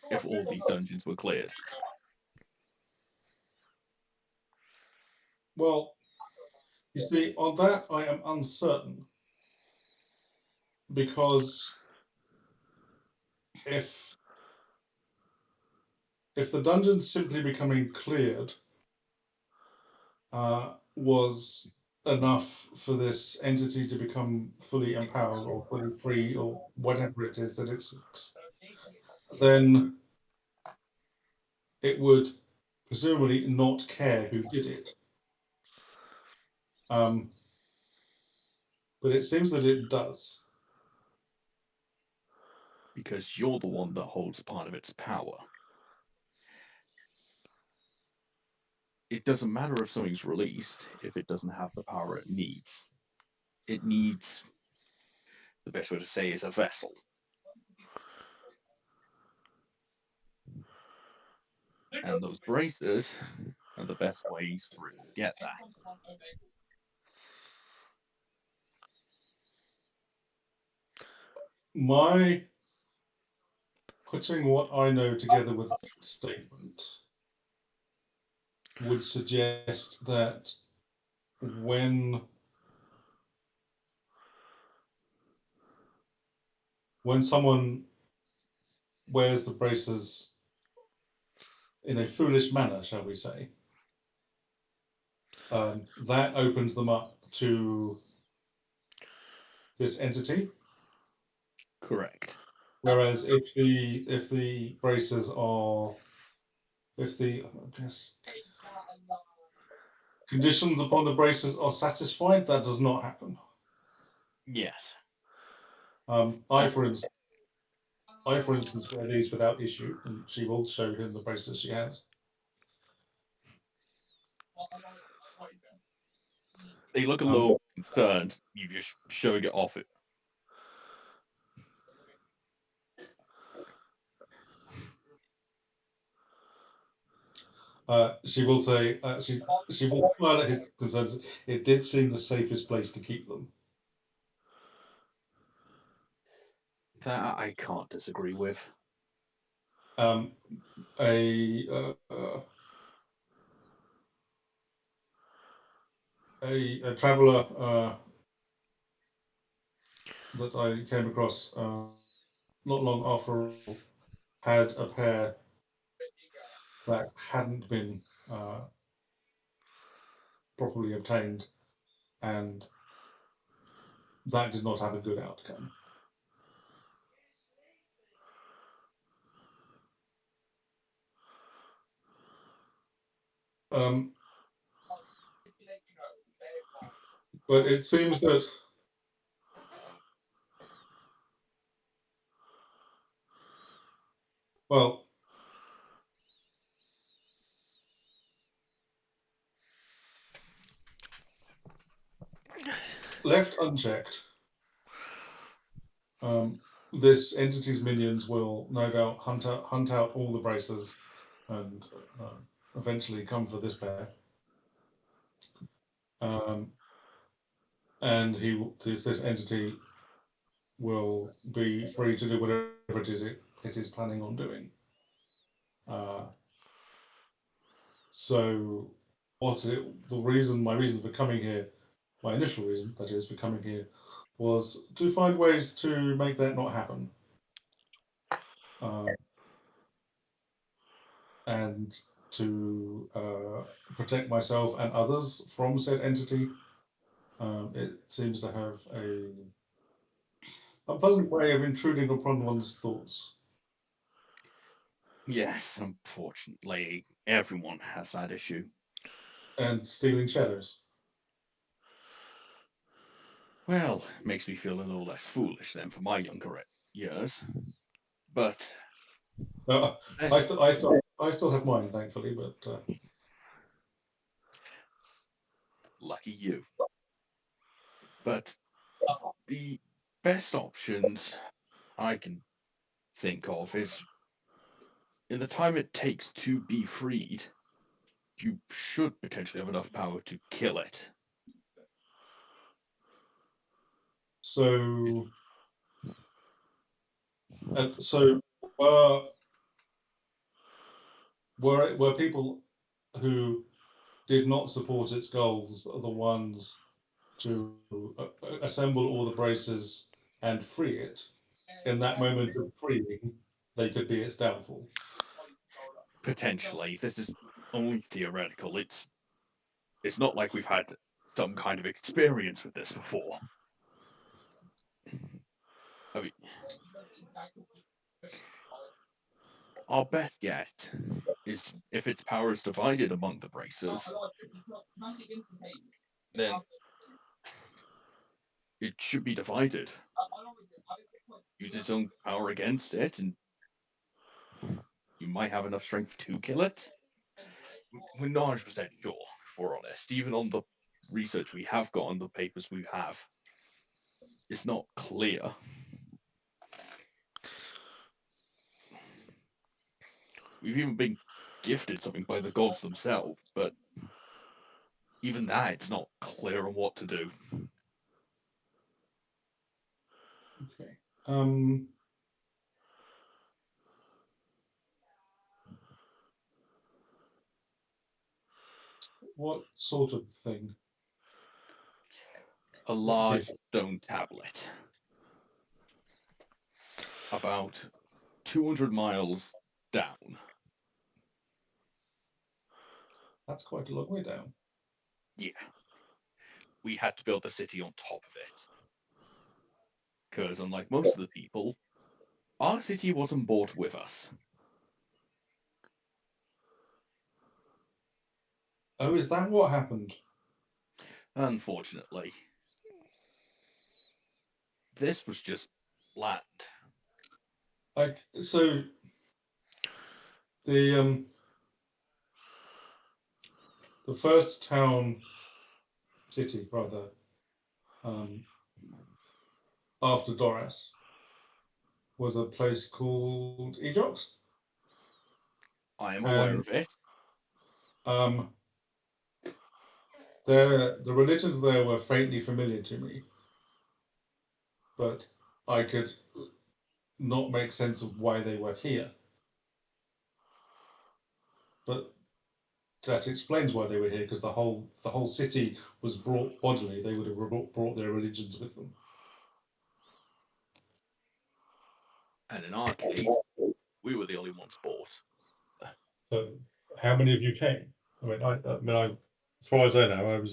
if all these dungeons were cleared? Well, you see, on that I am uncertain. Because if the dungeons simply becoming cleared was enough for this entity to become fully empowered or fully free or whatever it is that it seeks, then it would presumably not care who did it. But it seems that it does. Because you're the one that holds part of its power. It doesn't matter if something's released if it doesn't have the power it needs. It needs, the best way to say is a vessel. And those braces are the best ways for it to get that. My putting what I know together with that statement would suggest that when someone wears the braces in a foolish manner, shall we say, that opens them up to this entity. Correct. Whereas if the braces are, conditions upon the braces are satisfied, that does not happen. Yes. I, for instance, wear these without issue, and she will show him the braces she has. They look a little concerned. You're just showing it off. She will say, she will smile at his concerns. It did seem the safest place to keep them. That I can't disagree with. A traveller that I came across not long after had a pair that hadn't been properly obtained, and that did not have a good outcome. But it seems that left unchecked, this entity's minions will no doubt hunt out all the braces and eventually come for this pair. And this entity will be free to do whatever it is planning on doing. So, my reason for coming here, my initial reason, that is, for coming here, was to find ways to make that not happen. And to protect myself and others from said entity. It seems to have a pleasant way of intruding upon one's thoughts. Yes, unfortunately, everyone has that issue. And stealing shadows. Well, it makes me feel a little less foolish than for my younger years. But I still have mine, thankfully. But Lucky you. But the best options I can think of is, in the time it takes to be freed, you should potentially have enough power to kill it. So, were people who did not support its goals the ones to assemble all the braces and free it? In that moment of freeing, they could be its downfall. Potentially, this is only theoretical. It's not like we've had some kind of experience with this before. I mean, our best guess is if its power is divided among the bracers, then it should be divided. Use its own power against it, and you might have enough strength to kill it. We're not 100% sure, if we're honest. Even on the research we have got, on the papers we have, it's not clear. We've even been gifted something by the gods themselves, but even that, it's not clear on what to do. Okay. What sort of thing? A large stone tablet. About 200 miles down. That's quite a long way down. Yeah. We had to build the city on top of it. Because unlike most of the people, our city wasn't bought with us. Oh, is that what happened? Unfortunately. This was just land. So the first city rather, after Doras, was a place called Ejox. I am aware of it. The religions there were faintly familiar to me, but I could not make sense of why they were here. But that explains why they were here, because the whole city was brought bodily. They would have brought their religions with them. And in our case, we were the only ones bought. So, how many of you came? I mean, as far as I know,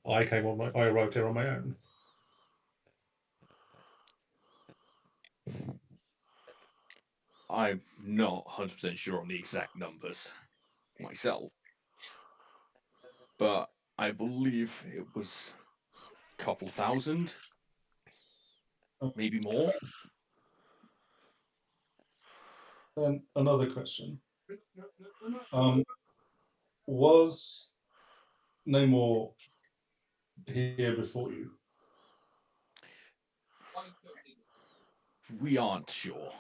I arrived here on my own. I'm not 100% sure on the exact numbers myself, but I believe it was a couple thousand, maybe more. And another question. Was Namor here before you? We aren't sure.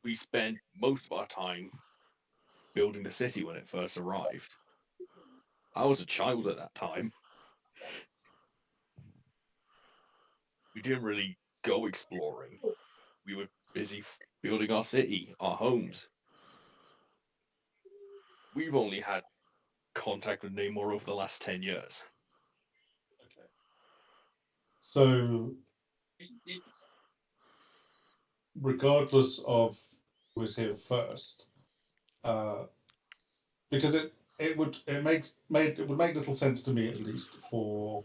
We spent most of our time building the city when it first arrived. I was a child at that time. We didn't really go exploring. We were busy building our city, our homes. We've only had contact with Namor over the last 10 years. Okay. So, regardless of who was here first, because it would make little sense to me, at least, for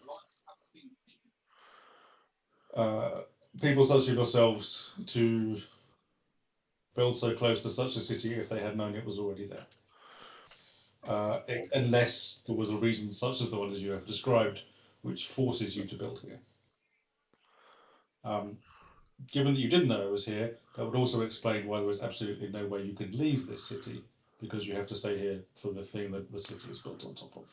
people such as yourselves to build so close to such a city if they had known it was already there. Unless there was a reason such as the one as you have described, which forces you to build here. Given that you didn't know it was here, that would also explain why there was absolutely no way you could leave this city, because you have to stay here for the thing that the city is built on top of.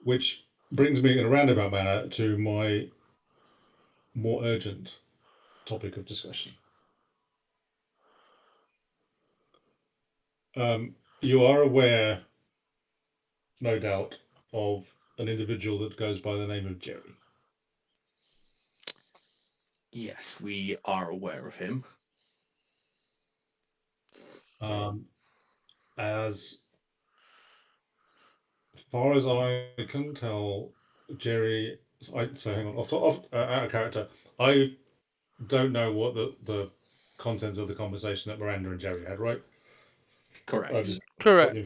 Which brings me in a roundabout manner to my more urgent topic of discussion. You are aware, no doubt, of an individual that goes by the name of Jerry. Yes, we are aware of him. As far as I can tell, Jerry. So hang on, out of character. I don't know what the contents of the conversation that Miranda and Jerry had, right? Correct. Correct.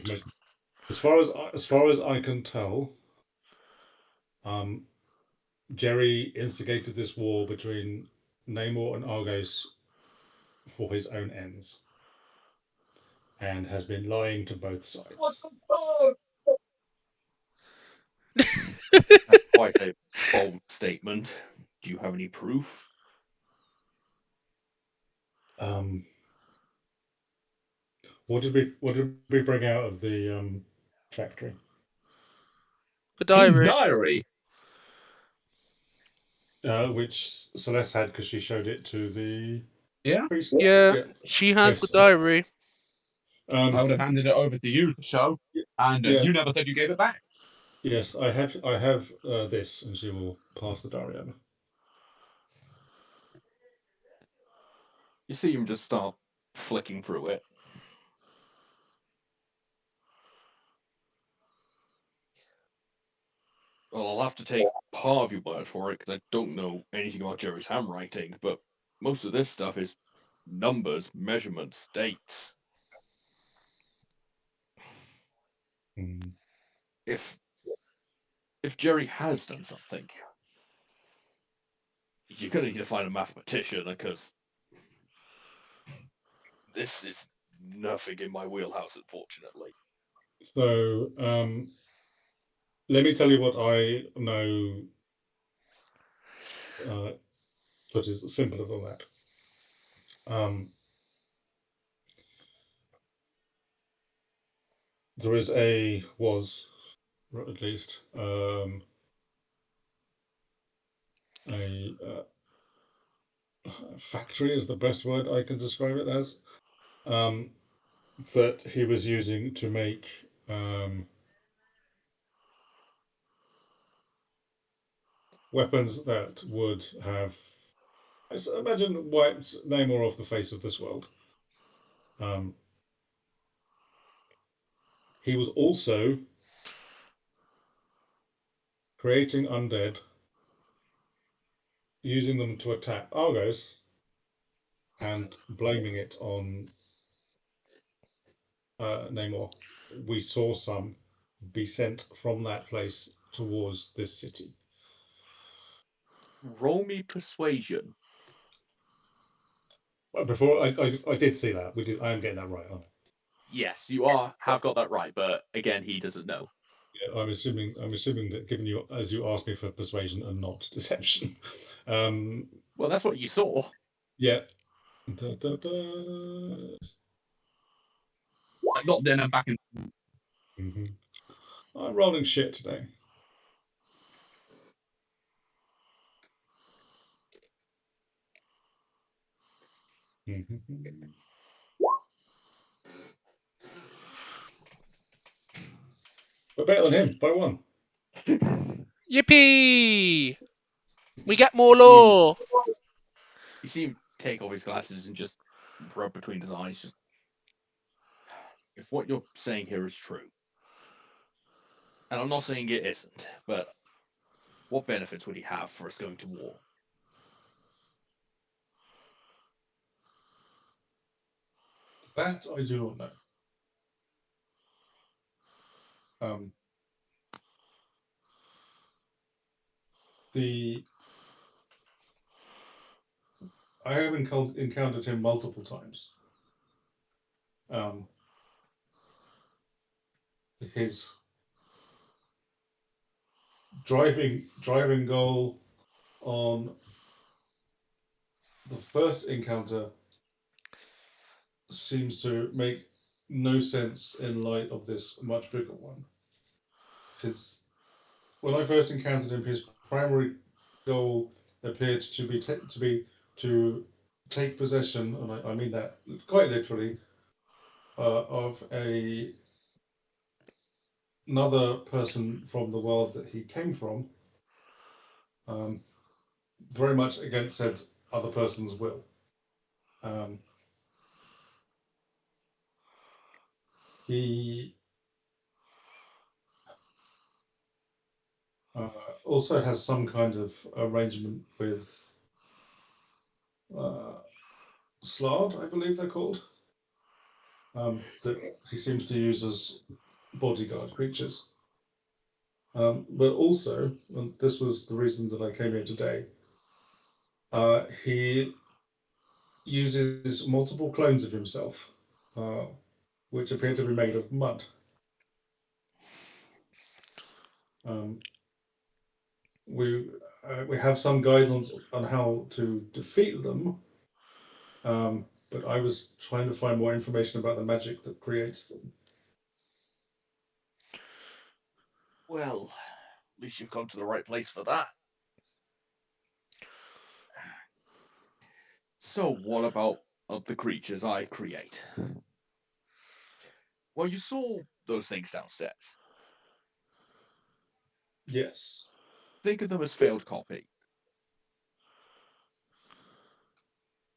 As far as I can tell, Jerry instigated this war between Namor and Argos for his own ends, and has been lying to both sides. What the fuck? That's quite a bold statement. Do you have any proof? What did we bring out of the factory? The diary. Diary. Which Celeste had because she showed it to the priest. Yeah, she has the diary. I would have handed it over to you to show, and you never said you gave it back. Yes, I have this, and she will pass the diary over. You see him just start flicking through it. Well, I'll have to take part of your word for it because I don't know anything about Jerry's handwriting, but most of this stuff is numbers, measurements, dates. If Jerry has done something, you're going to need to find a mathematician because this is nothing in my wheelhouse, unfortunately. So, let me tell you what I know that is simpler than that. There is at least a factory is the best word I can describe it as, that he was using to make weapons that would have, imagine, wiped Namor off the face of this world. He was also creating undead, using them to attack Argos, and blaming it on Namor. We saw some be sent from that place towards this city. Roll me persuasion. Before I did see that. I am getting that right, aren't I? Yes, you have got that right, but again, he doesn't know. Yeah, I'm assuming that, given you as you asked me for persuasion and not deception. Well, that's what you saw. Yeah. I got dinner back in. I'm rolling shit today. We're better than him by one. Yippee! We get more law. You see him take off his glasses and just rub between his eyes. Just, if what you're saying here is true, and I'm not saying it isn't, but what benefits would he have for us going to war? That I do not know. I have encountered him multiple times. His driving goal on the first encounter seems to make no sense in light of this much bigger one. His when I first encountered him, his primary goal appeared to be to take possession, and I mean that quite literally, of another person from the world that he came from, very much against said other person's will. He also has some kind of arrangement with Slard, I believe they're called, that he seems to use as bodyguard creatures. But also, and this was the reason that I came here today, he uses multiple clones of himself, which appear to be made of mud. We have some guidance on how to defeat them, but I was trying to find more information about the magic that creates them. Well, at least you've come to the right place for that. So, what about the creatures I create? Well, you saw those things downstairs. Yes. Think of them as failed copy.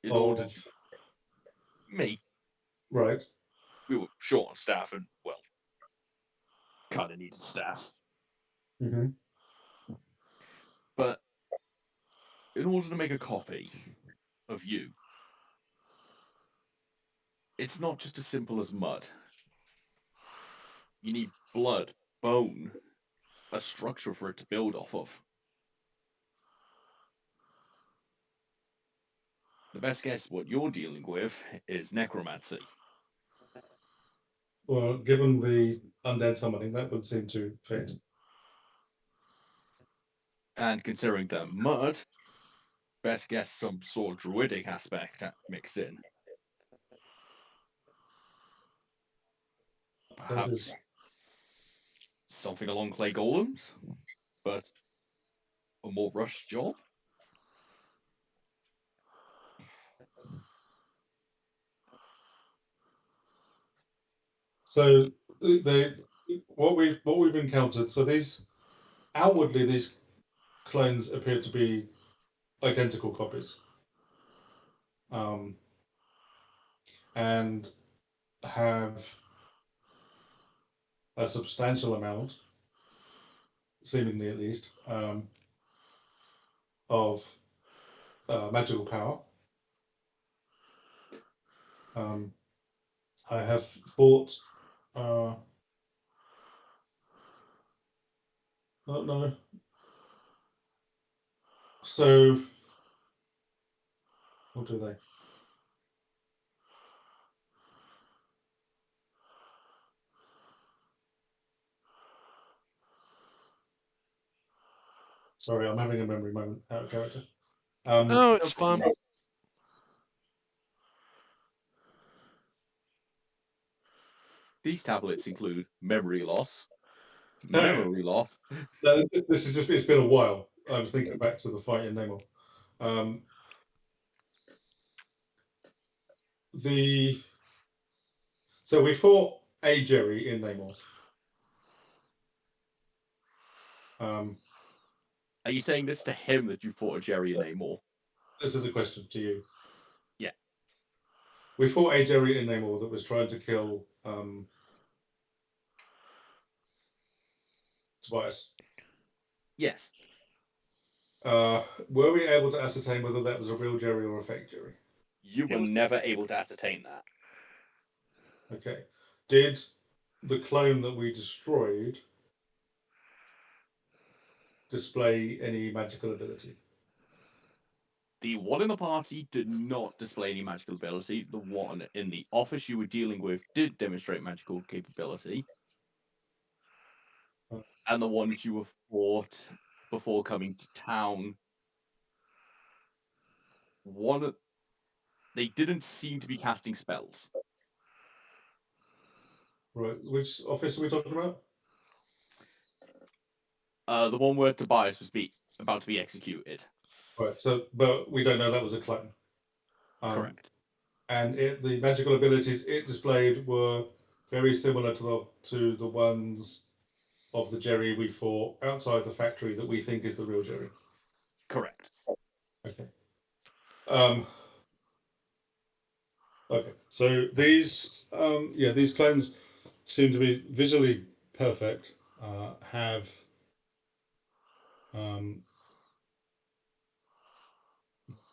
In order to me, right? We were short on staff, and well, kind of needed staff. Mm-hmm. But in order to make a copy of you, it's not just as simple as mud. You need blood, bone, a structure for it to build off of. The best guess what you're dealing with is necromancy. Well, given the undead summoning, that would seem to fit. And considering the mud, best guess some sort of druidic aspect mixed in. Perhaps something along clay golems, but a more rushed job. So what we've encountered. So these outwardly these clones appear to be identical copies, and have a substantial amount, seemingly at least, of magical power. I have fought. No. So, what do they? Sorry, I'm having a memory moment out of character. Oh, it's fun. These tablets include memory loss. Memory loss. No, this is just, it's been a while. I was thinking back to the fight in Namor. So we fought a Jerry in Namor. Are you saying this to him that you fought a Jerry in Namor? This is a question to you. Yeah. We fought a Jerry in Namor that was trying to kill Tobias. Yes. Were we able to ascertain whether that was a real Jerry or a fake Jerry? You were never able to ascertain that. Okay. Did the clone that we destroyed display any magical ability? The one in the party did not display any magical ability. The one in the office you were dealing with did demonstrate magical capability. And the ones you were fought before coming to town, they didn't seem to be casting spells. Right. Which office are we talking about? The one where Tobias was about to be executed. Right. So, but we don't know that was a clone. Correct. And the magical abilities it displayed were very similar to the ones of the Jerry we fought outside the factory that we think is the real Jerry. Correct. Okay. Okay. So these these clones seem to be visually perfect. Have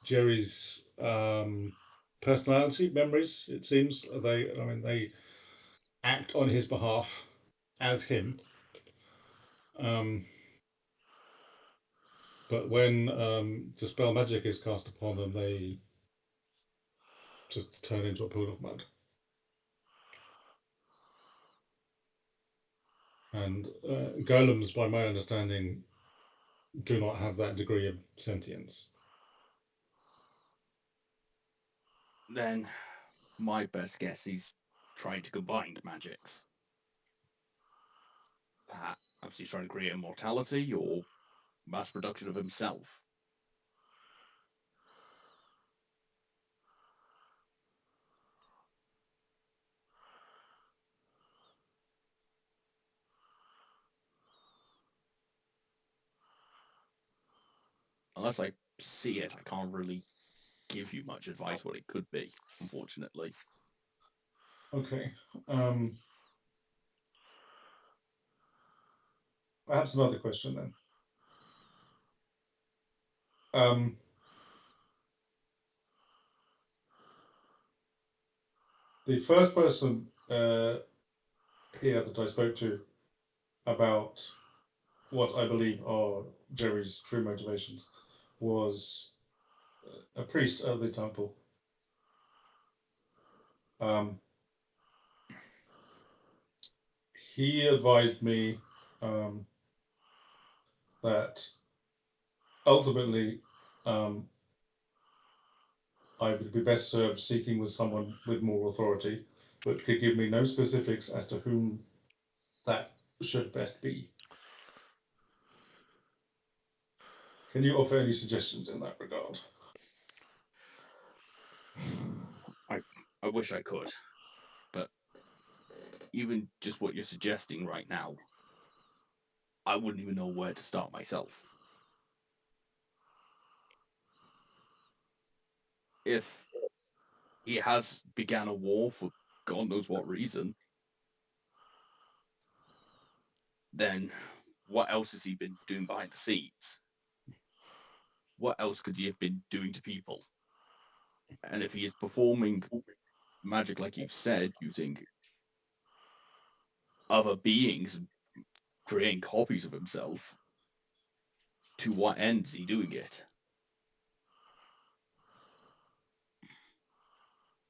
Jerry's personality, memories. It seems they act on his behalf as him. But when Dispel Magic is cast upon them, they just turn into a pool of mud. And golems, by my understanding, do not have that degree of sentience. Then my best guess is trying to combine magics. Perhaps he's trying to create immortality or mass production of himself. Unless I see it, I can't really give you much advice what it could be, unfortunately. Okay. Perhaps another question then. The first person here that I spoke to about what I believe are Jerry's true motivations was a priest of the temple. He advised me that ultimately I would be best served seeking with someone with more authority, but could give me no specifics as to whom that should best be. Can you offer any suggestions in that regard? I wish I could, but even just what you're suggesting right now, I wouldn't even know where to start myself. If he has began a war for God knows what reason, then what else has he been doing behind the scenes? What else could he have been doing to people? And if he is performing magic, like you've said, using other beings and creating copies of himself, to what end is he doing it?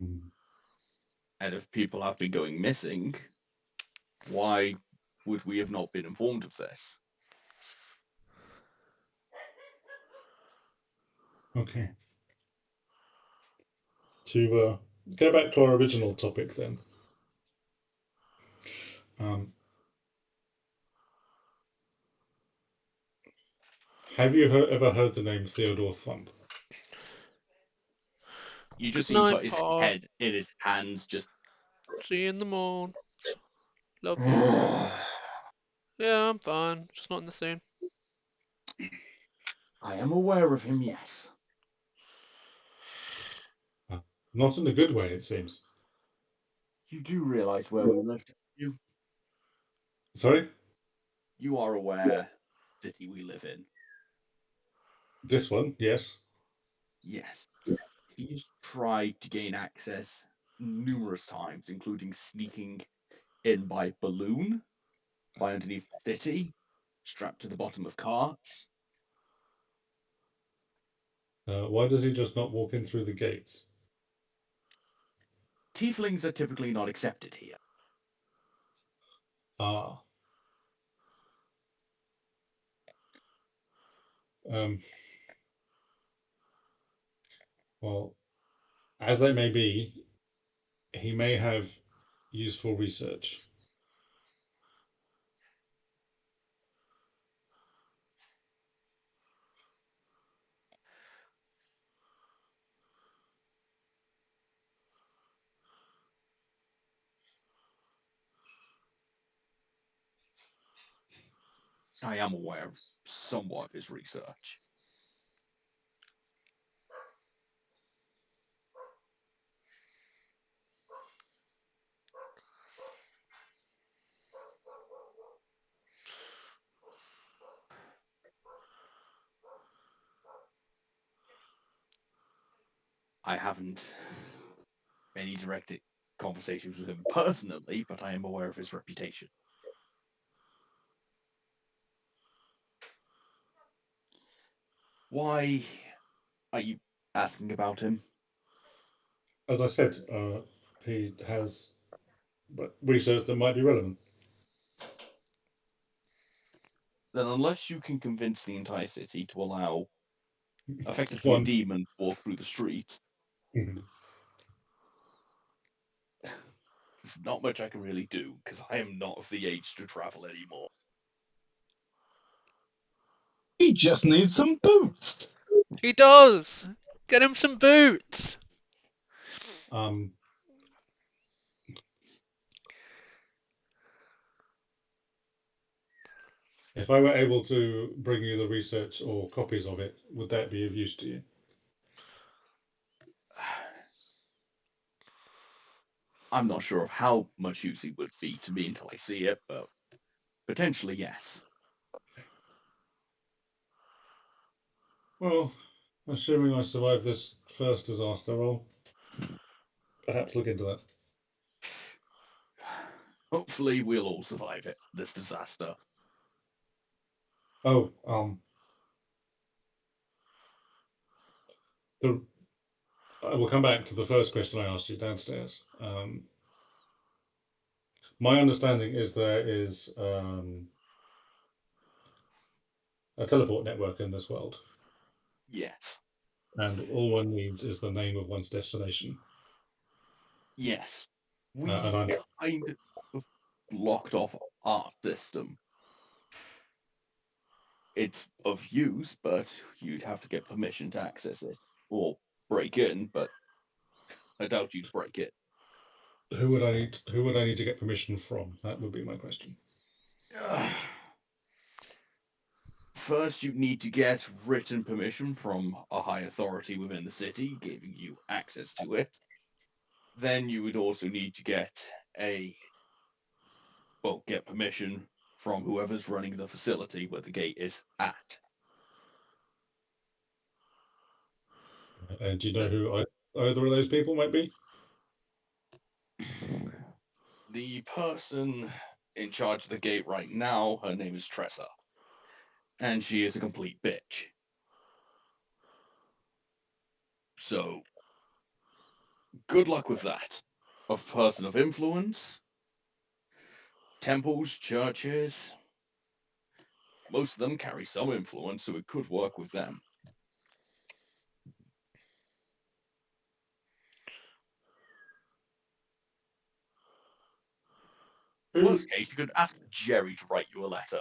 And if people have been going missing, why would we have not been informed of this? Okay. To go back to our original topic then. Have you ever heard the name Theodore Thump? You just see him put his head in his hands, just... See you in the morning. Love you. Yeah, I'm fine. Just not in the scene. I am aware of him, yes. Not in a good way, it seems. You do realise where we live, don't you? Sorry? You are aware the city we live in. This one, yes. Yes. He's tried to gain access numerous times, including sneaking in by balloon, by underneath the city, strapped to the bottom of carts. Why does he just not walk in through the gates? Tieflings are typically not accepted here. Ah. Well, as they may be, he may have useful research. I am aware of somewhat of his research. I haven't any direct conversations with him personally, but I am aware of his reputation. Why are you asking about him? As I said, he has research that might be relevant. Then unless you can convince the entire city to allow effectively a demon to walk through the streets, there's not much I can really do, because I am not of the age to travel anymore. He just needs some boots. He does. Get him some boots. If I were able to bring you the research or copies of it, would that be of use to you? I'm not sure of how much use it would be to me until I see it, but potentially yes. Well, assuming I survive this first disaster, I'll perhaps look into that. Hopefully we'll all survive it, this disaster. Oh, I will come back to the first question I asked you downstairs. My understanding is there is a teleport network in this world. Yes. And all one needs is the name of one's destination. Yes. We kind of blocked off our system. It's of use, but you'd have to get permission to access it. Or break in, but I doubt you'd break it. Who would I need to get permission from? That would be my question. First, you need to get written permission from a high authority within the city, giving you access to it. Then you would also need to get permission from whoever's running the facility where the gate is at. And do you know who either of those people might be? The person in charge of the gate right now, her name is Tressa. And she is a complete bitch. So, good luck with that. A person of influence, temples, churches, most of them carry some influence, so it could work with them. Worst case, you could ask Jerry to write you a letter.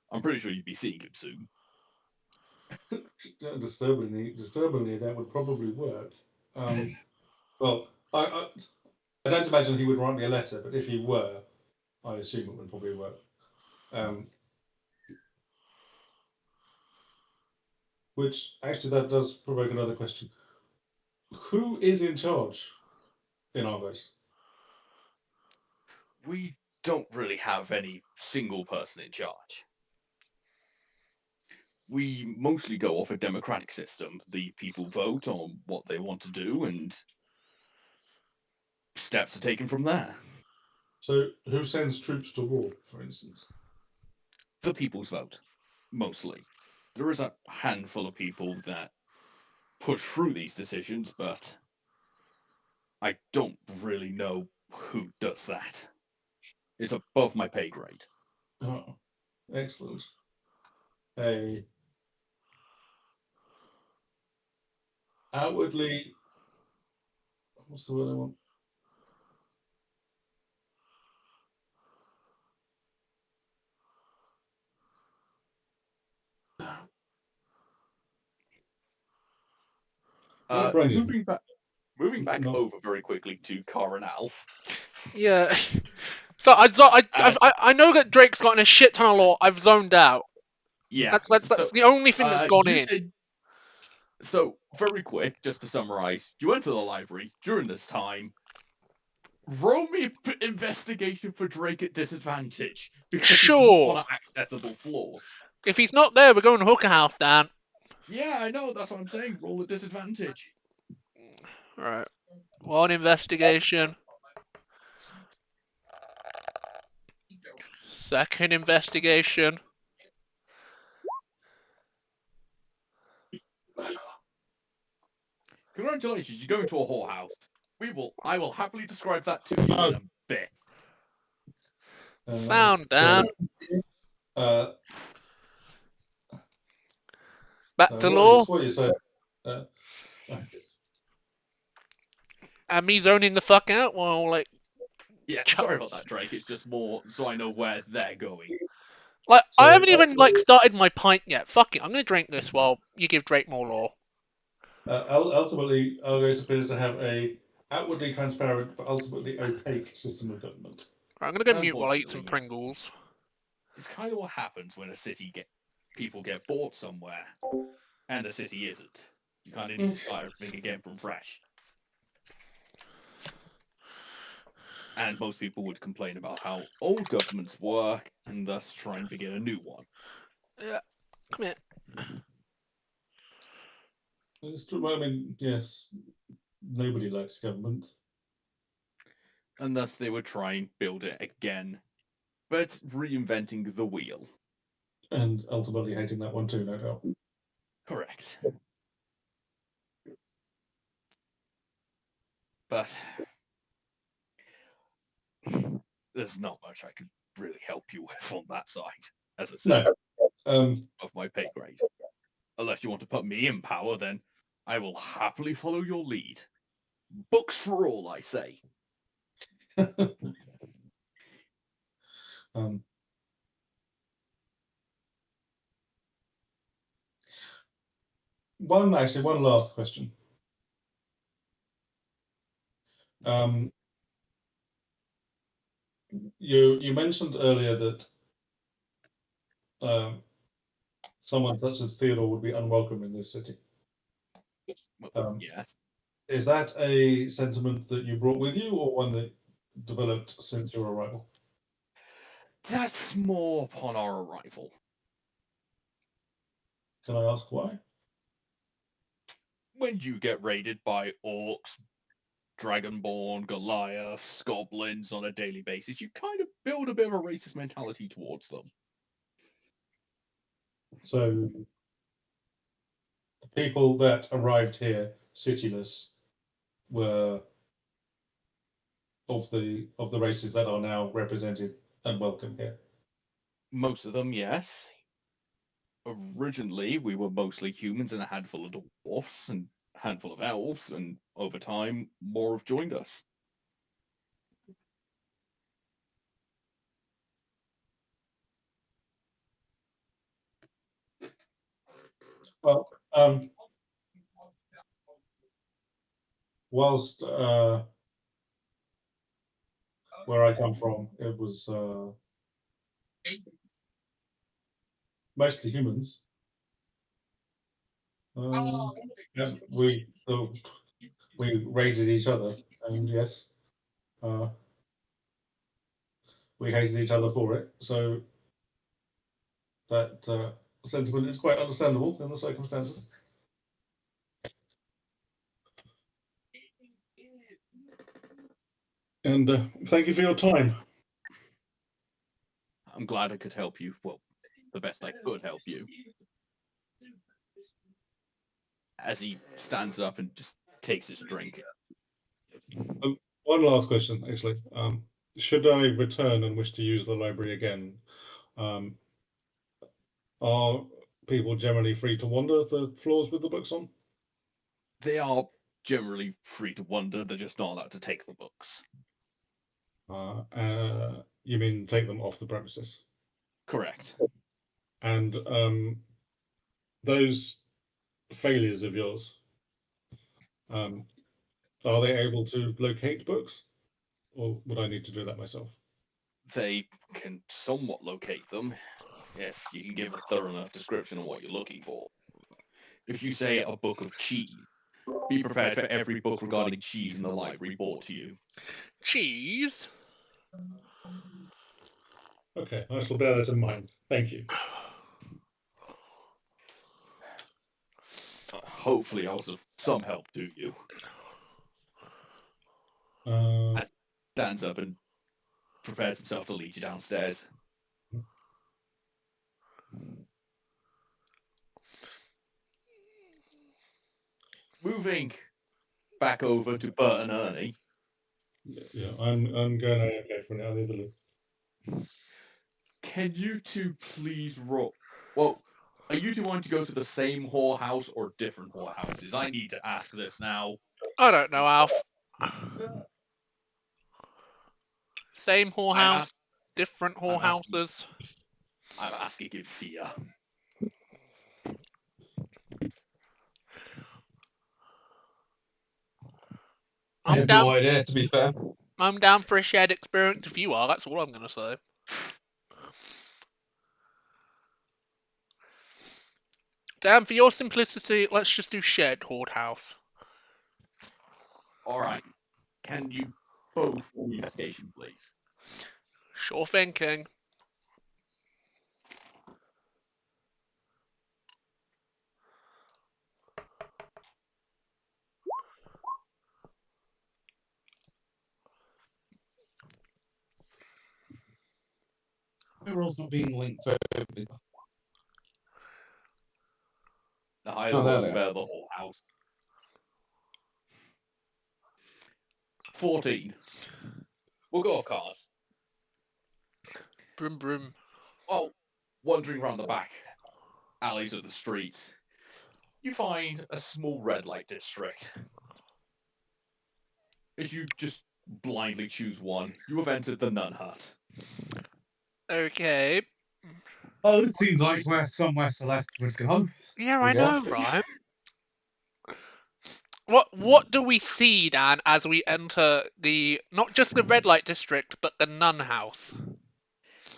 I'm pretty sure you'd be seeing him soon. Disturbingly, that would probably work. Well, I don't imagine he would write me a letter, but if he were, I assume it would probably work. Which actually that does provoke another question. Who is in charge in Argos? We don't really have any single person in charge. We mostly go off a democratic system. The people vote on what they want to do, and steps are taken from there. So, who sends troops to war, for instance? The people's vote, mostly. There is a handful of people that push through these decisions, but I don't really know who does that. It's above my pay grade. Oh, excellent. Outwardly, what's the word I want? Moving back over very quickly to Car and Alf. Yeah. So I know that Drake's got in a shit ton of lore. I've zoned out. Yeah. That's the only thing that's gone in. So, very quick, just to summarize, you went to the library during this time. Roll me investigation for Drake at disadvantage. Because sure. He's on accessible floors. If he's not there, we're going to Hooker House, Dan. Yeah, I know. That's what I'm saying. Roll at disadvantage. Alright. 1 investigation. 2nd investigation. Congratulations, you're going to a whorehouse. I will happily describe that to you in a bit. Sound, Dan. Back to law. What you say? And me zoning the fuck out while, like... Yeah, sorry about that, Drake. It's just more so I know where they're going. Like, so, I haven't even, like, started my pint yet. Fuck it, I'm gonna drink this while you give Drake more law. Ultimately, Argos appears to have a outwardly transparent but ultimately opaque system of government. Right, I'm gonna go mute while I eat some Pringles. It's kind of what happens when people get bored somewhere, and the city isn't. You kind of need to start everything again from fresh. And most people would complain about how old governments work, and thus try and begin a new one. Yeah, come here. It's true. I mean, yes, nobody likes government. And thus they would try and build it again, but reinventing the wheel. And ultimately hating that one too, no doubt. Correct. But there's not much I could really help you with on that side, as I said, of my pay grade. Unless you want to put me in power, then I will happily follow your lead. Books for all, I say. One last question. You mentioned earlier that someone such as Theodore would be unwelcome in this city. Yes. Is that a sentiment that you brought with you, or one that developed since your arrival? That's more upon our arrival. Can I ask why? When you get raided by orcs, Dragonborn, Goliaths, goblins on a daily basis, you kind of build a bit of a racist mentality towards them. So the people that arrived here cityless were of the races that are now represented and welcome here. Most of them, yes. Originally, we were mostly humans and a handful of dwarfs and a handful of elves, and over time, more have joined us. Well, whilst where I come from, it was mostly humans. Yeah, we raided each other, and yes, we hated each other for it. So that sentiment is quite understandable in the circumstances. And thank you for your time. I'm glad I could help you. Well, the best I could help you. As he stands up and just takes his drink. One last question, actually. Should I return and wish to use the library again, are people generally free to wander the floors with the books on? They are generally free to wander. They're just not allowed to take the books. You mean take them off the premises? Correct. And those failures of yours, are they able to locate books, or would I need to do that myself? They can somewhat locate them. if you can give a thorough enough description of what you're looking for. If you say a book of cheese, be prepared for every book regarding cheese in the library brought to you. Cheese? Okay, I shall bear that in mind. Thank you. Hopefully I was of some help to you. Stands up and prepares himself to lead you downstairs. Moving back over to Bert and Ernie. Yeah, I'm going okay for now. Need to look. Can you two please roll? Well, are you two wanting to go to the same whorehouse or different whorehouses? I need to ask this now. I don't know, Alf. Same whorehouse, different whorehouses. I'm asking in fear. I have no idea, to be fair. I'm down for a shared experience if you are, that's all I'm going to say. Dan, for your simplicity, let's just do shared whorehouse. Alright. Can you both roll investigation, please? Sure thinking. My roll's not being linked to everything. The higher the roll, the better the whole house. 14. We'll go off cars. Brum brum. Well, wandering around the back alleys of the streets, you find a small red light district. As you just blindly choose one, you have entered the Nun Hut. Okay. Oh, it seems like where somewhere Celeste would go. Yeah, I know, right? What do we see, Dan, as we enter not just the red light district, but the nun house?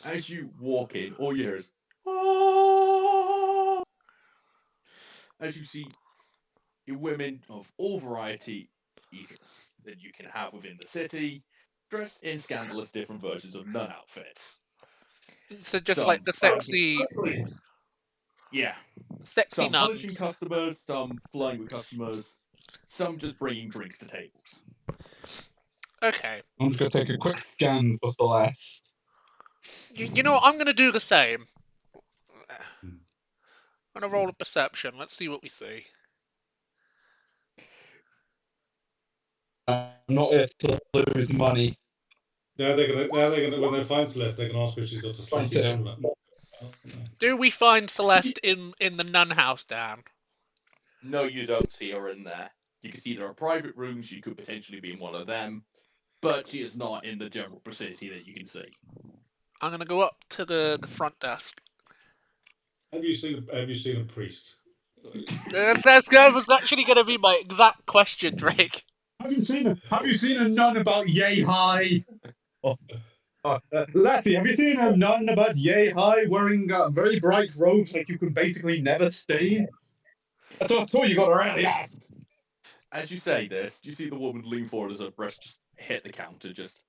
As you walk in, all you hear is "Ah!" As you see women of all varieties that you can have within the city, dressed in scandalous different versions of nun outfits. So just like the sexy... Yeah. Sexy some nuns. punishing customers, some flirting with customers, some just bringing drinks to tables. Okay. I'm just going to take a quick scan for Celeste. You know what? I'm going to do the same. I'm going to roll a perception. Let's see what we see. I'm not here to lose money. Now they're gonna when they find Celeste, they can ask her if she's got a slightly problem. Do we find Celeste in the nun house, Dan? No, you don't see her in there. You can see there are private rooms. She could potentially be in one of them, but she is not in the general vicinity that you can see. I'm going to go up to the front desk. Have you seen a priest? That was actually going to be my exact question, Drake. Have you seen a nun about yay high? Latty, have you seen a nun about yay high wearing very bright robes like you can basically never stain? That's all you got to really ask. As you say this, do you see the woman lean forward as her breast just hit the counter? Just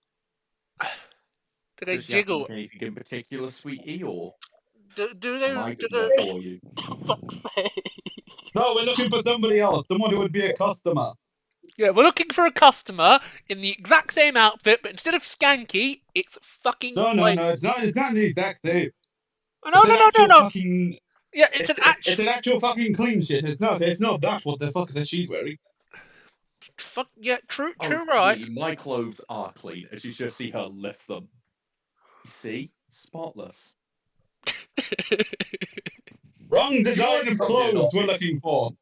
do they jiggle? Anything in particular, sweetie, or do they? Am I do they... they... for you? Fuck's sake. No, we're looking for somebody else, someone who would be a customer. Yeah, we're looking for a customer in the exact same outfit, but instead of skanky, it's fucking. No, it's not the exact same. No. Fucking... Yeah, it's an actual fucking clean shit. It's not that what the fuck that she's wearing. Fuck yeah, true, right. Really, my clothes are clean, as you just see her lift them. You see, spotless. Wrong design of clothes we're looking for.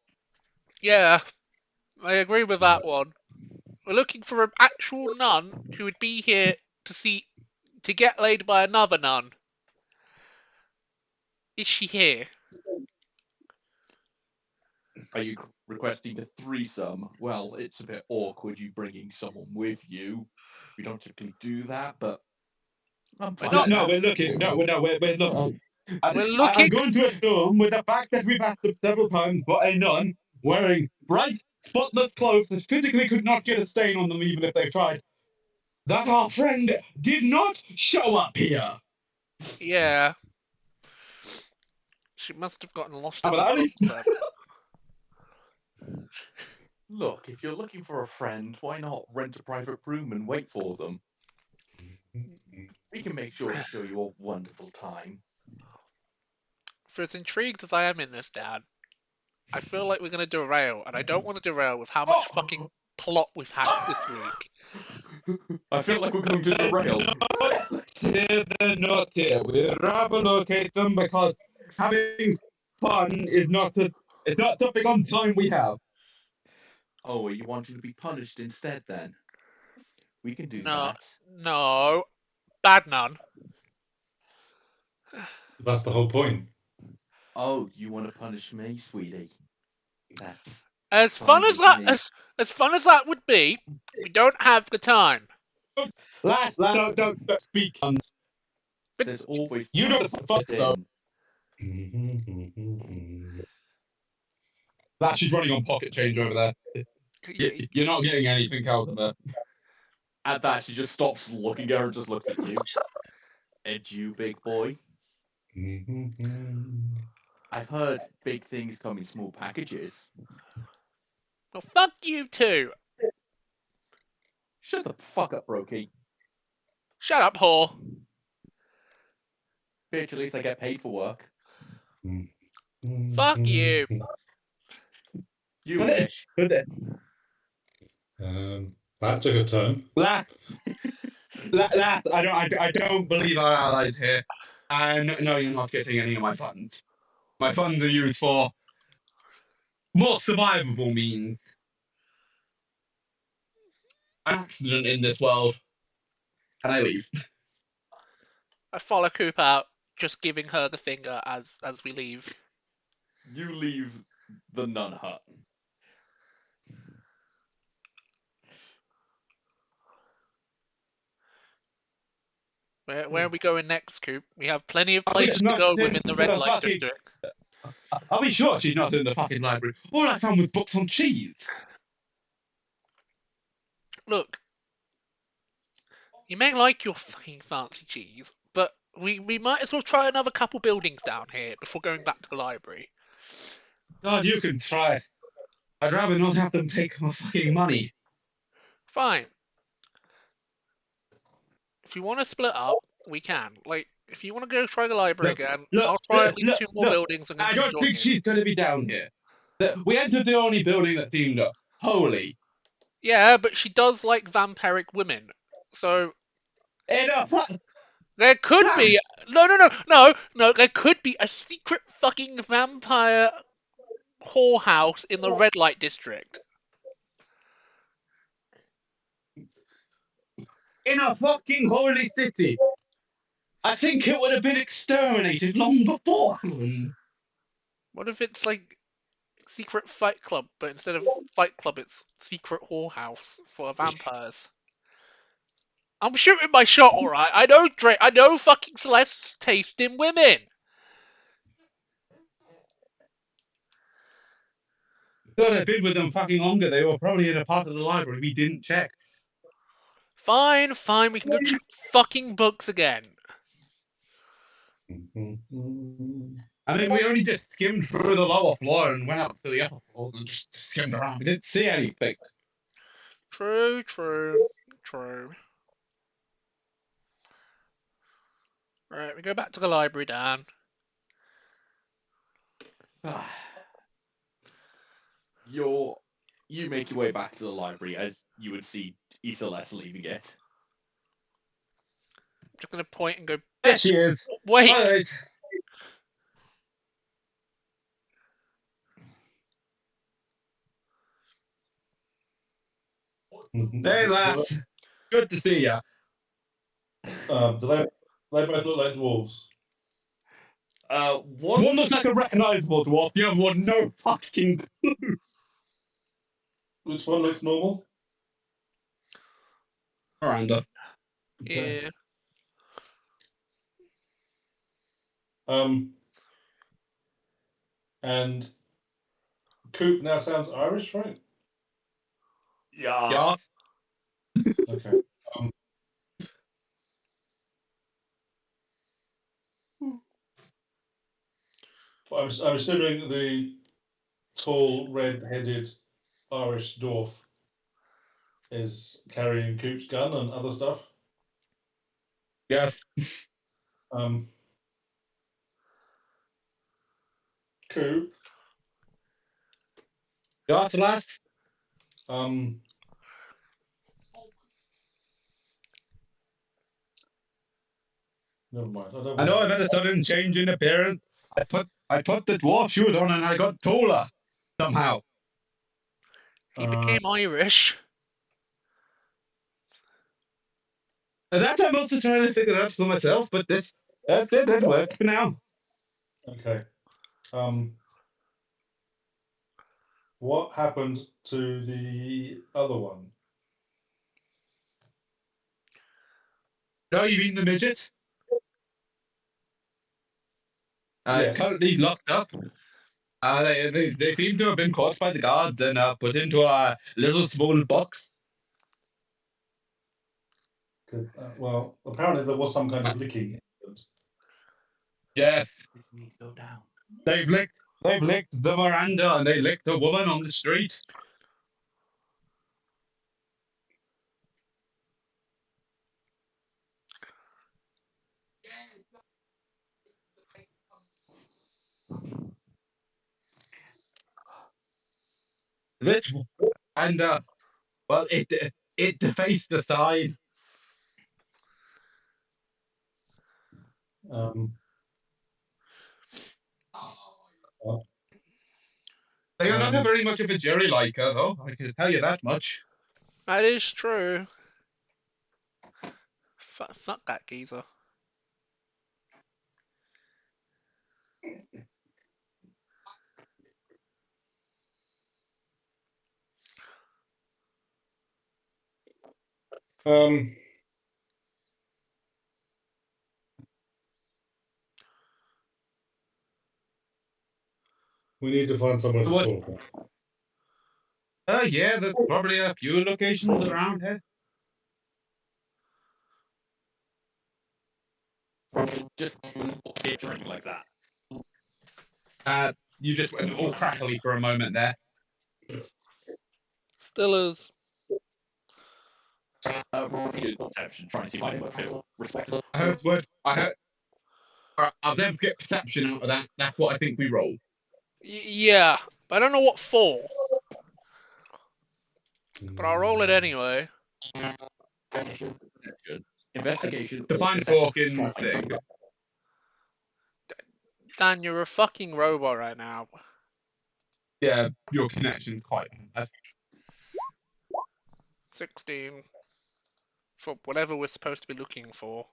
Yeah, I agree with that one. We're looking for an actual nun who would be here to get laid by another nun. Is she here? Are you requesting a threesome? Well, it's a bit awkward you bringing someone with you. We don't typically do that, but I'm fine. We're looking. We're looking. I'm going to assume, with the fact that we've asked them several times for a nun wearing bright, spotless clothes that physically could not get a stain on them even if they tried, that our friend did not show up here. Yeah. She must have gotten lost in How the about books that? then. Look, if you're looking for a friend, why not rent a private room and wait for them? We can make sure to show you a wonderful time. For as intrigued as I am in this, Dad, I feel like we're going to derail, and I don't want to derail with how much fucking plot we've had this week. I feel like we're going to derail. They're not here. We'll locate them because having fun is it's not something on time we have. Oh, are you wanting to be punished instead then? We can do No, that. no. Bad nun. That's the whole point. Oh, you want to punish me, sweetie? That's as fun as that as fun as that would be. We don't have the time. Lad, don't speak. But there's always you know the fuck though. Lad, she's running on pocket change over there. You're not getting anything out of her. At that, she just stops looking at her and just looks at you. And you, big boy? I've heard big things come in small packages. Well, fuck you too. Shut the fuck up, Brokey. Shut up, whore. Bitch, at least I get paid for work. Fuck you. You wish. That took a turn. Lad, I don't believe our allies here. And no, you're not getting any of my funds. My funds are used for more survivable means. An accident in this world. And I leave. I follow Coop out, just giving her the finger as we leave. You leave the nun hut. Where are we going next, Coop? We have plenty of places to go within the red light district. Are we sure she's not in the fucking library? All I found was books on cheese. Look, you may like your fucking fancy cheese, but we might as well try another couple buildings down here before going back to the library. God, you can try it. I'd rather not have them take my fucking money. Fine. If you want to split up, we can. Like, if you want to go try the library again, I'll try at least two more buildings and then I don't think she's going to be down here. We entered the only building that seemed holy. Yeah, but she does like vampiric women, so there could be no. There could be a secret fucking vampire whorehouse in the red light district. In a fucking holy city. I think it would have been exterminated long beforehand. What if it's like secret fight club, but instead of fight club, it's secret whorehouse for vampires? I'm shooting my shot, alright. I know fucking Celeste's taste in women. God, I've been with them fucking longer. They were probably in a part of the library we didn't check. Fine, we can go check fucking books again. I mean, we only just skimmed through the lower floor and went up to the upper floors and just skimmed around. We didn't see anything. True. Right, we go back to the library, Dan. You make your way back to the library as you would see Isoless leaving it. I'm just gonna point and go, There she is. Wait! Hey, lads. Good to see ya. Do they both look like dwarves? One looks like a recognizable dwarf, the other one no fucking clue. Which one looks normal? Miranda. Okay. Yeah. And Coop now sounds Irish, right? Yeah. Okay. I'm assuming the tall, red-headed Irish dwarf is carrying Coop's gun and other stuff. Yes. Coop. Got last. Never mind. I know I've had a sudden change in appearance. I put the dwarf shoes on and I got taller somehow. He became Irish. And that I'm also trying to figure out for myself, but that works for now. Okay. What happened to the other one? No, you mean the midget? Yes. Currently locked up. They seem to have been caught by the guards and put into a little small box. Well, apparently there was some kind of licking. Yes. Go down. They've licked the veranda and they licked the woman on the street. And well, it defaced the sign. They are not very much of a Jerry liker, though. I can tell you that much. That is true. Fuck that geezer. We need to find someone to talk. Yeah, there's probably a few locations around here. Just sit drink like that. You just went all crackly for a moment there. Still is. Perception, trying to see if I can feel respectful. I heard. I'll never get perception out of that. That's what I think we roll. Yeah, but I don't know what for. But I'll roll it anyway. Investigation. To find talking thing. Dan, you're a fucking robot right now. Yeah, your connection's quite bad. 16. For whatever we're supposed to be looking for.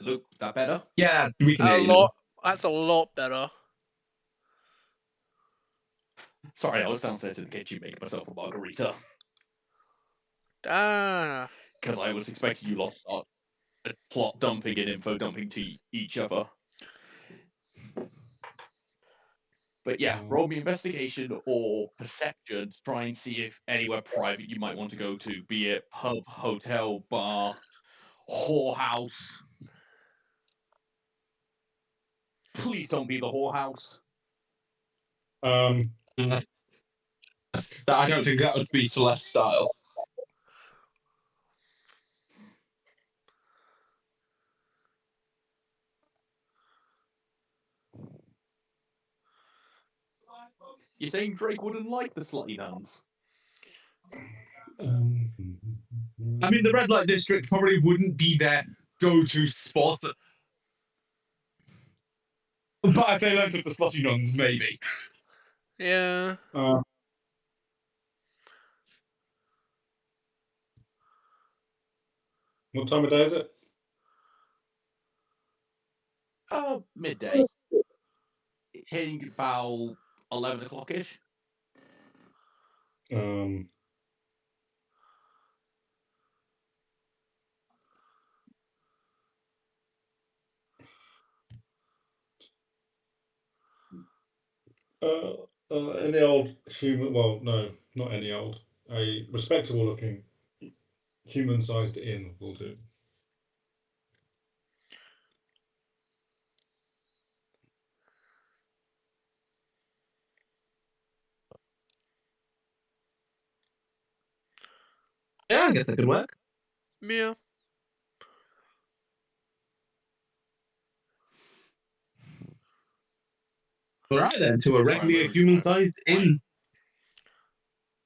Luke, that better? Yeah, we can hear you. That's a lot better. Sorry, I was downstairs in the kitchen making myself a margarita. Because I was expecting you lot to start plot dumping and info dumping to each other. But yeah, roll me investigation or perception to try and see if anywhere private you might want to go to, be it pub, hotel, bar, whorehouse. Please don't be the whorehouse. I don't think that would be Celeste style. You're saying Drake wouldn't like the slutty nuns? I mean, the red light district probably wouldn't be their go-to spot. But if they learned of the slutty nuns, maybe. Yeah. What time of day is it? Midday. Hitting about 11 o'clock-ish. Any old human? Well, no, not any old. A respectable-looking, human-sized inn will do. Yeah, I guess that could work. Yeah. All right then, to a regular human-sized inn.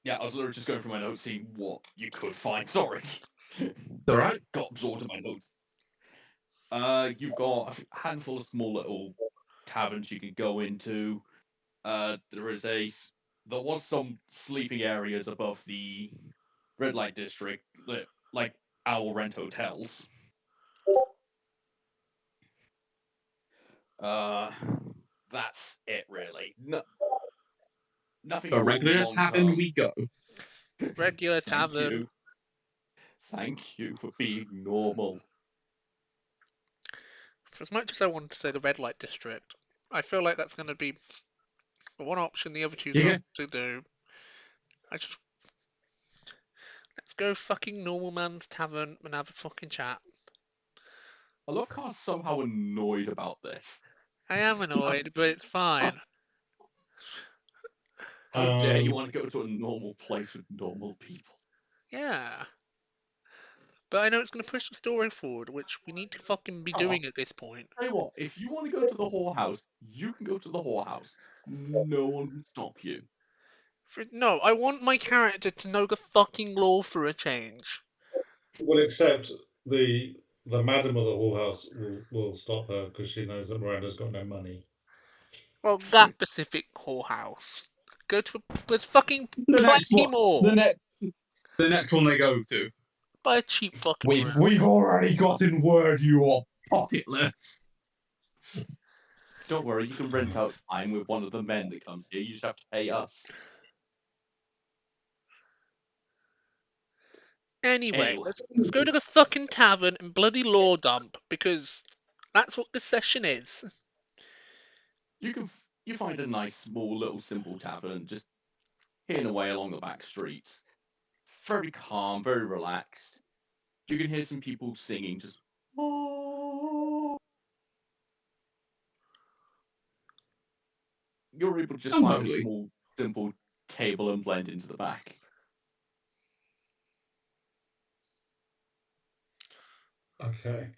Yeah, I was literally just going through my notes, seeing what you could find. Sorry. All right. Got absorbed in my notes. You've got a handful of small little taverns you can go into. There was some sleeping areas above the red light district, like Owl Rent hotels. That's it really. Nothing. A regular tavern we go. Regular tavern. Thank you for being normal. For as much as I want to say the red light district, I feel like that's going to be one option the other two don't to do. Let's go fucking normal man's tavern and have a fucking chat. I love Car's somehow annoyed about this. I am annoyed, but it's fine. How dare you want to go to a normal place with normal people? Yeah. But I know it's going to push the story forward, which we need to fucking be doing at this point. Tell you what, if you want to go to the whorehouse, you can go to the whorehouse. No one can stop you. No, I want my character to know the fucking law for a change. Well, except the madam of the whorehouse will stop her because she knows that Miranda's got no money. Well, that specific whorehouse. Go to there's fucking plenty more. The next one they go to. Buy a cheap fucking room. We've already gotten word you are pocketless. Don't worry, you can rent out time with one of the men that comes here. You just have to pay us. Anyway, let's go to the fucking tavern and bloody law dump, because that's what this session is. You find a nice, small, little, simple tavern just hidden away along the back streets. Very calm, very relaxed. You can hear some people singing, just. You're able to just find a small, simple table and blend into the back. Okay.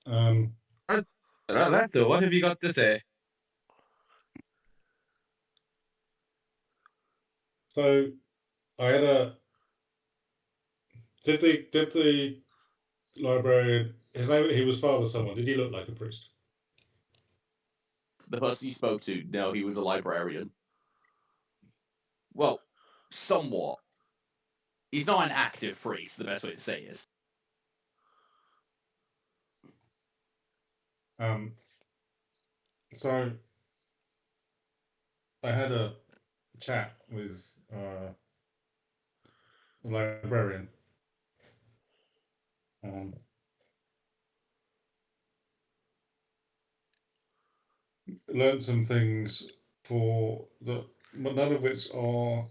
Alberto, what have you got to say? So, I had a. Did the librarian? He was father someone. Did he look like a priest? The person you spoke to, no, he was a librarian. Well, somewhat. He's not an active priest, the best way to say is. So, I had a chat with the librarian. Learned some things but none of which are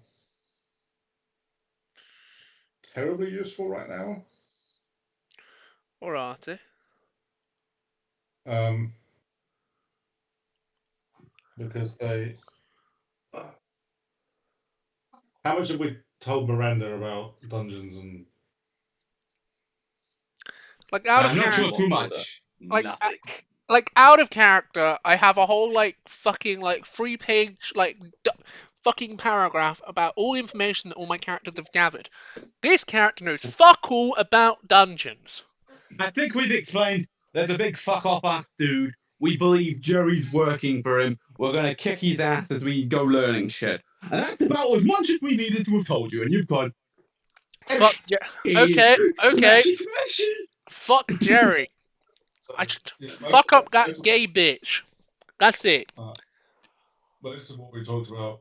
terribly useful right now. Or are they? Because they. How much have we told Miranda about dungeons and? Like out of not character, sure too much. Nothing. Like out of character, I have a whole fucking 3-page fucking paragraph about all the information that all my characters have gathered. This character knows fuck all about dungeons. I think we've explained there's a big fuck off ass dude. We believe Jerry's working for him. We're gonna kick his ass as we go learning shit. And that's about as much as we needed to have told you, and you've gone. Fuck yeah. Okay. Fuck Jerry. Fuck up that gay bitch. That's it. Most of what we talked about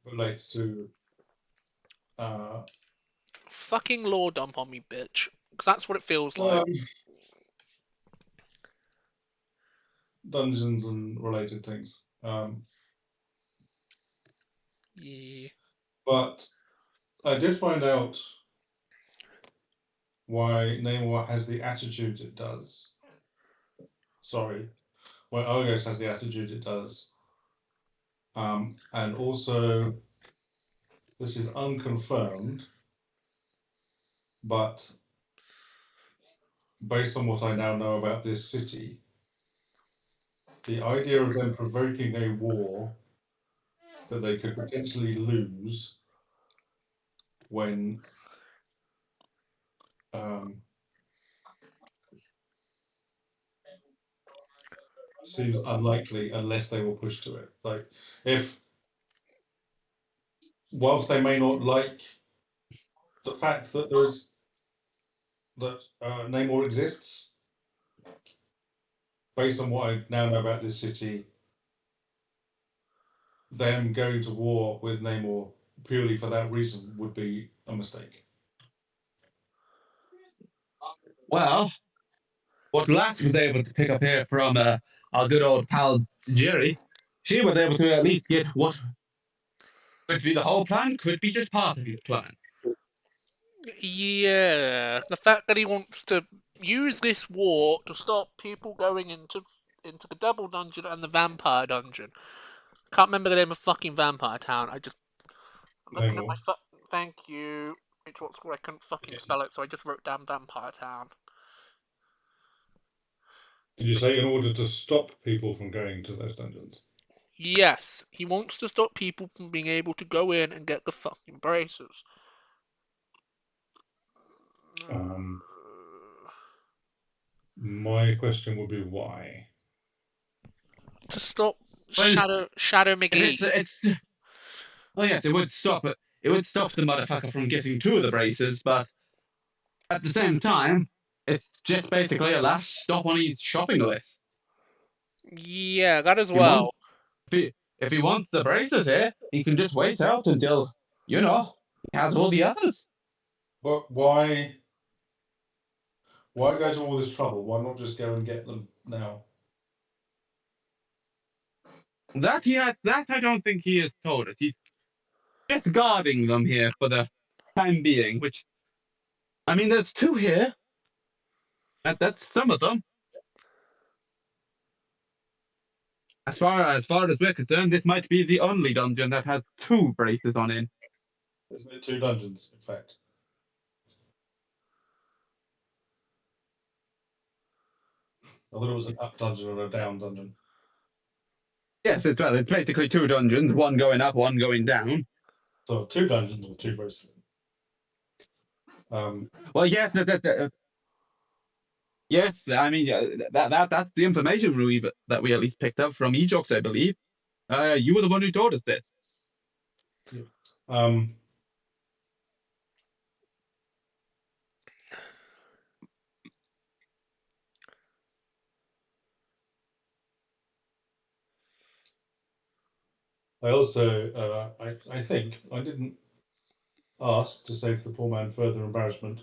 relates to fucking law dump on me, bitch. Because that's what it feels like. Dungeons and related things. Yeah. But I did find out why Namor has the attitude it does. Sorry, why Argos has the attitude it does. And also, this is unconfirmed, but based on what I now know about this city, the idea of them provoking a war that they could potentially lose when seems unlikely unless they were pushed to it. Like, whilst they may not like the fact that Namor exists, based on what I now know about this city, them going to war with Namor purely for that reason would be a mistake. Well, what Lass was able to pick up here from our good old pal Jerry, she was able to at least get what could be the whole plan, could be just part of his plan. Yeah, the fact that he wants to use this war to stop people going into the Double Dungeon and the Vampire Dungeon. Can't remember the name of fucking Vampire Town. I'm looking at my thank you. It's what's called. I couldn't fucking spell it, so I just wrote down Vampire Town. Did you say in order to stop people from going to those dungeons? Yes, he wants to stop people from being able to go in and get the fucking braces. My question would be why? To stop Shadow McGee. Oh yes, it would stop it. It would stop the motherfucker from getting to the braces, but at the same time, it's just basically a last stop on his shopping list. Yeah, that as well. If he wants the braces here, he can just wait out until, he has all the others. But why go to all this trouble? Why not just go and get them now? That I don't think he has told us. He's just guarding them here for the time being, which, I mean, there's 2 here. That's some of them. As far as we're concerned, this might be the only dungeon that has 2 braces on it. Isn't it 2 dungeons, in fact? I thought it was an up dungeon and a down dungeon. Yes, it's basically 2 dungeons, one going up, one going down. So 2 dungeons with 2 braces. Well, yes, yes. I mean, that's the information that we at least picked up from Ejox, I believe. You were the one who told us this. Yeah. I also, I think I didn't ask to save the poor man further embarrassment,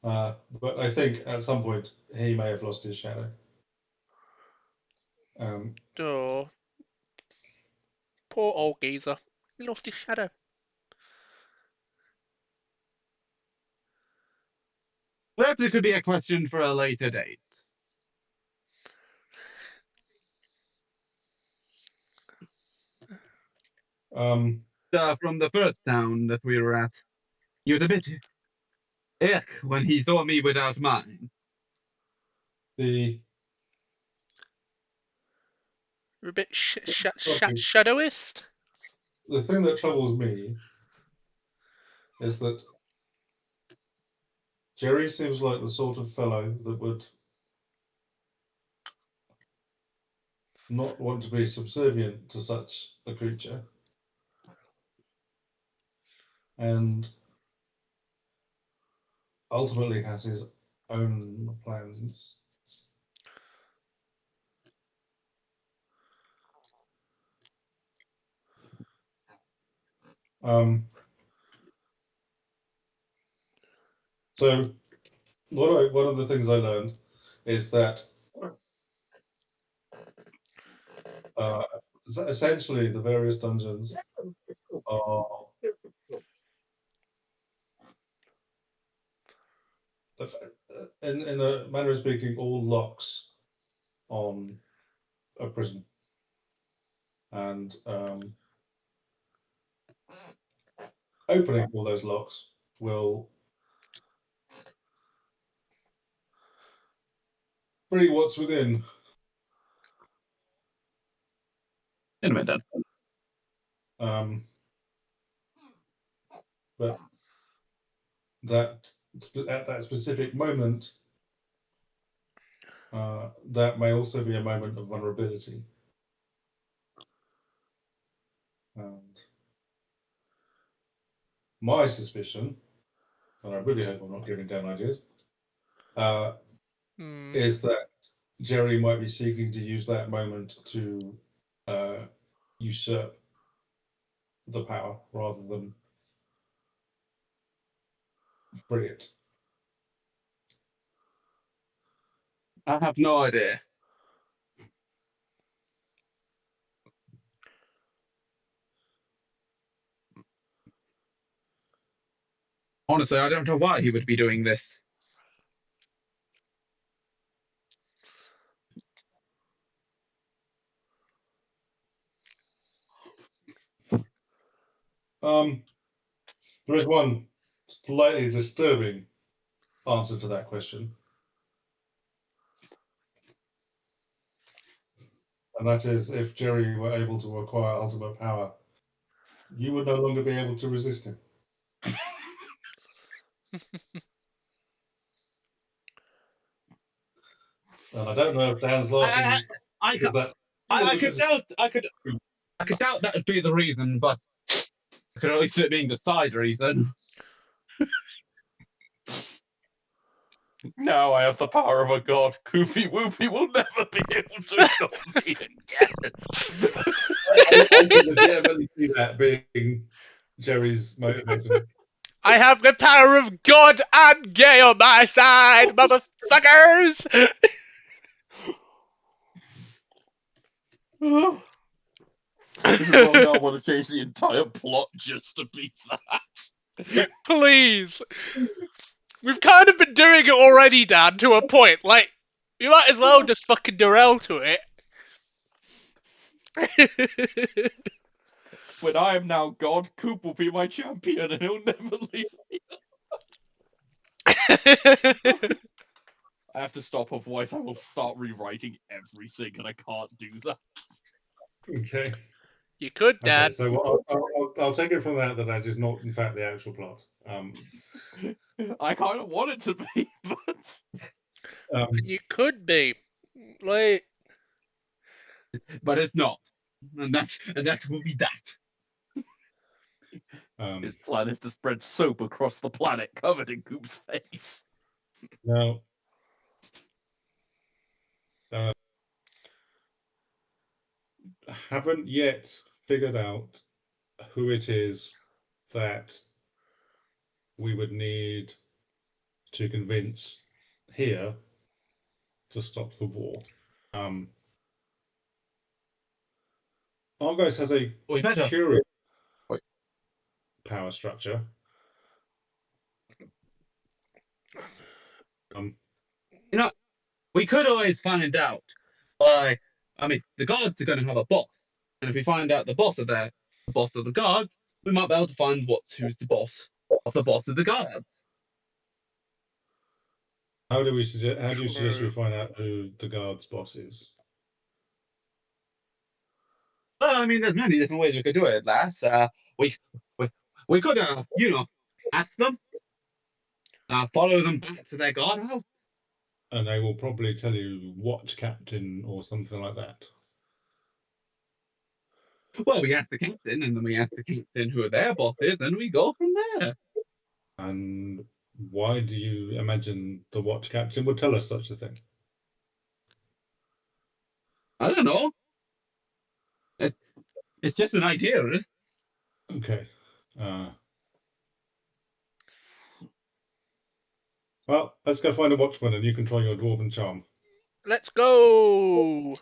but I think at some point he may have lost his shadow. Oh, poor old geezer. He lost his shadow. Perhaps it could be a question for a later date. From the first town that we were at, he was a bit ick when he saw me without mine. You're a bit shadowist? The thing that troubles me is that Jerry seems like the sort of fellow that would not want to be subservient to such a creature. And ultimately has his own plans. So one of the things I learned is that essentially the various dungeons are in a manner of speaking all locks on a prison, and opening all those locks will free what's within. In a minute. But at that specific moment, that may also be a moment of vulnerability. And my suspicion, and I really hope I'm not giving down ideas, is that Jerry might be seeking to use that moment to usurp the power rather than free it. I have no idea. Honestly, I don't know why he would be doing this. There is one slightly disturbing answer to that question. And that is, if Jerry were able to acquire ultimate power, you would no longer be able to resist him. And I don't know if Dan's laughing. I could doubt that would be the reason, but I could only see it being the side reason. Now I have the power of a god. Koopy Whoopie will never be able to stop me again. I can legitimately see that being Jerry's motivation. I have the power of God and gay on my side, motherfuckers! This is why I want to change the entire plot just to be that. Please. We've kind of been doing it already, Dan, to a point. Like, you might as well just fucking derail to it. When I am now God, Coop will be my champion and he'll never leave me. I have to stop, otherwise I will start rewriting everything and I can't do that. Okay. You could, Dad. Okay, so I'll take it from that is not, in fact, the actual plot. I kind of want it to be, but you could be, like, but it's not, and that will be that. His plan is to spread soap across the planet, covered in Coop's face. Now, haven't yet figured out who it is that we would need to convince here to stop the war. Argos has a curious power structure. You know, we could always find out by, I mean, the guards are going to have a boss, and if we find out the boss of the boss of the guards, we might be able to find who's the boss of the guards. How do you suggest we find out who the guard's boss is? Well, I mean, there's many different ways we could do it, lads. We could, ask them, follow them back to their guardhouse. And they will probably tell you watch captain or something like that. Well, we ask the captain, and then we ask the captain who their boss is, and we go from there. And why do you imagine the watch captain would tell us such a thing? I don't know. It's just an idea, isn't it? Okay. Well, let's go find a watchman and you can try your dwarven charm. Let's go!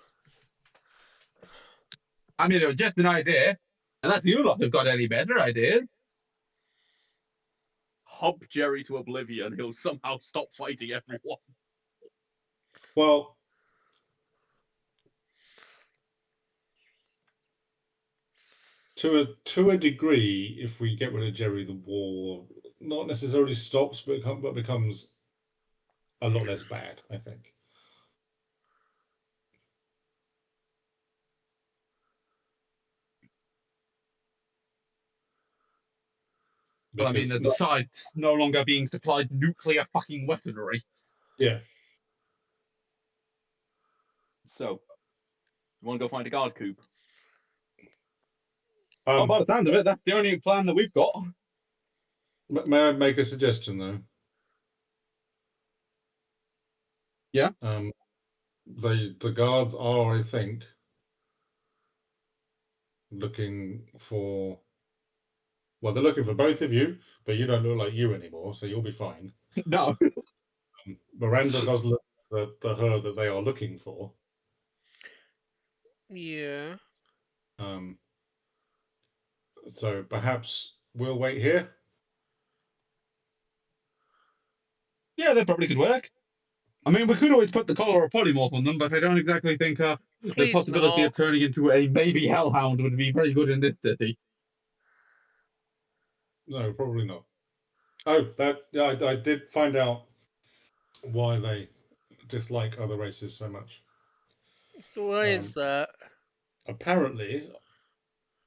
I mean, it was just an idea. Unless you lot have got any better ideas. Hump Jerry to oblivion. He'll somehow stop fighting everyone. Well, to a degree, if we get rid of Jerry, the war not necessarily stops, but becomes a lot less bad, I think. But I mean, the side's no longer being supplied nuclear fucking weaponry. Yeah. So, you want to go find a guard coop? By the sound of it, that's the only plan that we've got. May I make a suggestion, though? Yeah. The guards are, I think, looking for. Well, they're looking for both of you, but you don't look like you anymore, so you'll be fine. No. Miranda does look the her that they are looking for. Yeah. So perhaps we'll wait here. Yeah, that probably could work. I mean, we could always put the collar or polymorph on them, but I don't exactly think the possibility of turning into a maybe hellhound would be very good in this city. No, probably not. Oh, I did find out why they dislike other races so much. Why is that? Apparently,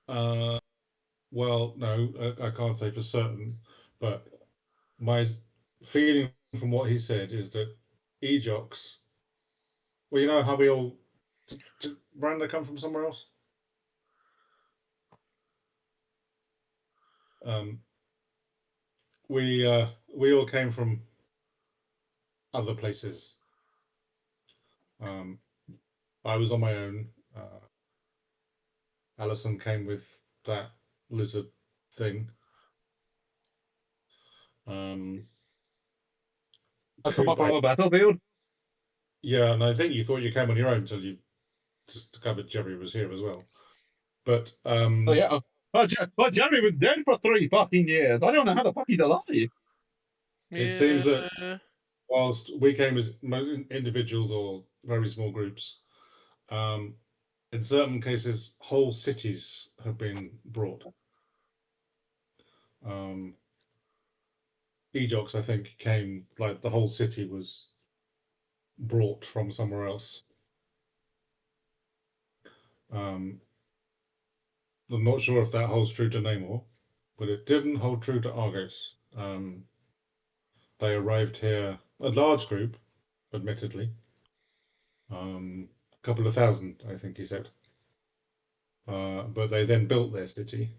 well, no, I can't say for certain, but my feeling from what he said is that Ejox. Well, you know how we all. Did Miranda come from somewhere else? We all came from other places. I was on my own. Allison came with that lizard thing. I come up on a battlefield. Yeah, and I think you thought you came on your own until you discovered Jerry was here as well. But oh yeah, Jerry was dead for 3 fucking years. I don't know how the fuck he's alive. It seems that whilst we came as individuals or very small groups, in certain cases, whole cities have been brought. Ejox, I think, came, like, the whole city was brought from somewhere else. I'm not sure if that holds true to Namor, but it didn't hold true to Argos. They arrived here, a large group, admittedly. A couple of thousand, I think he said. But they then built their city.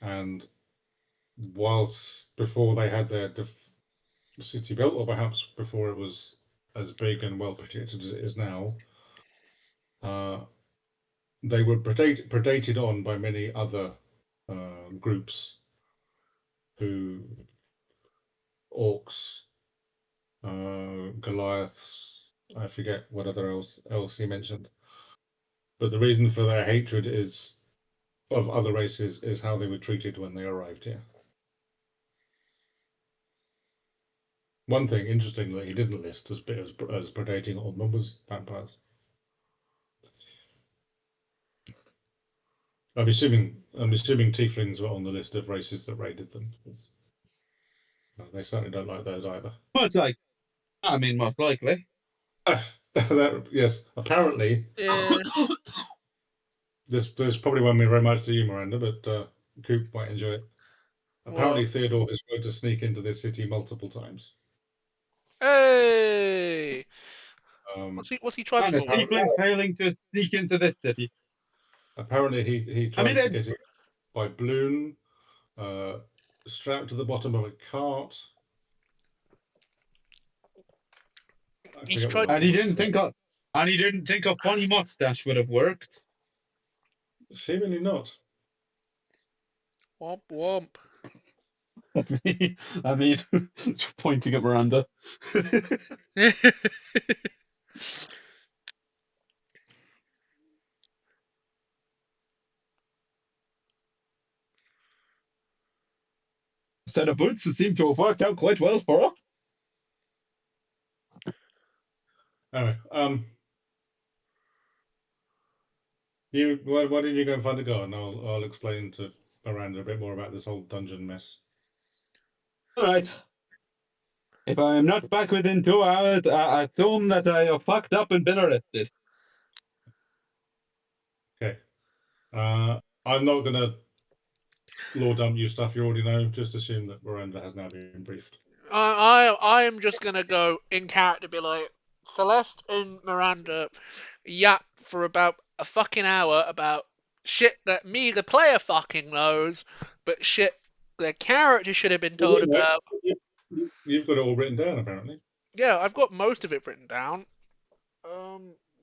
And whilst before they had their city built, or perhaps before it was as big and well protected as it is now, they were predated on by many other groups who orcs, Goliaths, I forget what other else he mentioned. But the reason for their hatred of other races is how they were treated when they arrived here. One thing interesting that he didn't list as predating on them was vampires. I'm assuming tieflings were on the list of races that raided them. They certainly don't like those either. Most likely. I mean, most likely. Yes, apparently. This probably won't mean very much to you, Miranda, but Coop might enjoy it. Apparently, Theodore has tried to sneak into this city multiple times. Hey! What's he trying to do? Tiefling failing to sneak into this city. Apparently, he tried to get it by Bloon, strapped to the bottom of a cart. And he didn't think a funny mustache would have worked. Seemingly not. Womp womp. I mean, pointing at Miranda. A set of boots that seem to have worked out quite well for her. Anyway, why don't you go and find a guard, and I'll explain to Miranda a bit more about this whole dungeon mess. All right. If I am not back within 2 hours, I assume that I have fucked up and been arrested. Okay. I'm not gonna law dump you stuff you already know. Just assume that Miranda has now been briefed. I am just gonna go in character, be like, Celeste and Miranda yap for about a fucking hour about shit that me, the player, fucking knows, but shit the character should have been told about. You've got it all written down, apparently. Yeah, I've got most of it written down.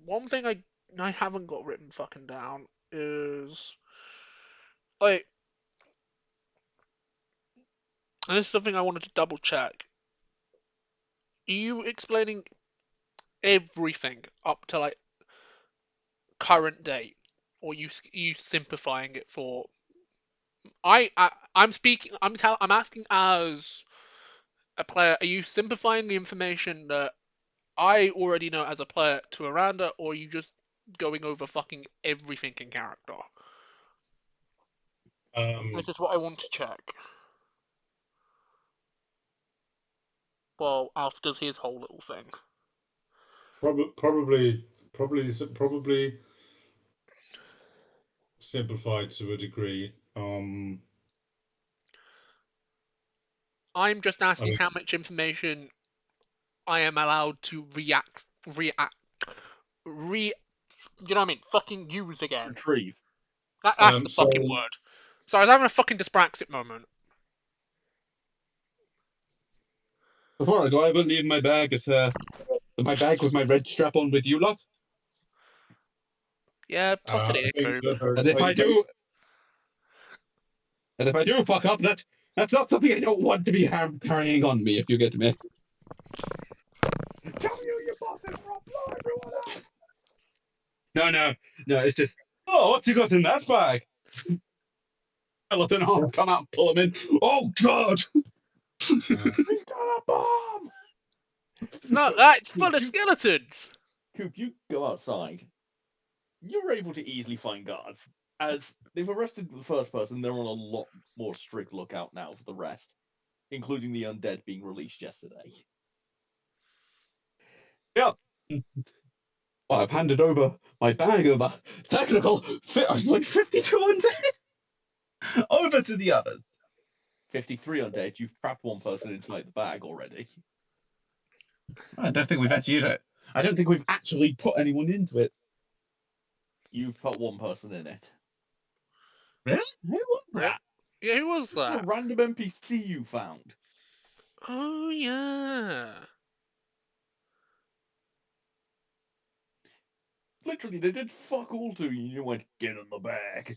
One thing I haven't got written fucking down is like, and this is something I wanted to double check. Are you explaining everything up to like current date, or you simplifying it for? I'm speaking. I'm asking as a player. Are you simplifying the information that I already know as a player to Miranda, or are you just going over fucking everything in character? This is what I want to check. Well, Alf does his whole little thing. Probably simplified to a degree. I'm just asking how much information I am allowed to you know what I mean? Fucking use again. Retrieve. That's the fucking word. So I was having a fucking dyspraxic moment. Before I go, I will leave my bag as my bag with my red strap on with you lot. Yeah, toss it in, And if I do fuck up, that's not something I don't want to be carrying on me, if you get me. Tell you your bosses will blow everyone up. No, it's just, oh, what's you got in that bag? Skeleton arm, come out, pull him in. Oh God! He's got a bomb! It's not that, it's full of skeletons! Coop, you go outside. You're able to easily find guards. As they've arrested the first person, they're on a lot more strict lookout now for the rest, including the undead being released yesterday. Yeah. Well, I've handed over my bag of technical 52 undead over to the others. 53 undead. You've trapped one person inside the bag already. I don't think we've actually put anyone into it. You've put one person in it. Really? Who was that? Yeah, who was that? A random NPC you found. Oh, yeah. Literally, they did fuck all to you and you went, get in the bag.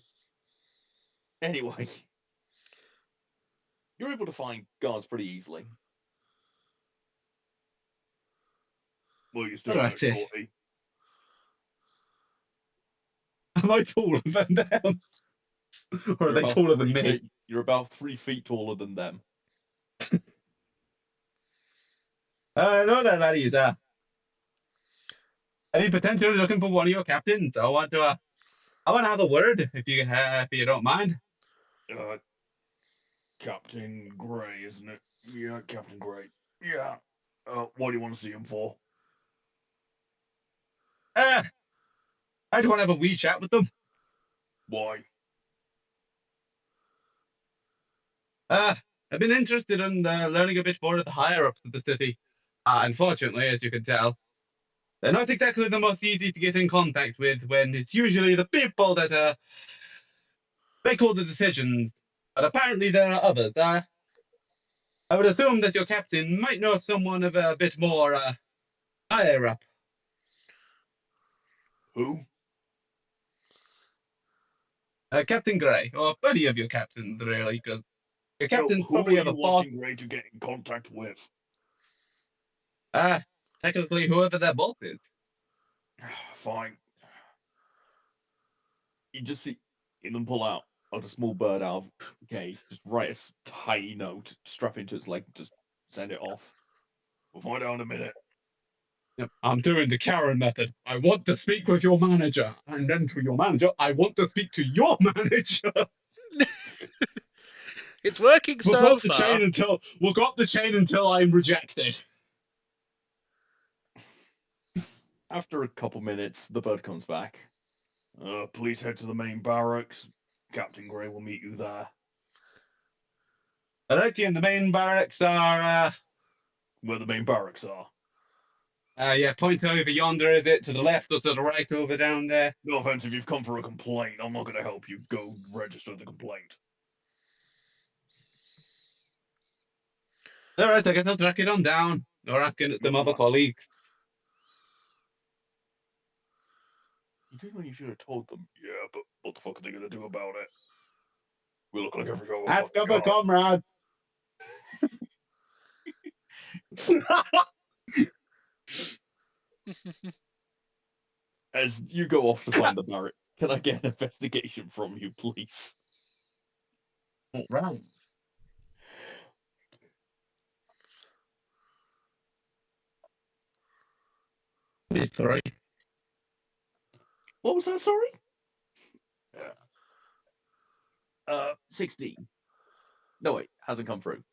Anyway. You're able to find guards pretty easily. Well, you still got shorty. Am I taller than them? Or are they taller than me? You're about 3 feet taller than them. No, laddies. Any potentially looking for one of your captains? I want to have a word, if you don't mind. Captain Gray, isn't it? Yeah, Captain Gray. Yeah. What do you want to see him for? I just want to have a wee chat with them. Why? I've been interested in learning a bit more of the higher ups of the city. Unfortunately, as you can tell, they're not exactly the most easy to get in contact with when it's usually the people that make all the decisions. But apparently there are others. I would assume that your captain might know someone of a bit more higher up. Who? Captain Gray, or any of your captains, really, because your captains Who probably are have you a boss. wanting Ray to get in contact with? Technically, whoever their boss is. Fine. You just see him pull out a small bird out of a cage, just write a tiny note, strap into its leg, just send it off. We'll find out in a minute. Yep, I'm doing the Karen method. I want to speak with your manager, and then to your manager, I want to speak to your manager. It's working We'll so go up the far. chain until I'm rejected. After a couple minutes, the bird comes back. Please head to the main barracks. Captain Gray will meet you there. Alrighty, and the main barracks are Where the main barracks are. yeah, point over yonder, is it? To the left or to the right over down there? No offense, if you've come for a complaint, I'm not going to help you. Go register the complaint. Alright, I guess I'll track it on down. Or asking at some other colleagues. You think you should have told them? Yeah, but what the fuck are they going to do about it? We look like every go. Ask of a comrade. As you go off to find the barracks, can I get an investigation from you, please? Right. Sorry. What was that, sorry? 16. No, wait, hasn't come through.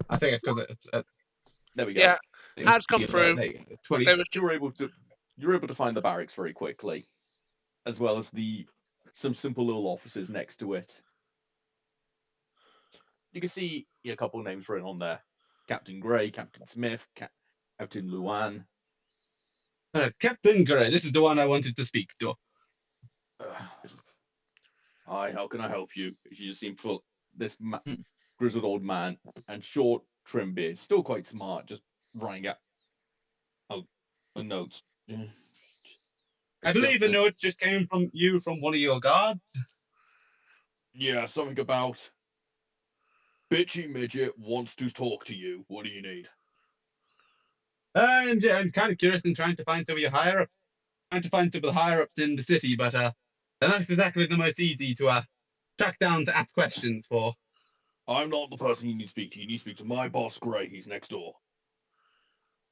I think it's because it's there we go. Yeah, has come through. 20. You're able to find the barracks very quickly, as well as some simple little offices next to it. You can see a couple of names written on there: Captain Gray, Captain Smith, Captain Luan. Captain Gray, this is the one I wanted to speak to. Hi, how can I help you? You just seem full. This grizzled old man and short, trim beard, still quite smart, just writing out a note. I believe the note just came from one of your guards. Yeah, something about bitchy midget wants to talk to you. What do you need? And I'm kind of curious in trying to find some of your higher ups. Trying to find some of the higher ups in the city, but they're not exactly the most easy to track down to ask questions for. I'm not the person you need to speak to. You need to speak to my boss, Gray. He's next door.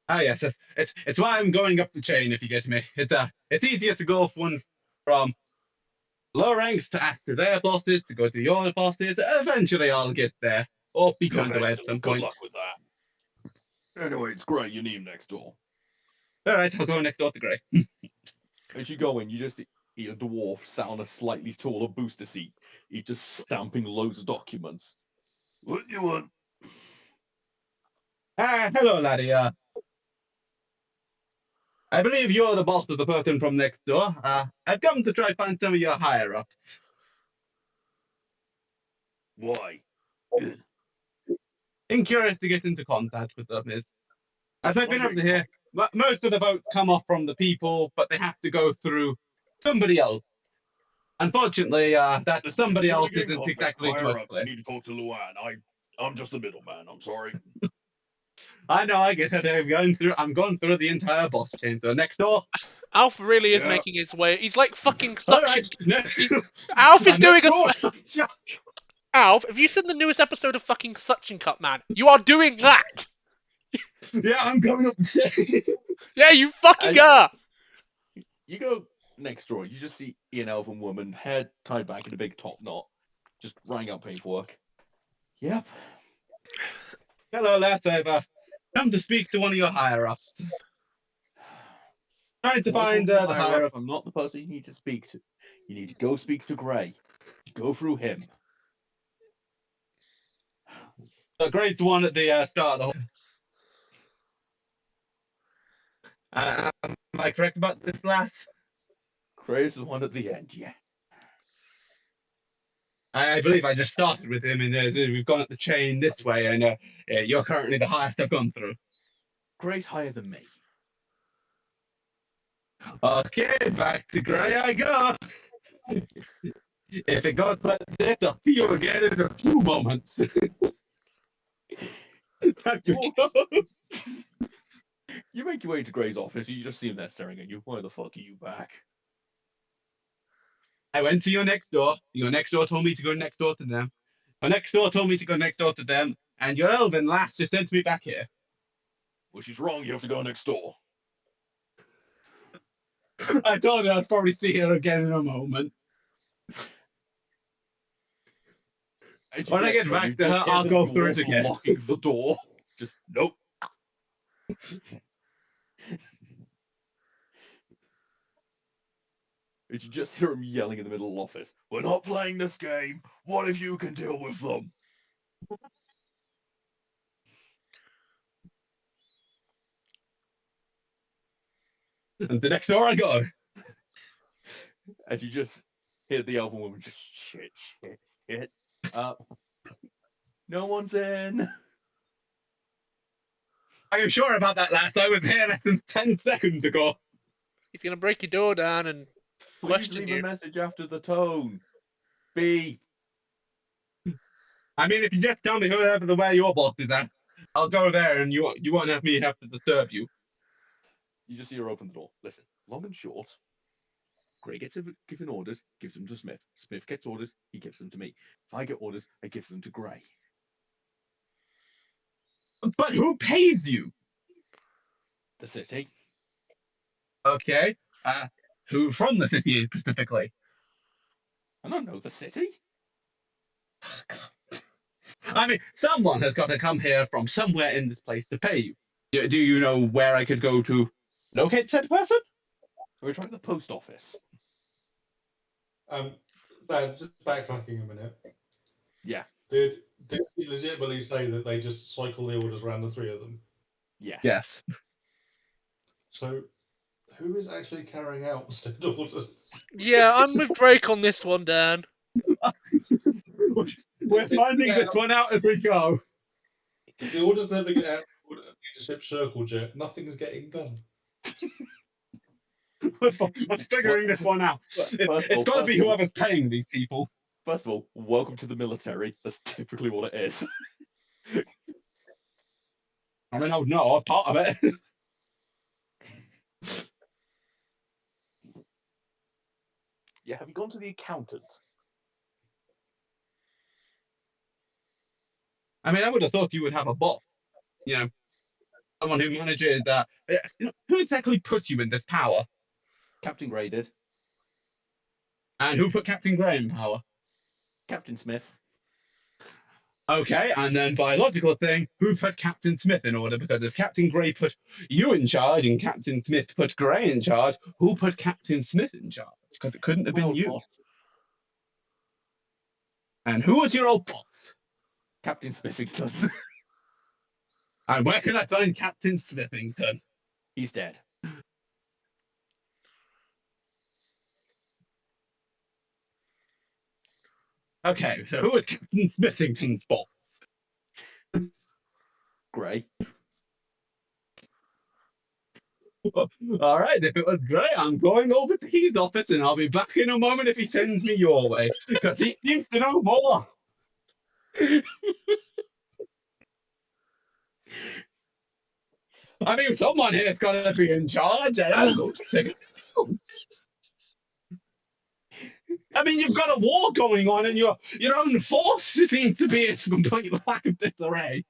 Ah, yes, it's why I'm going up the chain. If you get me, it's easier to go from low ranks to ask to their bosses, to go to your bosses. Eventually, I'll get there, or be turned away at some point. Good luck with that. Anyway, it's Gray. You need him next door. All right, I'll go next door to Gray. As you go in, you just see a dwarf sat on a slightly taller booster seat. He's just stamping loads of documents. What do you want? Hello, laddie. I believe you're the boss of the person from next door. I've come to try to find some of your higher ups. Why? I'm curious to get into contact with them. As I've been able to hear, most of the votes come off from the people, but they have to go through somebody else. Unfortunately, that somebody else isn't exactly the most clear. You need to talk to Luan. I'm just the middleman. I'm sorry. I know. I guess I'm going through the entire boss chain. So next door. Alf really is making his way. He's like fucking suction. Right. Alf is doing Alf, have you seen the newest episode of fucking Suction Cup, man? You are doing that. Yeah, I'm going up the chain. Yeah, you fucking are. You go next door. You just see an elven woman, hair tied back in a big top knot, just writing out paperwork. Yep. Hello, lads. I've come to speak to one of your higher ups. Trying to find the higher up. I'm not the person you need to speak to. You need to go speak to Gray. Go through him. Gray's the one at the start of the whole. Am I correct about this, lads? Gray's the one at the end, yeah. I believe I just started with him, and we've gone up the chain this way, and you're currently the highest I've gone through. Gray's higher than me. Okay, back to Gray I go. If it goes like this, I'll see you again in a few moments. You make your way to Gray's office, you just see him there staring at you. Why the fuck are you back? I went to your next door. Your next door told me to go next door to them. My next door told me to go next door to them. And your elven lass just sent me back here. Well, she's wrong. You have to go next door. I told her I'd probably see her again in a moment. When I get back to her, I'll go through it again. Locking the door. Just, nope. And you just hear him yelling in the middle of the office. We're not playing this game. What if you can deal with them? And the next door I go. As you just hear the elven woman just shit. No one's in. Are you sure about that, lass? I was here less than 10 seconds ago. He's gonna break your door down and question leave you. A message after the tone. B. I mean, if you just tell me whoever the way your boss is at, I'll go there and you won't have me have to disturb you. You just see her open the door. Listen, long and short. Gray gets given orders, gives them to Smith. Smith gets orders, he gives them to me. If I get orders, I give them to Gray. But who pays you? The city. Okay. Who from the city specifically? I don't know the city. I mean, someone has got to come here from somewhere in this place to pay you. Do you know where I could go to locate said person? We're trying the post office. Just backtracking a minute. Yeah. Did you legitimately say that they just cycle the orders around the three of them? Yes. Yes. So, who is actually carrying out said orders? Yeah, I'm with Drake on this one, Dan. We're finding this one out as we go. The orders never get out of the leadership circle, Jet. Nothing's getting done. We're figuring this one out. It's got to be whoever's paying these people. First of all, welcome to the military. That's typically what it is. I mean, I would know. I was part of it. Yeah, have you gone to the accountant? I mean, I would have thought you would have a boss. You know, someone who manages that. Who exactly put you in this power? Captain Gray did. And who put Captain Gray in power? Captain Smith. Okay, and then by logical thing, who put Captain Smith in order? Because if Captain Gray put you in charge and Captain Smith put Gray in charge, who put Captain Smith in charge? Because it couldn't have been you. Boss. And who was your old boss? Captain Smithington. And where can I find Captain Smithington? He's dead. Okay, so who is Captain Smithington's boss? Gray. All right, if it was Gray, I'm going over to his office and I'll be back in a moment if he sends me your way, because he seems to know more. I mean, someone here's got to be in charge. I mean, you've got a war going on, and your own force seems to be in complete lack of disarray.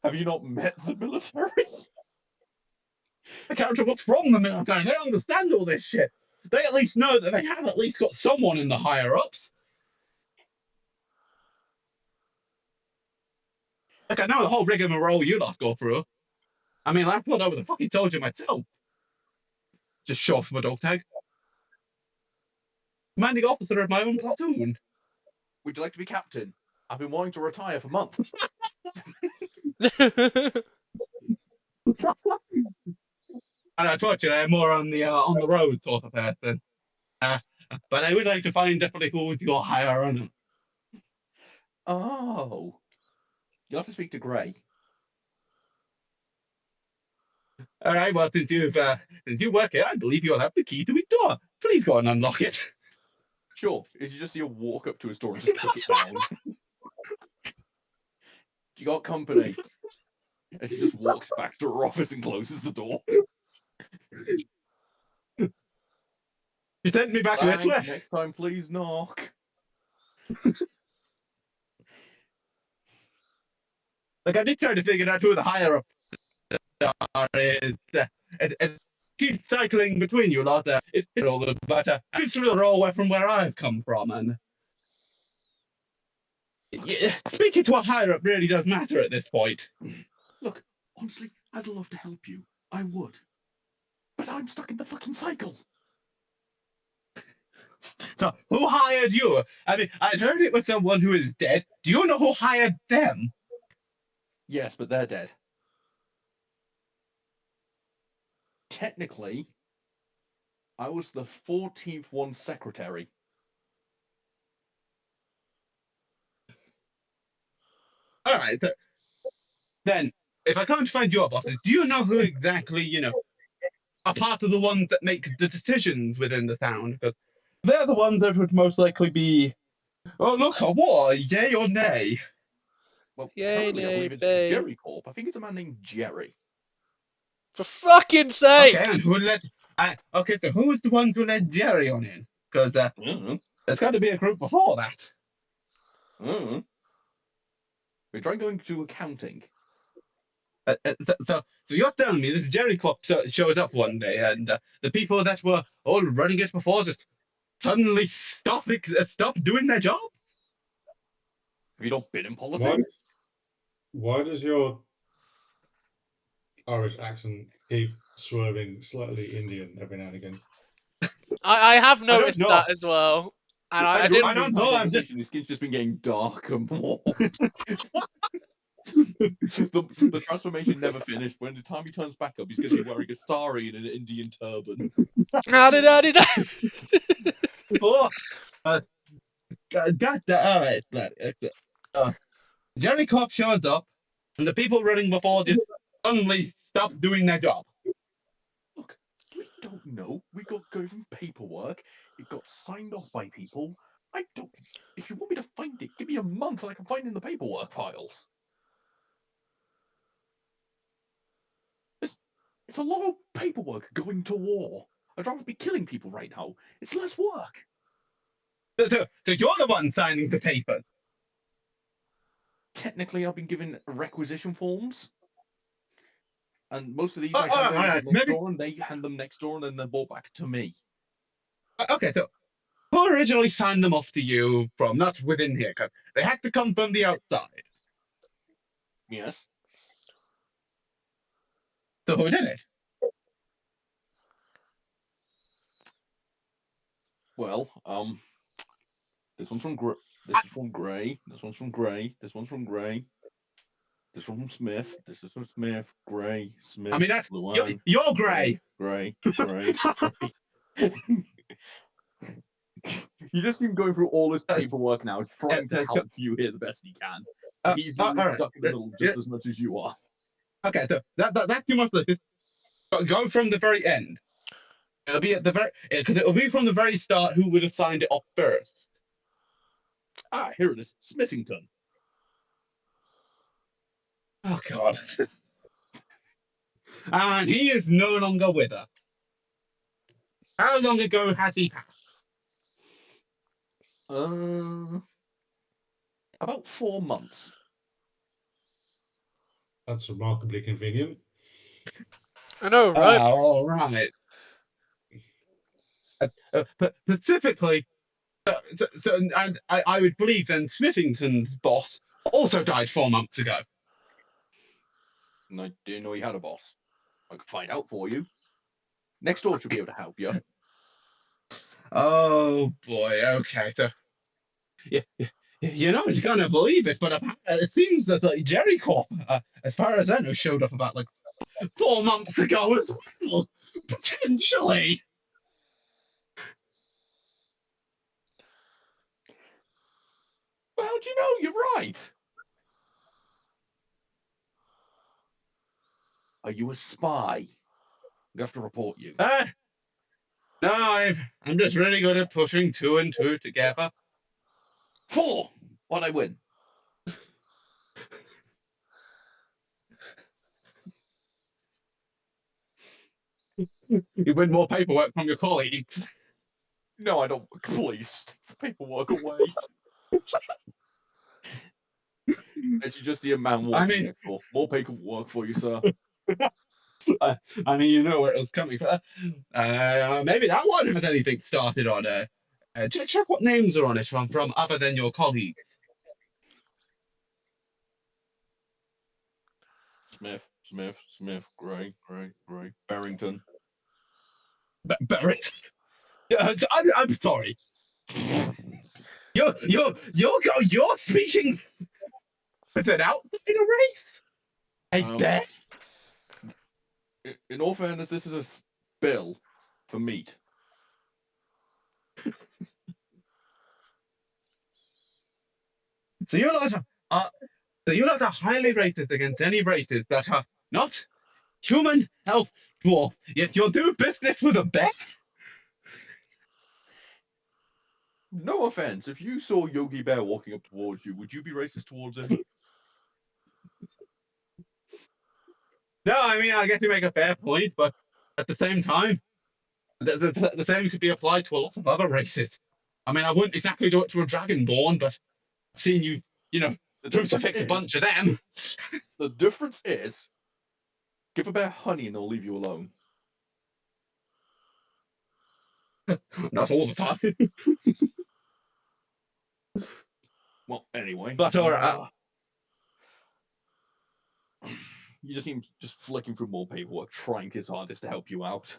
Have you not met the military? The character what's from the military. They don't understand all this shit. They at least know that they have at least got someone in the higher ups. Like, I know the whole rigmarole you lot go through. I mean, I thought I would have fucking told you myself. Just show off my dog tag. Commanding officer of my own platoon. Would you like to be captain? I've been wanting to retire for months. And I told you I'm more on the road sort of person. but I would like to find definitely who would your hire on them. Oh, you'll have to speak to Gray. All right, well, since you work here, I believe you'll have the key to his door. Please go and unlock it. Sure. If you just see her walk up to his door and just kick it down. You got company. As he just walks back to her office and closes the door. You sent me back this way. Next time, please knock. Like, I did try to figure out who the higher ups are. It keeps cycling between you a lot. It's all good, but it's real away from where I've come from, and speaking to a higher up really does matter at this point. Look, honestly, I'd love to help you. I would. But I'm stuck in the fucking cycle. So, who hired you? I mean, I'd heard it was someone who is dead. Do you know who hired them? Yes, but they're dead. Technically, I was the 14th one's secretary. All right. So, then, if I can't find your bosses, do you know who exactly, are part of the ones that make the decisions within the town? Because they're the ones that would most likely be, oh, look, a war, yay or nay? Well, yay, currently, I believe it's nay. Jerry Corp. I think it's a man named Jerry. For fucking sake! Okay, and who let? Okay, so who was the one who let Jerry on in? Because there's got to be a group before that. We tried going to accounting. So you're telling me this Jerry Corp shows up one day, and the people that were all running it before just suddenly stop doing their job? Have you not been in politics? Why does your Irish accent keep swerving slightly Indian every now and again? I have noticed that as well. And I don't know. His skin's just been getting darker more. the transformation never finished. When the time he turns back up, he's going to be wearing a sari and an Indian turban. Got that. All right, bloody. Jerry Corp shows up, and the people running before just suddenly stop doing their job. Look, we don't know. We got going paperwork. It got signed off by people. I don't. If you want me to find it, give me a month and I can find it in the paperwork files. It's a lot of paperwork going to war. I'd rather be killing people right now. It's less work. So you're the one signing the papers? Technically, I've been given requisition forms. And most of these I hand over to next door, and they hand them next door, and then they're brought back to me. Okay, so who originally signed them off to you from not within here? Because they had to come from the outside. Yes. So who did it? Well, this one's from Gray. This is from Gray. This one's from Gray. This one's from Gray. This one's from Smith. This is from Smith. Gray. Smith. I mean, that's you're Gray. Gray. You just seem going through all his paperwork now, trying to help you here the best he can. He's stuck in the middle just as much as you are. Okay, so that's too much. Go from the very end. It'll be at the very, because it'll be from the very start who would have signed it off first. Ah, here it is, Smithington. Oh God. And he is no longer with us. How long ago has he passed? About 4 months. That's remarkably convenient. I know, right? All right. Specifically, and I would believe then Smithington's boss also died 4 months ago. And I didn't know he had a boss. I could find out for you. Next door should be able to help you. Oh boy. Okay. So, yeah, you're not gonna believe it, but it seems that Jerry Corp, as far as I know, showed up about 4 months ago as well. Potentially. How do you know? You're right. Are you a spy? I'm gonna have to report you. No, I'm just really good at pushing 2 and 2 together. 4. Why'd I win? You win more paperwork from your colleague. No, I don't. Please, take the paperwork away. It's just the man walking next door. More paperwork for you, sir. I mean, you know where it was coming from. Maybe that one has anything started on it. Check what names are on it from other than your colleagues. Smith, Gray, Barrington. Barrett. I'm sorry. You're speaking with an outsider race? I bet. In all fairness, this is a bill for meat. So you're not highly racist against any races that are not human health dwarf, yet you'll do business with a bear? No offense, if you saw Yogi Bear walking up towards you, would you be racist towards him? No, I mean, I guess you make a fair point, but at the same time, the same could be applied to a lot of other races. I mean, I wouldn't exactly do it to a dragonborn, but I've seen you know, crucifix a bunch of them. The difference is, give a bear honey and they'll leave you alone. Not all the time. Well, anyway. But alright. You just seem just flicking through more paperwork, trying his hardest to help you out.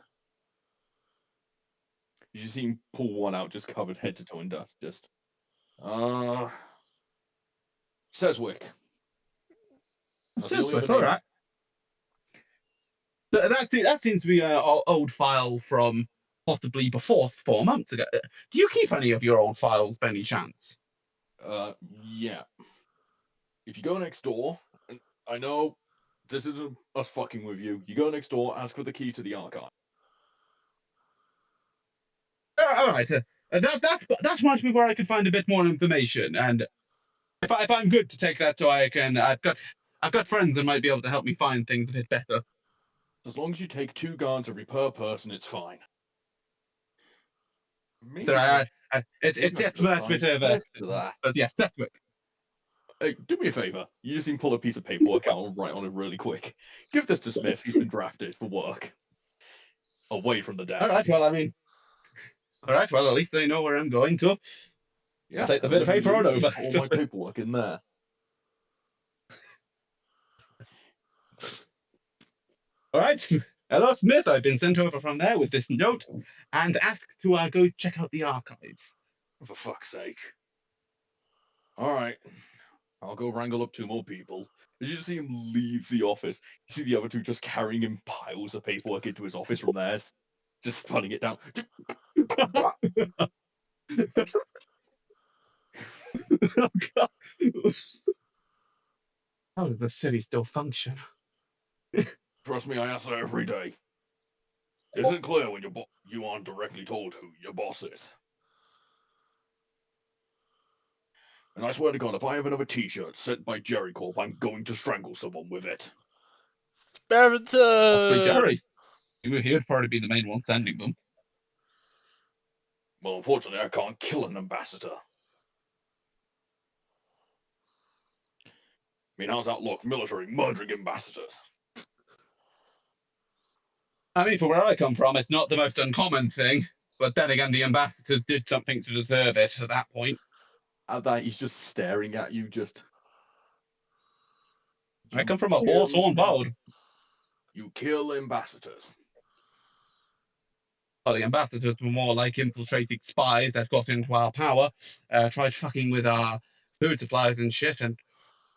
You just see him pull one out, just covered head to toe in dust. Just, Seswick. Seswick, all right. That seems to be an old file from possibly before 4 months ago. Do you keep any of your old files by any chance? Yeah. If you go next door, and I know this isn't us fucking with you. You go next door, ask for the key to the archive. All right. That might be where I could find a bit more information. And if I'm good to take that, so I've got friends that might be able to help me find things a bit better. As long as you take 2 guards every per person, it's fine. It's just a bit of but yes, that's it. Hey, do me a favor. You just need to pull a piece of paperwork out and write on it really quick. Give this to Smith. He's been drafted for work. Away from the desk. All right. Well, at least I know where I'm going to. Yeah. I'll take the bit of paper on over. All my paperwork in there. All right. Hello, Smith. I've been sent over from there with this note and asked to go check out the archives. For fuck's sake. All right. I'll go wrangle up 2 more people. As you see him leave the office, you see the other 2 just carrying in piles of paperwork into his office from theirs. Just putting it down. Oh, God. How does the city still function? Trust me, I ask that every day. Isn't it clear when you aren't directly told who your boss is? And I swear to God, if I have another T-shirt sent by Jerry Corp, I'm going to strangle someone with it. Barrington! Jerry. He would probably be the main one sending them. Well, unfortunately, I can't kill an ambassador. I mean, how's that look? Military murdering ambassadors. I mean, for where I come from, it's not the most uncommon thing. But then again, the ambassadors did something to deserve it at that point. At that, he's just staring at you, just... I come from a war-torn world. You kill ambassadors. Well, the ambassadors were more like infiltrating spies that got into our power, tried fucking with our food supplies and shit, and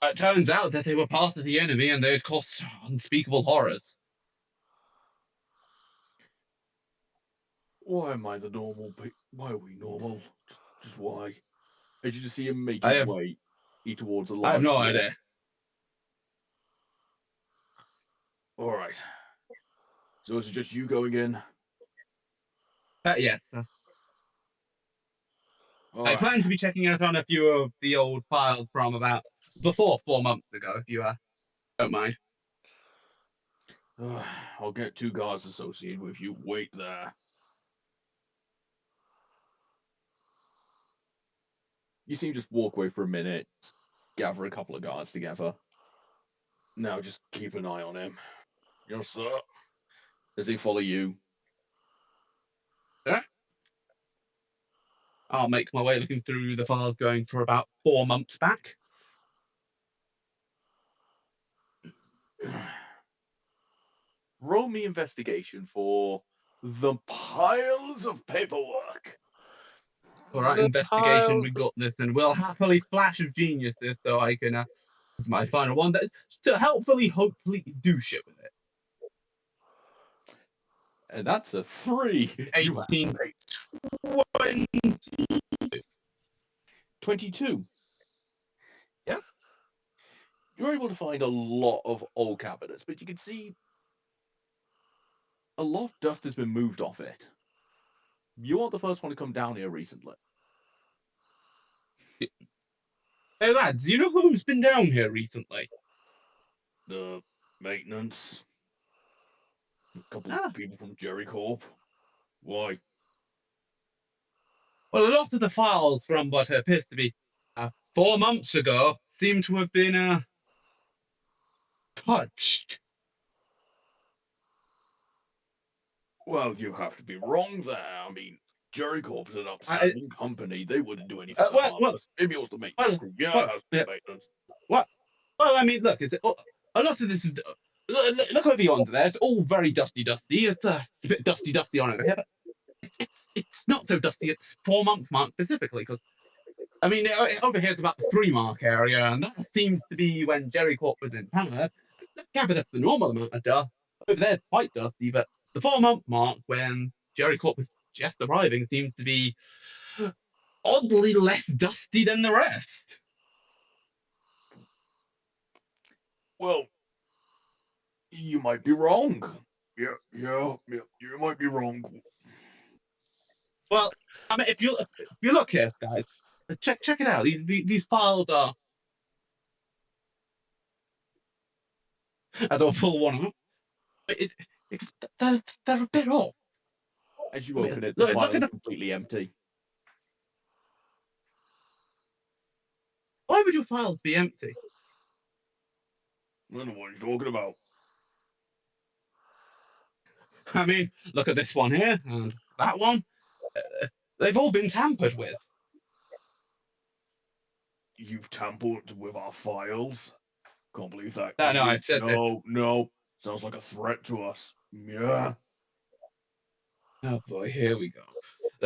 it turns out that they were part of the enemy and they'd caused unspeakable horrors. Why am I the normal? Why are we normal? Just why? As you just see him making his way towards a I large have no wall. idea. All right. So is it just you going in? Yes. All I right. plan to be checking out on a few of the old files from about before 4 months ago, if you don't mind. I'll get 2 guards associated with you. Wait there. You see him just walk away for a minute, gather a couple of guards together. Now just keep an eye on him. Yes, sir. Does he follow you? Sir? I'll make my way looking through the files going for about 4 months back. Roll me investigation for the piles of paperwork. All right, The investigation, we piles. got this, and we'll happily flash of genius this so I can. This is my final one that to hopefully do shit with it. And that's a 3. 18, 22. Yeah. You're able to find a lot of old cabinets, but you can see a lot of dust has been moved off it. You aren't the first one to come down here recently. Hey lads, you know who's been down here recently? The maintenance. A couple of people from Jerry Corp. Why? Well, a lot of the files from what appears to be 4 months ago seem to have been touched. Well, you have to be wrong there. I mean, Jerry Corp's an upstanding company. They wouldn't do anything harmless. If it was the maintenance crew, it has to be maintenance. What? Well, I mean, look, a lot of this is. Look over yonder there. It's all very dusty. It's a bit dusty on over here, but it's not so dusty. It's 4 month mark specifically, because I mean, over here it's about the 3 mark area, and that seems to be when Jerry Corp was in power. That cabinet's the normal amount of dust. Over there it's quite dusty, but the 4 month mark when Jerry Corp was just arriving seems to be oddly less dusty than the rest. Well, you might be wrong. Yeah, you might be wrong. Well, I mean, if you look here, guys, check it out. These files are. I don't pull one up. They're a bit off. As you open it, the file is completely empty. Why would your files be empty? I don't know what you're talking about. I mean, look at this one here and that one. They've all been tampered with. You've tampered with our files? Can't believe that. No, I said that. No. Sounds like a threat to us. Yeah. Oh boy, here we go.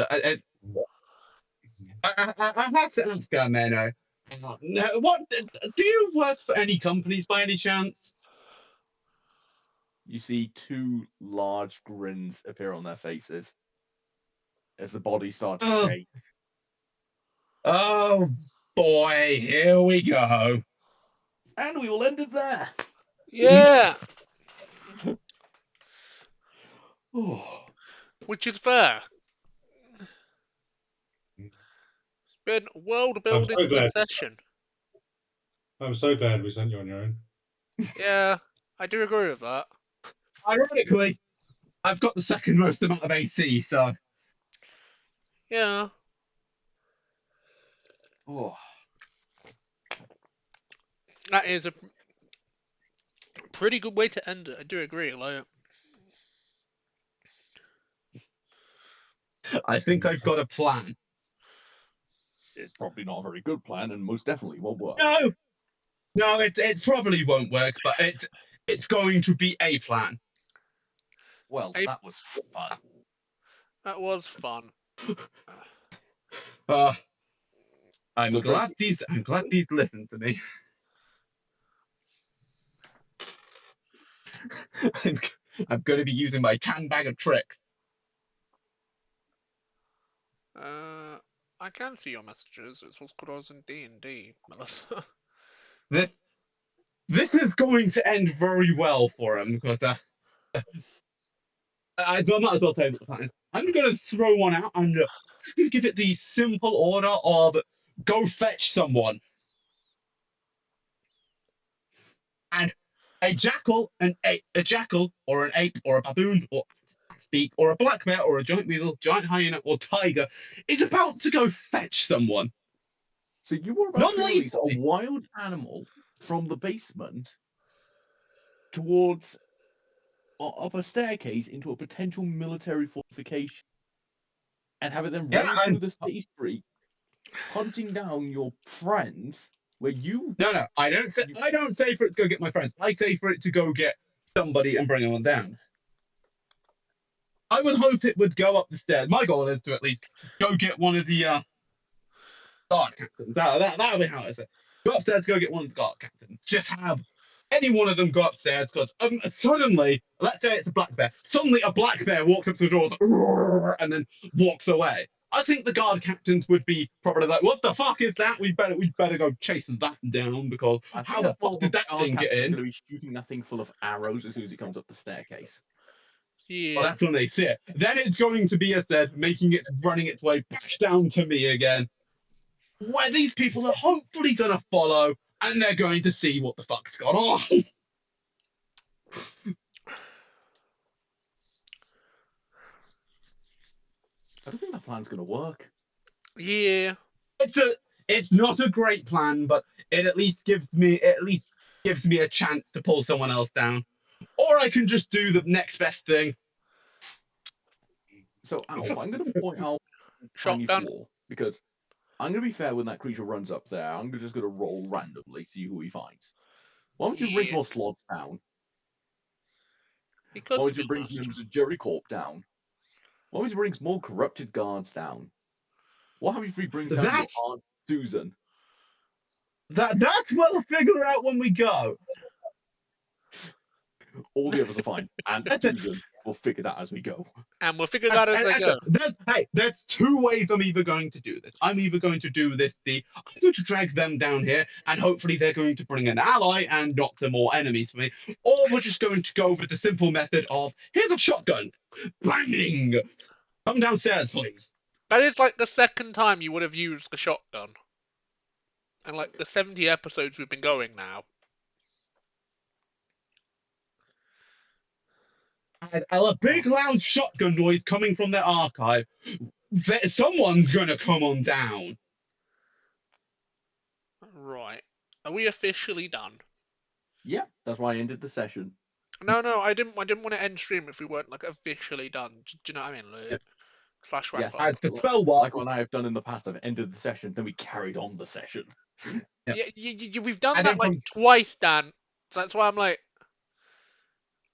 I have to ask Meno. What do you work for any companies by any chance? You see 2 large grins appear on their faces as the body starts to shake. Oh boy, here we go. And we will end it there. Yeah. Oh. Which is fair. It's been world building session. I'm so glad we sent you on your own. Yeah, I do agree with that. Ironically, I've got the second most amount of AC, so. Yeah. Oh. That is a pretty good way to end it. I do agree. Like, I think I've got a plan. It's probably not a very good plan, and most definitely won't work. No, it probably won't work, but it's going to be a plan. Well, that was fun. That was fun. I'm glad these listen to me. I'm going to be using my tan bag of tricks. I can see your messages. It's what's called I was in D&D, Melissa. This is going to end very well for him because I might as well say what the plan is. I'm going to throw one out and give it the simple order of go fetch someone. And a jackal, a jackal, or an ape, or a baboon, or speak, or a black bear, or a giant weasel, giant hyena, or tiger is about to go fetch someone. So you were about to release a wild animal from the basement towards up a staircase into a potential military fortification, and have it then run through the city street, hunting down your friends. Where you? No, I don't say for it to go get my friends. I say for it to go get somebody and bring them down. I would hope it would go up the stairs. My goal is to at least go get one of the guard captains. That'll be how I say. Go upstairs, go get one of the guard captains. Just have any one of them go upstairs because suddenly, let's say it's a black bear. Suddenly, a black bear walks up to the door and then walks away. I think the guard captains would be probably like, "What the fuck is that? We better go chase that down because how the fuck did that thing get in?" Going to be shooting that thing full of arrows as soon as it comes up the staircase. Yeah. Well, that's when they see it. Then it's going to be, as said, running its way back down to me again. Where these people are hopefully going to follow, and they're going to see what the fuck's gone on. I don't think that plan's going to work. Yeah. It's not a great plan, but it at least gives me a chance to pull someone else down. Or I can just do the next best thing. So, Alf, I'm going to point out Shotgun. because I'm going to be fair when that creature runs up there. I'm just going to roll randomly, see who he finds. Why don't you bring more slots down? Why don't you bring members of Jerry Corp down? Why don't you bring more corrupted guards down? What have you if he brings down your Aunt Susan? That's what we'll figure out when we go. All the others are fine. And Susan, we'll figure that as we go. And we'll figure that as they go. There's two ways I'm either going to do this. I'm either going to do this I'm going to drag them down here, and hopefully they're going to bring an ally and not some more enemies for me. Or we're just going to go with the simple method of, here's a shotgun. Bang! Come downstairs, please. That is like the second time you would have used the shotgun. And like the 70 episodes we've been going now. And a big loud shotgun noise coming from their archive. Someone's gonna come on down. Right. Are we officially done? Yeah, that's why I ended the session. No, I didn't want to end stream if we weren't like officially done. Do you know what I mean? Like, slash wrap yes, up. Like what I have done in the past, I've ended the session, then we carried on the session. Yeah, we've done that like twice, Dan. So that's why I'm like,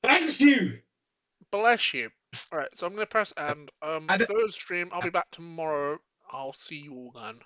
thanks you. Bless you. Alright, so I'm gonna press end. For those stream, I'll be back tomorrow. I'll see you all then.